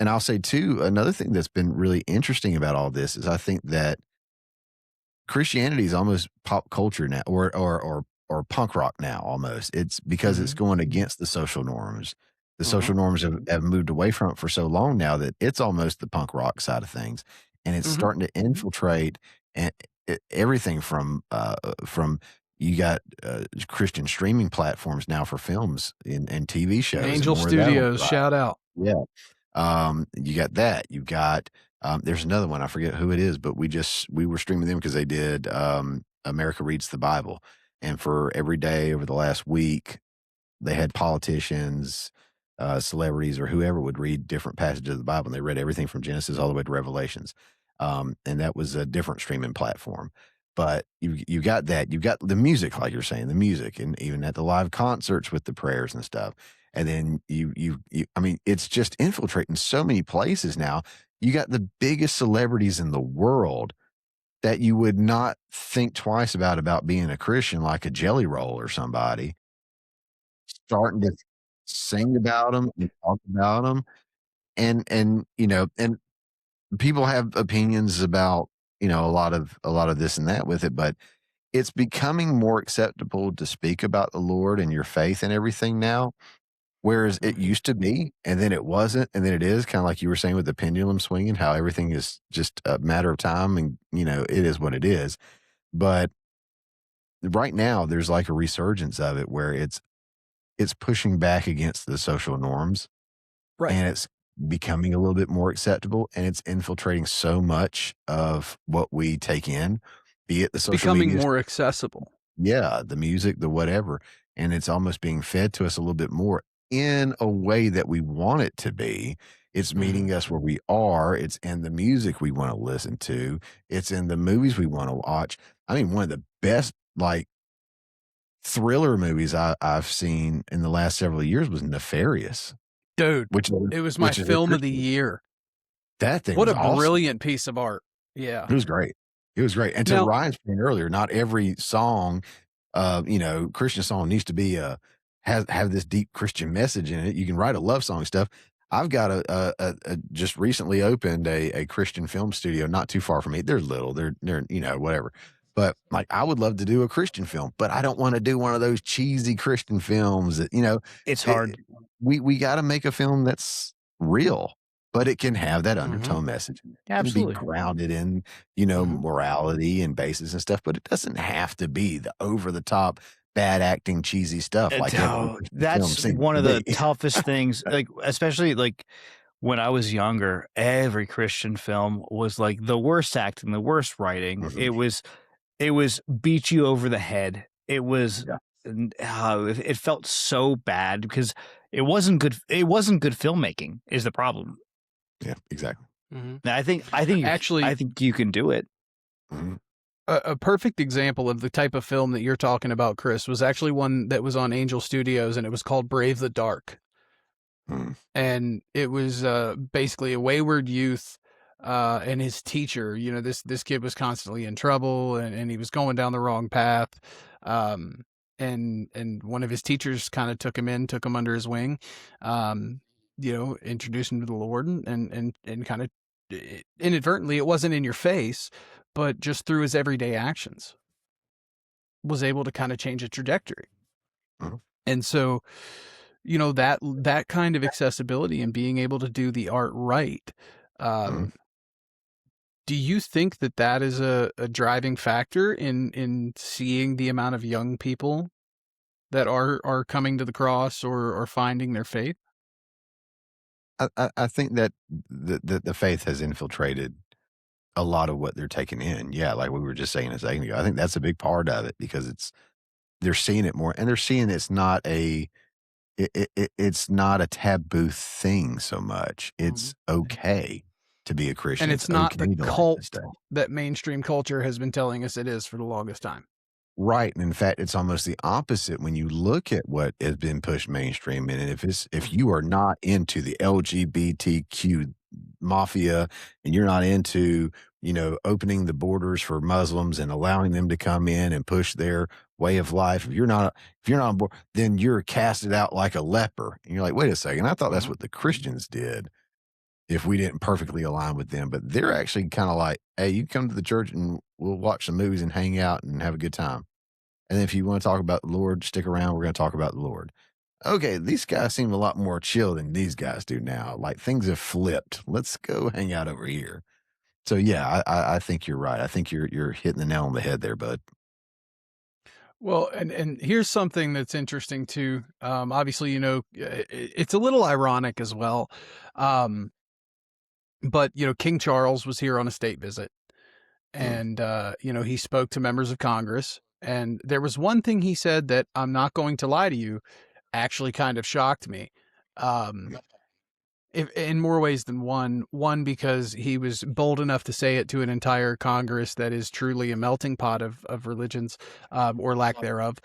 S3: I'll say too, another thing that's been really interesting about all this is I think that Christianity is almost pop culture now, or punk rock now almost. It's because it's going against the social norms. The social norms have moved away from it for so long now that it's almost the punk rock side of things, and it's starting to infiltrate and everything from you got Christian streaming platforms now for films and TV shows.
S2: Angel Studios, shout out.
S3: Yeah. You got that. You've got there's another one, I forget who it is, but we were streaming them because they did America Reads the Bible, and for every day over the last week they had politicians, celebrities, or whoever would read different passages of the Bible, and they read everything from Genesis all the way to Revelations, and that was a different streaming platform. But you got that. You got the music, like you're saying, the music, and even at the live concerts with the prayers and stuff. And then I mean, it's just infiltrating so many places now. You got the biggest celebrities in the world that you would not think twice about being a Christian, like a Jelly Roll or somebody, starting to sing about them and talk about them. And people have opinions about you know, a lot of this and that with it, but it's becoming more acceptable to speak about the Lord and your faith and everything now. Whereas it used to be, and then it wasn't, and then it is, kind of like you were saying with the pendulum swinging, how everything is just a matter of time, and you know, it is what it is. But right now, there's like a resurgence of it where it's pushing back against the social norms,
S2: Right.
S3: and it's becoming a little bit more acceptable, and it's infiltrating so much of what we take in, be it the social
S2: Becoming
S3: media,
S2: more accessible.
S3: yeah, the music, the whatever, and it's almost being fed to us a little bit more in a way that we want it to be. It's meeting us where we are. It's in the music we want to listen to. It's in the movies we want to watch. I mean, one of the best like thriller movies I've seen in the last several years was Nefarious,
S2: Dude,
S3: which
S2: it was my
S3: is a
S2: film of the
S3: Christian.
S2: year.
S3: That thing
S2: What
S3: was
S2: a
S3: awesome.
S2: brilliant piece of art. Yeah.
S3: It was great. It was great. And to
S2: Now,
S3: Ryan's point earlier, not every song, you know, Christian song needs to be have this deep Christian message in it. You can write a love song stuff. I've got a just recently opened a Christian film studio not too far from me. They're little, they're you know, whatever. But like I would love to do a Christian film, but I don't want to do one of those cheesy Christian films that, you know,
S4: It's hard.
S3: we got to make a film that's real, but it can have that undertone message. It can
S4: Absolutely.
S3: be grounded in, you know, morality and basis and stuff, but it doesn't have to be the over the top, bad acting, cheesy stuff like every
S4: Oh,
S3: Christian film
S4: that's
S3: seems
S4: one
S3: to
S4: of the
S3: be.
S4: toughest things. Like, especially like when I was younger, every Christian film was like the worst acting, the worst writing.
S3: Mhm.
S4: It was beat you over the head. It was
S3: Yeah.
S4: it felt so bad because it wasn't good. It wasn't good filmmaking is the problem.
S3: Yeah, exactly.
S4: And I think
S2: actually,
S4: you can do it.
S3: Mhm.
S2: a perfect example of the type of film that you're talking about, Chris, was actually one that was on Angel Studios, and it was called Brave the Dark.
S3: Mhm.
S2: And it was basically a wayward youth and his teacher. You know, this kid was constantly in trouble, and he was going down the wrong path. And one of his teachers kind of took him under his wing, you know, introduced him to the Lord, and kind of inadvertently, it wasn't in your face, but just through his everyday actions, was able to kind of change a trajectory.
S3: Mhm.
S2: And so, you know, that kind of accessibility and being able to do the art right.
S3: Mhm.
S2: Do you think that that is a driving factor in seeing the amount of young people that are coming to the cross or finding their faith?
S3: I think that the faith has infiltrated a lot of what they're taking in. Yeah, like we were just saying a second ago. I think that's a big part of it because they're seeing it more, and they're seeing it's not a taboo thing so much. It's okay to be a Christian.
S2: And
S3: It's
S2: it's not the
S3: okay to like this
S2: cult
S3: stuff.
S2: that mainstream culture has been telling us it is for the longest time.
S3: Right. And in fact, it's almost the opposite when you look at what has been pushed mainstream. And if you are not into the LGBTQ mafia and you're not into, you know, opening the borders for Muslims and allowing them to come in and push their way of life, if you're not on board, then you're casted out like a leper. And you're like, wait a second, I thought that's what the Christians did if we didn't perfectly align with them. But they're actually kind of like, hey, you come to the church and we'll watch some movies and hang out and have a good time. And if you want to talk about the Lord, stick around. We're going to talk about the Lord. Okay, these guys seem a lot more chill than these guys do now. Like things have flipped. Let's go hang out over here. So yeah, I think you're right. I think you're hitting the nail on the head there, bud.
S2: Well, and here's something that's interesting too. Obviously, you know, it's a little ironic as well. But you know, King Charles was here on a state visit,
S3: Mm.
S2: and you know, he spoke to members of Congress, and there was one thing he said that, I'm not going to lie to you, actually kind of shocked me. Um, if, in more ways than one. One, because he was bold enough to say it to an entire Congress that is truly a melting pot of religions, or lack thereof.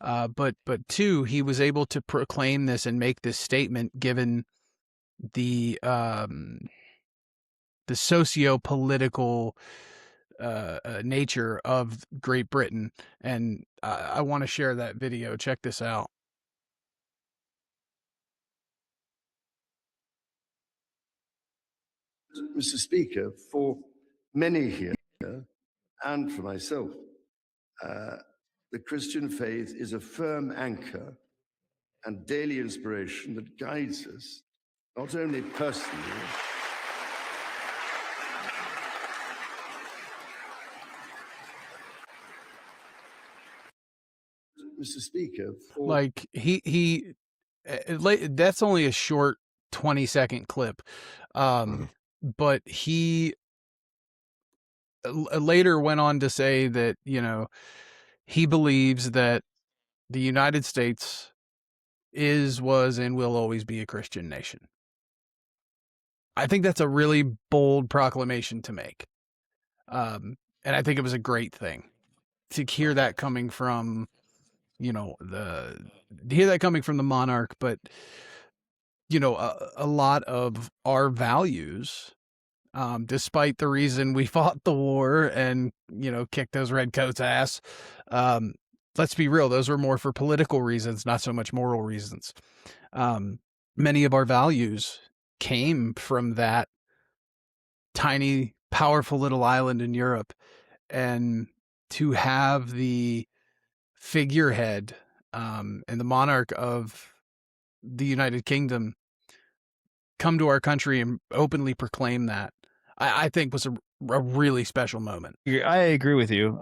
S2: But two, he was able to proclaim this and make this statement given the socio-political nature of Great Britain. And I want to share that video. Check this out.
S5: Mr. Speaker, for many here, and for myself. The Christian faith is a firm anchor and daily inspiration that guides us, not only personally, Mr. Speaker,
S2: like that's only a short 20-second clip, but he later went on to say that, you know, he believes that the United States is, was, and will always be a Christian nation. I think that's a really bold proclamation to make. And I think it was a great thing to hear that coming from, you know, to hear that coming from the monarch. But, you know, a lot of our values, despite the reason we fought the war and, you know, kicked those redcoats' ass, let's be real, those were more for political reasons, not so much moral reasons. Many of our values came from that tiny, powerful little island in Europe. And to have the figurehead and the monarch of the United Kingdom come to our country and openly proclaim that, I think was a really special moment.
S4: I agree with you.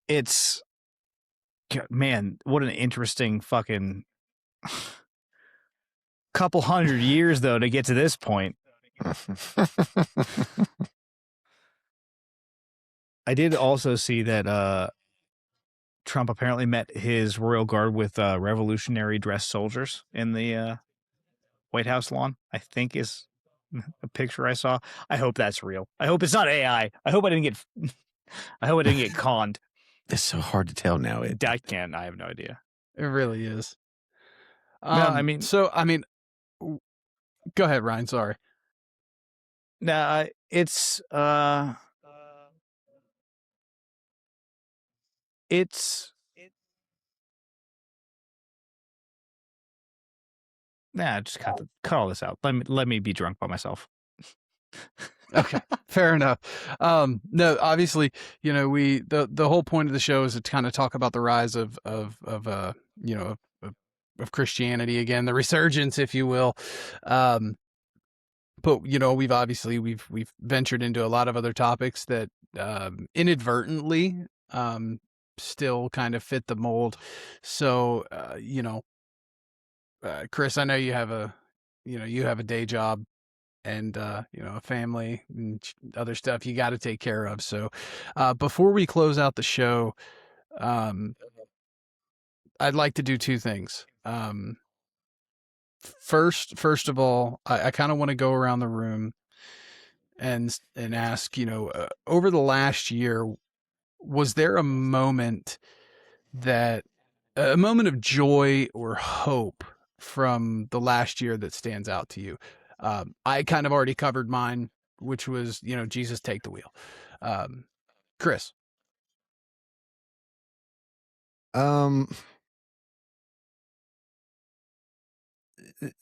S4: It's, man, what an interesting fucking couple hundred years, though, to get to this point. I did also see that Trump apparently met his royal guard with revolutionary dress soldiers in the White House lawn, I think is a picture I saw. I hope that's real. I hope it's not AI. I hope I didn't get conned.
S3: It's so hard to tell now.
S4: I have no idea.
S2: It really is.
S4: No, I mean,
S2: go ahead, Ryan. Sorry.
S4: No, it's just cut all this out. Let me be drunk by myself.
S2: Okay, fair enough. No, obviously, you know, the whole point of the show is to kind of talk about the rise of Christianity again, the resurgence, if you will. But you know, we've ventured into a lot of other topics that inadvertently still kind of fit the mold. So you know, Chris, I know you have a day job and you know, a family and other stuff you got to take care of. So before we close out the show, I'd like to do two things. First of all, I kind of want to go around the room and ask, you know, over the last year, was there a moment of joy or hope from the last year that stands out to you? I kind of already covered mine, which was, you know, Jesus take the wheel. Chris.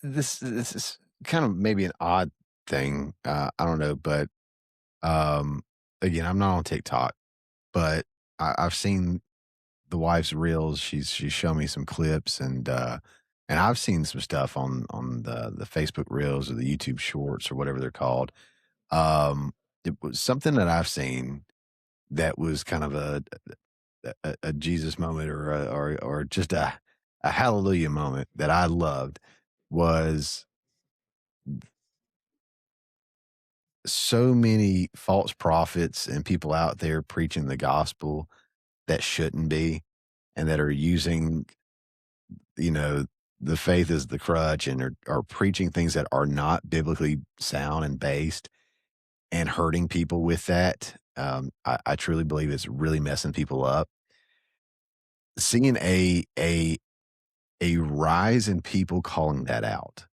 S3: This is kind of maybe an odd thing. I don't know, but again, I'm not on TikTok, but I've seen the wife's reels. She's shown me some clips, and I've seen some stuff on the Facebook reels or the YouTube shorts or whatever they're called. It was something that I've seen that was kind of a Jesus moment or just a hallelujah moment that I loved. Was so many false prophets and people out there preaching the gospel that shouldn't be, and that are using, you know, the faith as the crutch, and are preaching things that are not biblically sound and based, and hurting people with that. I truly believe it's really messing people up. Seeing a rise in people calling that out.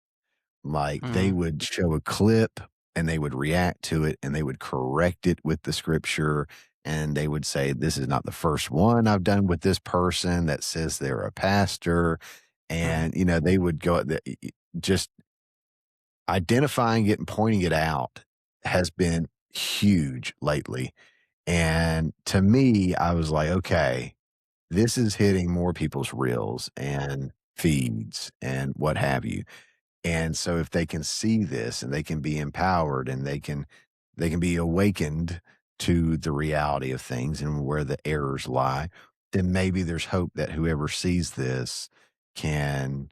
S3: Like they would show a clip and they would react to it and they would correct it with the scripture, and they would say, this is not the first one I've done with this person that says they're a pastor. And, you know, they would go just identifying it and pointing it out has been huge lately. And to me, I was like, okay, this is hitting more people's reels and feeds and what have you. And so if they can see this and they can be empowered and they can be awakened to the reality of things and where the errors lie, then maybe there's hope that whoever sees this can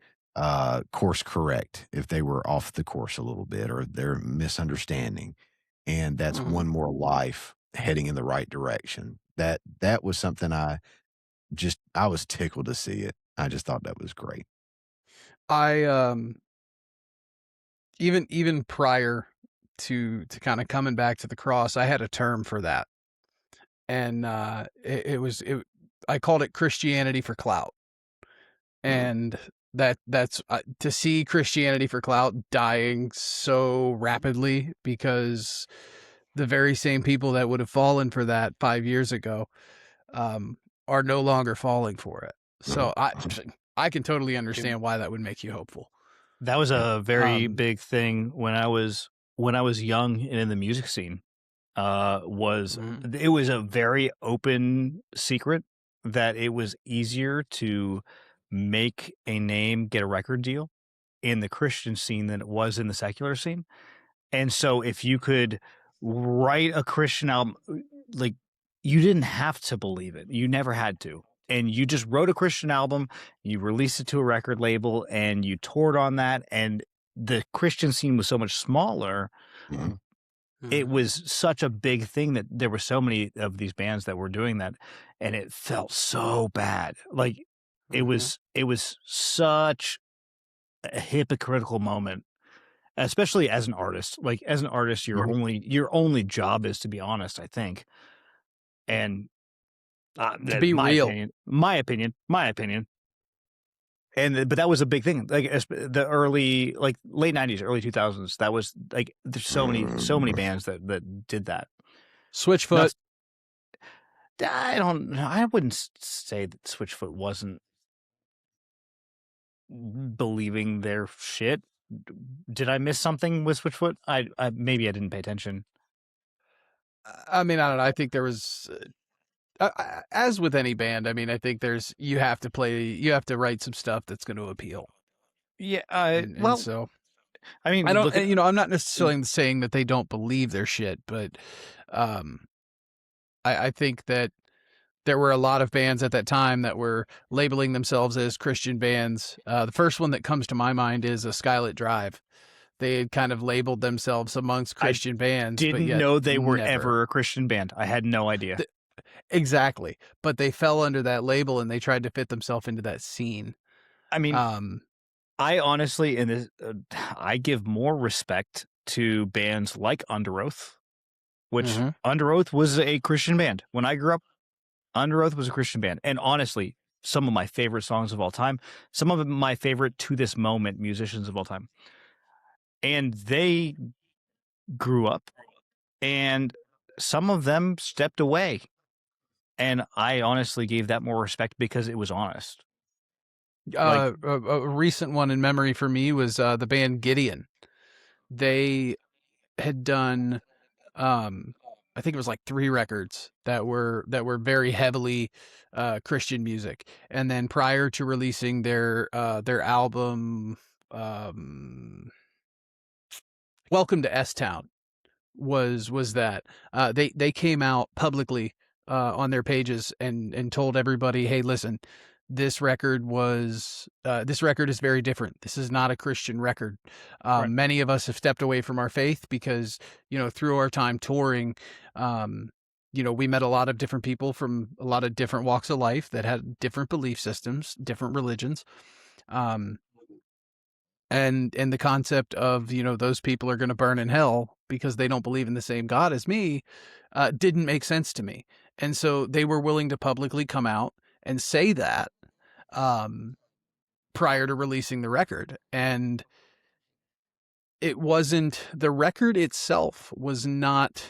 S3: course correct if they were off the course a little bit or they're misunderstanding. And that's one more life heading in the right direction. That was something I was tickled to see it. I just thought that was great.
S2: I even prior to kind of coming back to the cross, I had a term for that. And I called it Christianity for clout. And that's to see Christianity for clout dying so rapidly because the very same people that would have fallen for that 5 years ago are no longer falling for it. So I can totally understand why that would make you hopeful.
S4: That was a very big thing when I was young and in the music scene. It was a very open secret that it was easier to make a name, get a record deal in the Christian scene than it was in the secular scene. And so if you could write a Christian album, like, you didn't have to believe it. You never had to. And you just wrote a Christian album, you released it to a record label, and you toured on that. And the Christian scene was so much smaller. It was such a big thing that there were so many of these bands that were doing that, and it felt so bad. Like it was such a hypocritical moment, especially as an artist. Like as an artist, your only job is to be honest, I think. And
S2: to be real.
S4: My opinion. And but that was a big thing, like the early, like late 90s, early 2000s. That was like there's so many bands that did that.
S2: Switchfoot.
S4: I wouldn't say that Switchfoot wasn't believing their shit. Did I miss something with Switchfoot? I maybe I didn't pay attention.
S2: I mean, I don't know. I think there was. As with any band, I mean, I think you have to write some stuff that's going to appeal.
S4: Yeah.
S2: And so,
S4: I mean,
S2: I'm not necessarily saying that they don't believe their shit, but I think that there were a lot of bands at that time that were labeling themselves as Christian bands. The first one that comes to my mind is a Skylit Drive. They had kind of labeled themselves amongst Christian bands.
S4: Didn't know they were ever a Christian band. I had no idea.
S2: Exactly. But they fell under that label and they tried to fit themselves into that scene.
S4: I mean, I honestly, I give more respect to bands like Under Oath, which Under Oath was a Christian band. When I grew up, Under Oath was a Christian band. And honestly, some of my favorite songs of all time, some of my favorite to this moment musicians of all time. And they grew up and some of them stepped away. And I honestly gave that more respect because it was honest.
S2: A recent one in memory for me was the band Gideon. They had done, I think it was like 3 records that were very heavily Christian music. And then prior to releasing their album, Welcome to S-Town, was that they came out publicly on their pages and told everybody, hey, listen, this record is very different. This is not a Christian record.
S4: Right.
S2: Many of us have stepped away from our faith because, through our time touring, we met a lot of different people from a lot of different walks of life that had different belief systems, different religions. And the concept of, those people are going to burn in hell because they don't believe in the same God as me, didn't make sense to me. And so they were willing to publicly come out and say that prior to releasing the record. And it wasn't, the record itself was not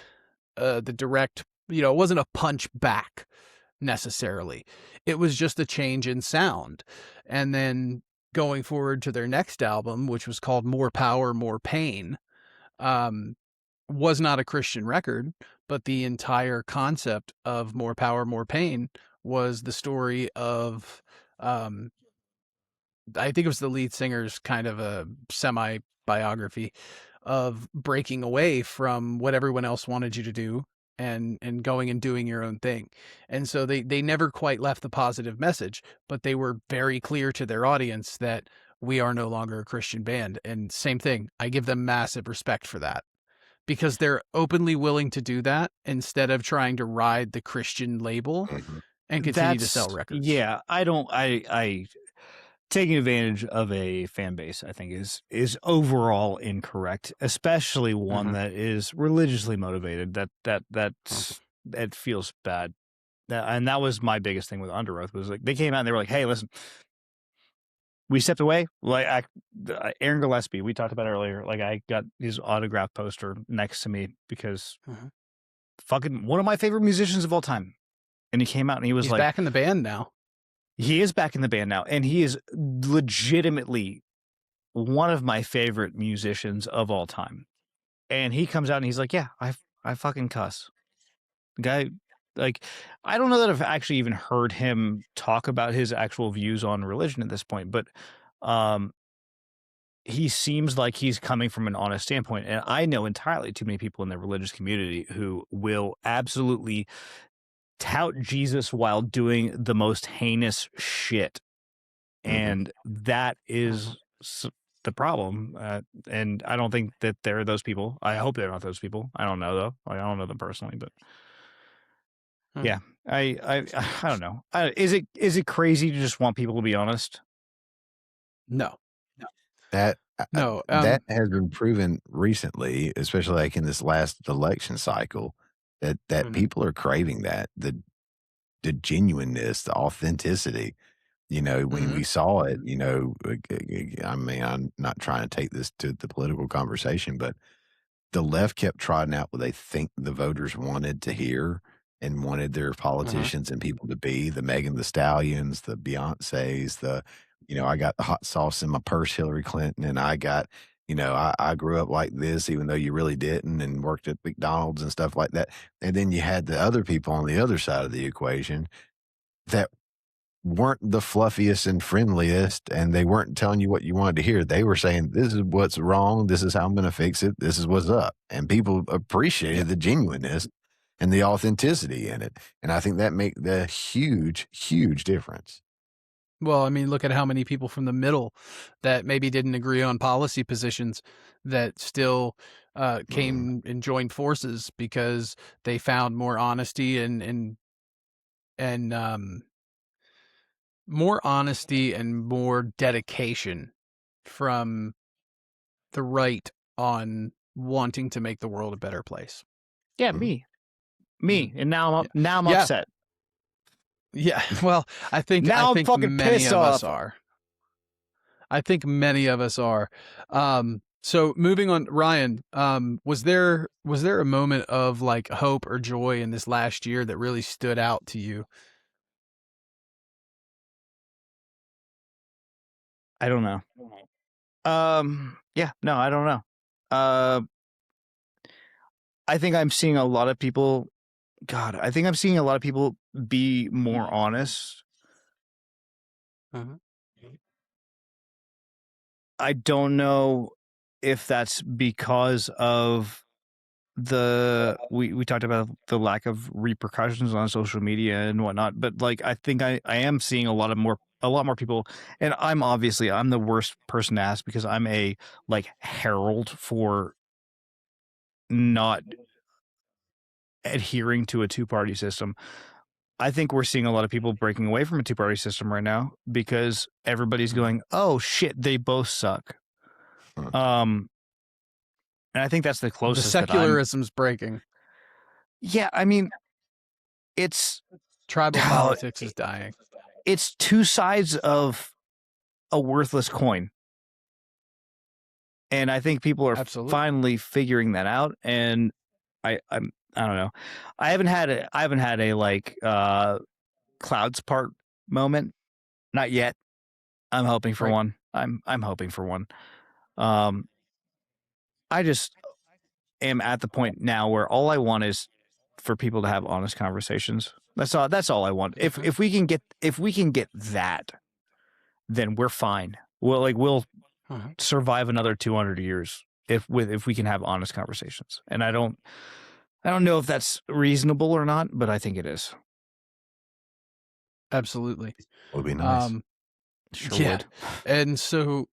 S2: the direct, it wasn't a punch back necessarily. It was just a change in sound. And then going forward to their next album, which was called More Power, More Pain, was not a Christian record, but the entire concept of More Power, More Pain was the story of, I think it was the lead singer's kind of a semi-biography of breaking away from what everyone else wanted you to do and going and doing your own thing. And so they never quite left the positive message, but they were very clear to their audience that we are no longer a Christian band. And same thing, I give them massive respect for that, because they're openly willing to do that instead of trying to ride the Christian label and continue to sell records.
S4: Yeah, I taking advantage of a fan base, I think, is overall incorrect, especially one that is religiously motivated. That feels bad. And that was my biggest thing with Under Oath, was like, they came out and they were like, "Hey, listen, we stepped away." Like Aaron Gillespie, we talked about earlier. Like, I got his autograph poster next to me because fucking one of my favorite musicians of all time, and he came out and he's like,
S2: back in the band now.
S4: He is back in the band now, and he is legitimately one of my favorite musicians of all time. And he comes out and he's like, "Yeah, I fucking cuss." The guy, like, I don't know that I've actually even heard him talk about his actual views on religion at this point, but he seems like he's coming from an honest standpoint. And I know entirely too many people in the religious community who will absolutely tout Jesus while doing the most heinous shit. And that is the problem. And I don't think that there are those people. I hope they're not those people. I don't know, though. I don't know them personally, but yeah, I don't know. Is it crazy to just want people to be honest?
S2: No.
S3: That
S2: No,
S3: that has been proven recently, especially like in this last election cycle, that people are craving that, the genuineness, the authenticity. You know, when we saw it, you know, I mean, I'm not trying to take this to the political conversation, but the left kept trotting out what they think the voters wanted to hear and wanted their politicians and people to be: the Megan Thee Stallions, the Beyoncés, the, you know, I got the hot sauce in my purse, Hillary Clinton, and I got, you know, I grew up like this, even though you really didn't, and worked at McDonald's and stuff like that. And then you had the other people on the other side of the equation that weren't the fluffiest and friendliest, and they weren't telling you what you wanted to hear. They were saying, "This is what's wrong. This is how I'm going to fix it. This is what's up." And people appreciated the genuineness and the authenticity in it. And I think that made the huge, huge difference.
S2: Well, I mean, look at how many people from the middle that maybe didn't agree on policy positions that still came and joined forces because they found more honesty and more honesty and more dedication from the right on wanting to make the world a better place.
S4: Yeah, me, and now I'm upset.
S2: Yeah, well, I think
S4: now I'm fucking
S2: many
S4: pissed
S2: of
S4: off.
S2: us are. I think many of us are. So moving on, Ryan, was there a moment of like hope or joy in this last year that really stood out to you?
S4: I don't know. Yeah, no, I don't know. I think I'm seeing a lot of people. God, I think I'm seeing a lot of people be more honest. I don't know if that's because of we talked about the lack of repercussions on social media and whatnot, but like, I think I am seeing a lot more people, and I'm the worst person to ask because I'm a like herald for not adhering to a two-party system. I think we're seeing a lot of people breaking away from a two-party system right now because everybody's going, "Oh shit, they both suck." And I think that's the closest.
S2: The secularism's breaking.
S4: Yeah, I mean, it's
S2: tribal politics is dying.
S4: It's two sides of a worthless coin, and I think people are finally figuring that out. And I don't know. I haven't had a like clouds part moment, not yet. I'm hoping for one. I'm hoping for one. I just am at the point now where all I want is for people to have honest conversations. That's all I want. If we can get that, then we're fine. We'll survive another 200 years if we can have honest conversations. And I don't know if that's reasonable or not, but I think it is.
S2: Absolutely.
S3: Would be nice.
S4: Sure would.
S2: And so,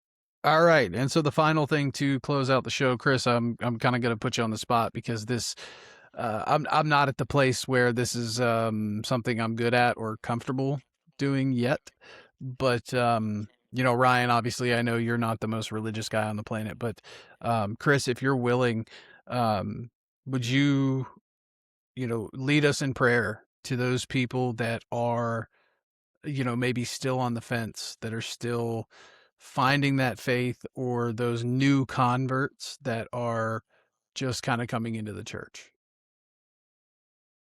S2: all right. And so the final thing to close out the show, Chris, I'm kind of going to put you on the spot because this, I'm not at the place where this is something I'm good at or comfortable doing yet. But, Ryan, obviously, I know you're not the most religious guy on the planet, but Chris, if you're willing, would you, lead us in prayer to those people that are, maybe still on the fence, that are still finding that faith, or those new converts that are just kind of coming into the church?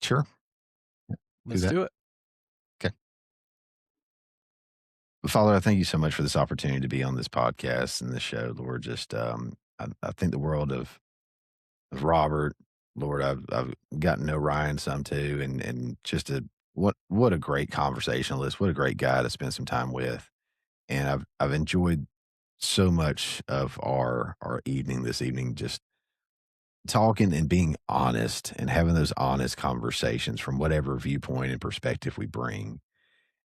S3: Sure.
S2: Let's do it.
S3: Okay. Father, I thank you so much for this opportunity to be on this podcast and this show, Lord. Just, I think the world of Robert, Lord. I've gotten to know Ryan some too, and just what a great conversationalist, what a great guy to spend some time with. And I've enjoyed so much of our evening this evening, just talking and being honest and having those honest conversations from whatever viewpoint and perspective we bring.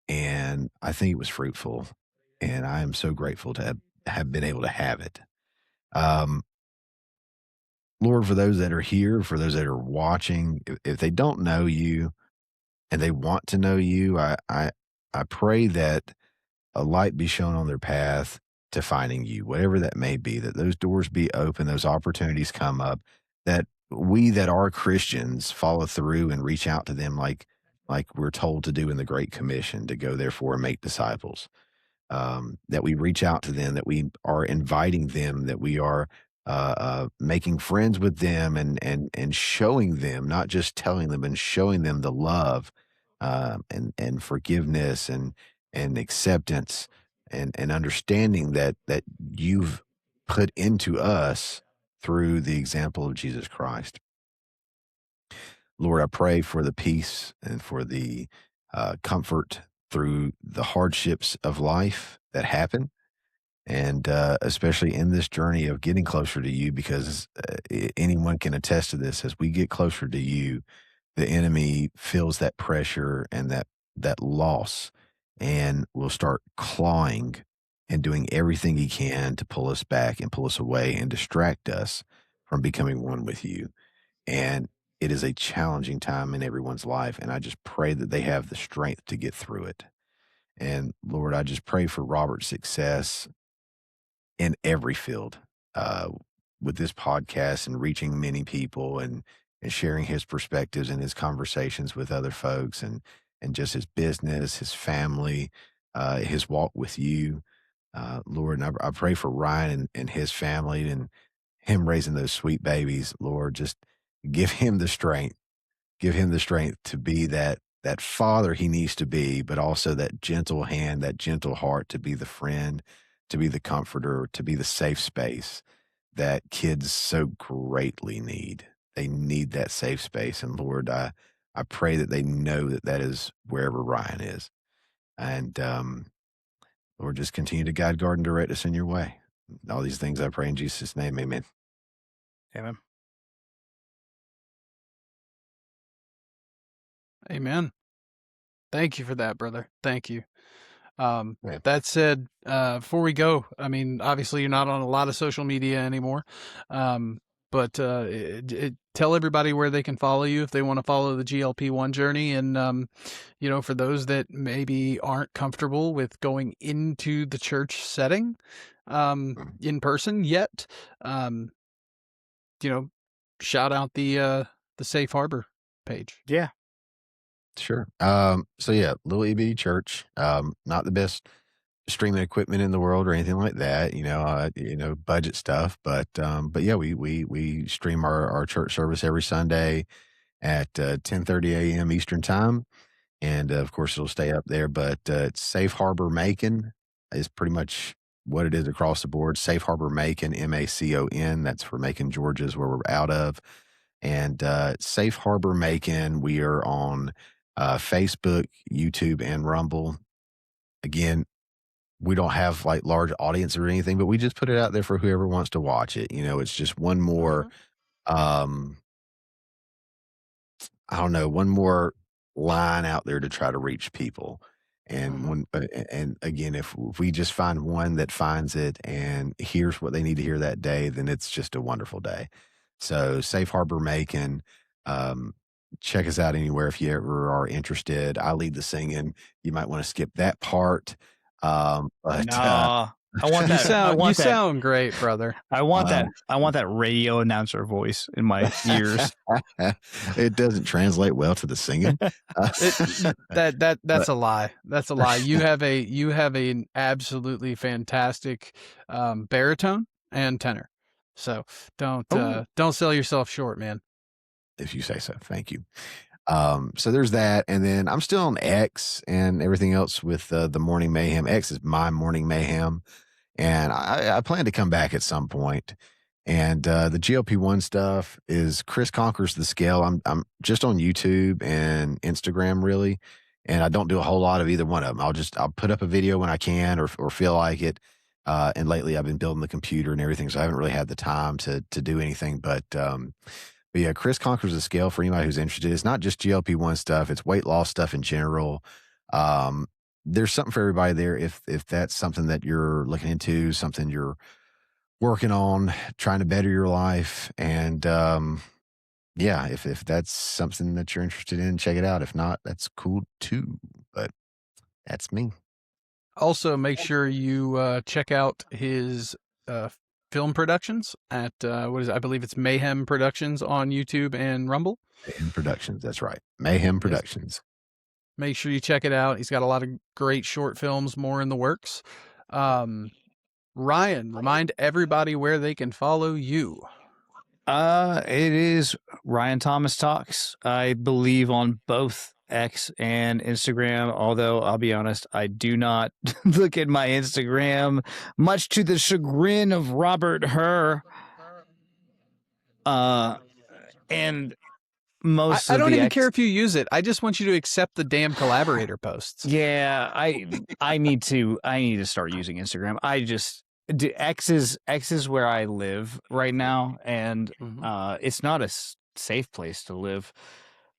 S3: And I think it was fruitful, and I am so grateful to have been able to have it. Lord, for those that are here, for those that are watching, if they don't know you and they want to know you, I pray that a light be shown on their path to finding you, whatever that may be, that those doors be open, those opportunities come up, that we that are Christians follow through and reach out to them like we're told to do in the Great Commission, to go therefore and make disciples. That we reach out to them, that we are inviting them, that we are making friends with them, and showing them, not just telling them, and showing them the love and forgiveness and acceptance and understanding that you've put into us through the example of Jesus Christ. Lord, I pray for the peace and for the comfort through the hardships of life that happen, and especially in this journey of getting closer to you, because anyone can attest to this. As we get closer to you, the enemy feels that pressure and that loss, and will start clawing and doing everything he can to pull us back and pull us away and distract us from becoming one with you. And it is a challenging time in everyone's life, and I just pray that they have the strength to get through it. And Lord, I just pray for Robert's success in every field, with this podcast and reaching many people, and sharing his perspectives and his conversations with other folks, and just his business, his family, his walk with you, Lord. And I pray for Ryan and his family, and him raising those sweet babies. Lord, just give him the strength. Give him the strength to be that father he needs to be, but also that gentle hand, that gentle heart, to be the friend, to be the comforter, to be the safe space that kids so greatly need. They need that safe space. And Lord, I pray that they know that is wherever Ryan is. And Lord, just continue to guide, guard, and direct us in your way. All these things I pray in Jesus' name. Amen.
S4: Amen.
S2: Amen. Thank you for that, brother. Thank you. That said, before we go, I mean, obviously you're not on a lot of social media anymore, but tell everybody where they can follow you if they want to follow the GLP-1 journey. And, for those that maybe aren't comfortable with going into the church setting in person yet, shout out the Safe Harbor page.
S4: Yeah.
S3: Sure. So yeah, little EB church, not the best streaming equipment in the world or anything like that, budget stuff, but yeah, we stream our church service every Sunday at 10:30 a.m. Eastern time. And of course it'll stay up there, but it's Safe Harbor Macon is pretty much what it is across the board. Safe Harbor Macon, MACON. That's for Macon, Georgia, is where we're out of. And Safe Harbor Macon, we are on Facebook, YouTube, and Rumble. Again, we don't have like large audience or anything, but we just put it out there for whoever wants to watch it. You know, it's just one more, I don't know, one more line out there to try to reach people. And and again, if we just find one that finds it and hears what they need to hear that day, then it's just a wonderful day. So Safe Harbor Macon, check us out anywhere if you ever are interested. I lead the singing. You might want to skip that part. But
S4: I want that.
S2: You sound great, brother.
S4: I want that. I want that radio announcer voice in my ears.
S3: It doesn't translate well to the singing.
S2: That's a lie. That's a lie. You have an absolutely fantastic baritone and tenor. So don't sell yourself short, man.
S3: If you say so. Thank you. So there's that. And then I'm still on X and everything else with the Morning Mayhem. X is my Morning Mayhem. And I plan to come back at some point. And the GLP-1 stuff is Chris Conquers the Scale. I'm just on YouTube and Instagram, really. And I don't do a whole lot of either one of them. I'll put up a video when I can or feel like it. And lately I've been building the computer and everything, so I haven't really had the time to do anything. But yeah, Chris Conquers the Scale for anybody who's interested. It's not just GLP-1 stuff. It's weight loss stuff in general. There's something for everybody there. If that's something that you're looking into, something you're working on, trying to better your life. And yeah, if that's something that you're interested in, check it out. If not, that's cool too. But that's me.
S2: Also, make sure you check out his film productions at I believe it's Mayhem Productions on YouTube and Rumble.
S3: Mayhem Productions, that's right. Mayhem Productions.
S2: Make sure you check it out. He's got a lot of great short films, more in the works. Ryan, remind everybody where they can follow you.
S4: It is Ryan Thomas Talks, I believe, on both X and Instagram, although I'll be honest, I do not look at my Instagram, much to the chagrin of Robert Herr. And most
S2: I don't even care if you use it. I just want you to accept the damn collaborator posts.
S4: Yeah, I need to start using Instagram. X is where I live right now, and it's not a safe place to live.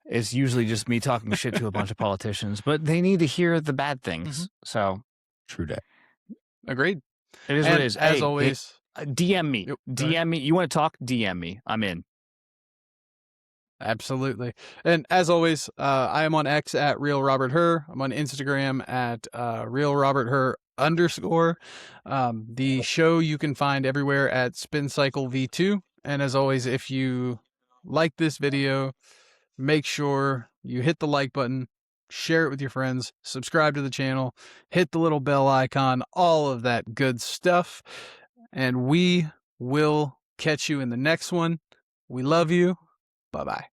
S4: It's usually just me talking shit to a bunch of politicians, but they need to hear the bad things. So
S3: true that.
S2: Agreed.
S4: It is what it is.
S2: As always,
S4: DM me. DM me. You want to talk? DM me. I'm in.
S2: Absolutely. And as always, I am on X at Real Robert Herr. I'm on Instagram at Real Robert Herr _. The show you can find everywhere at Spin Cycle V2. And as always, if you like this video, make sure you hit the like button, share it with your friends, subscribe to the channel, hit the little bell icon, all of that good stuff. And we will catch you in the next one. We love you. Bye-bye.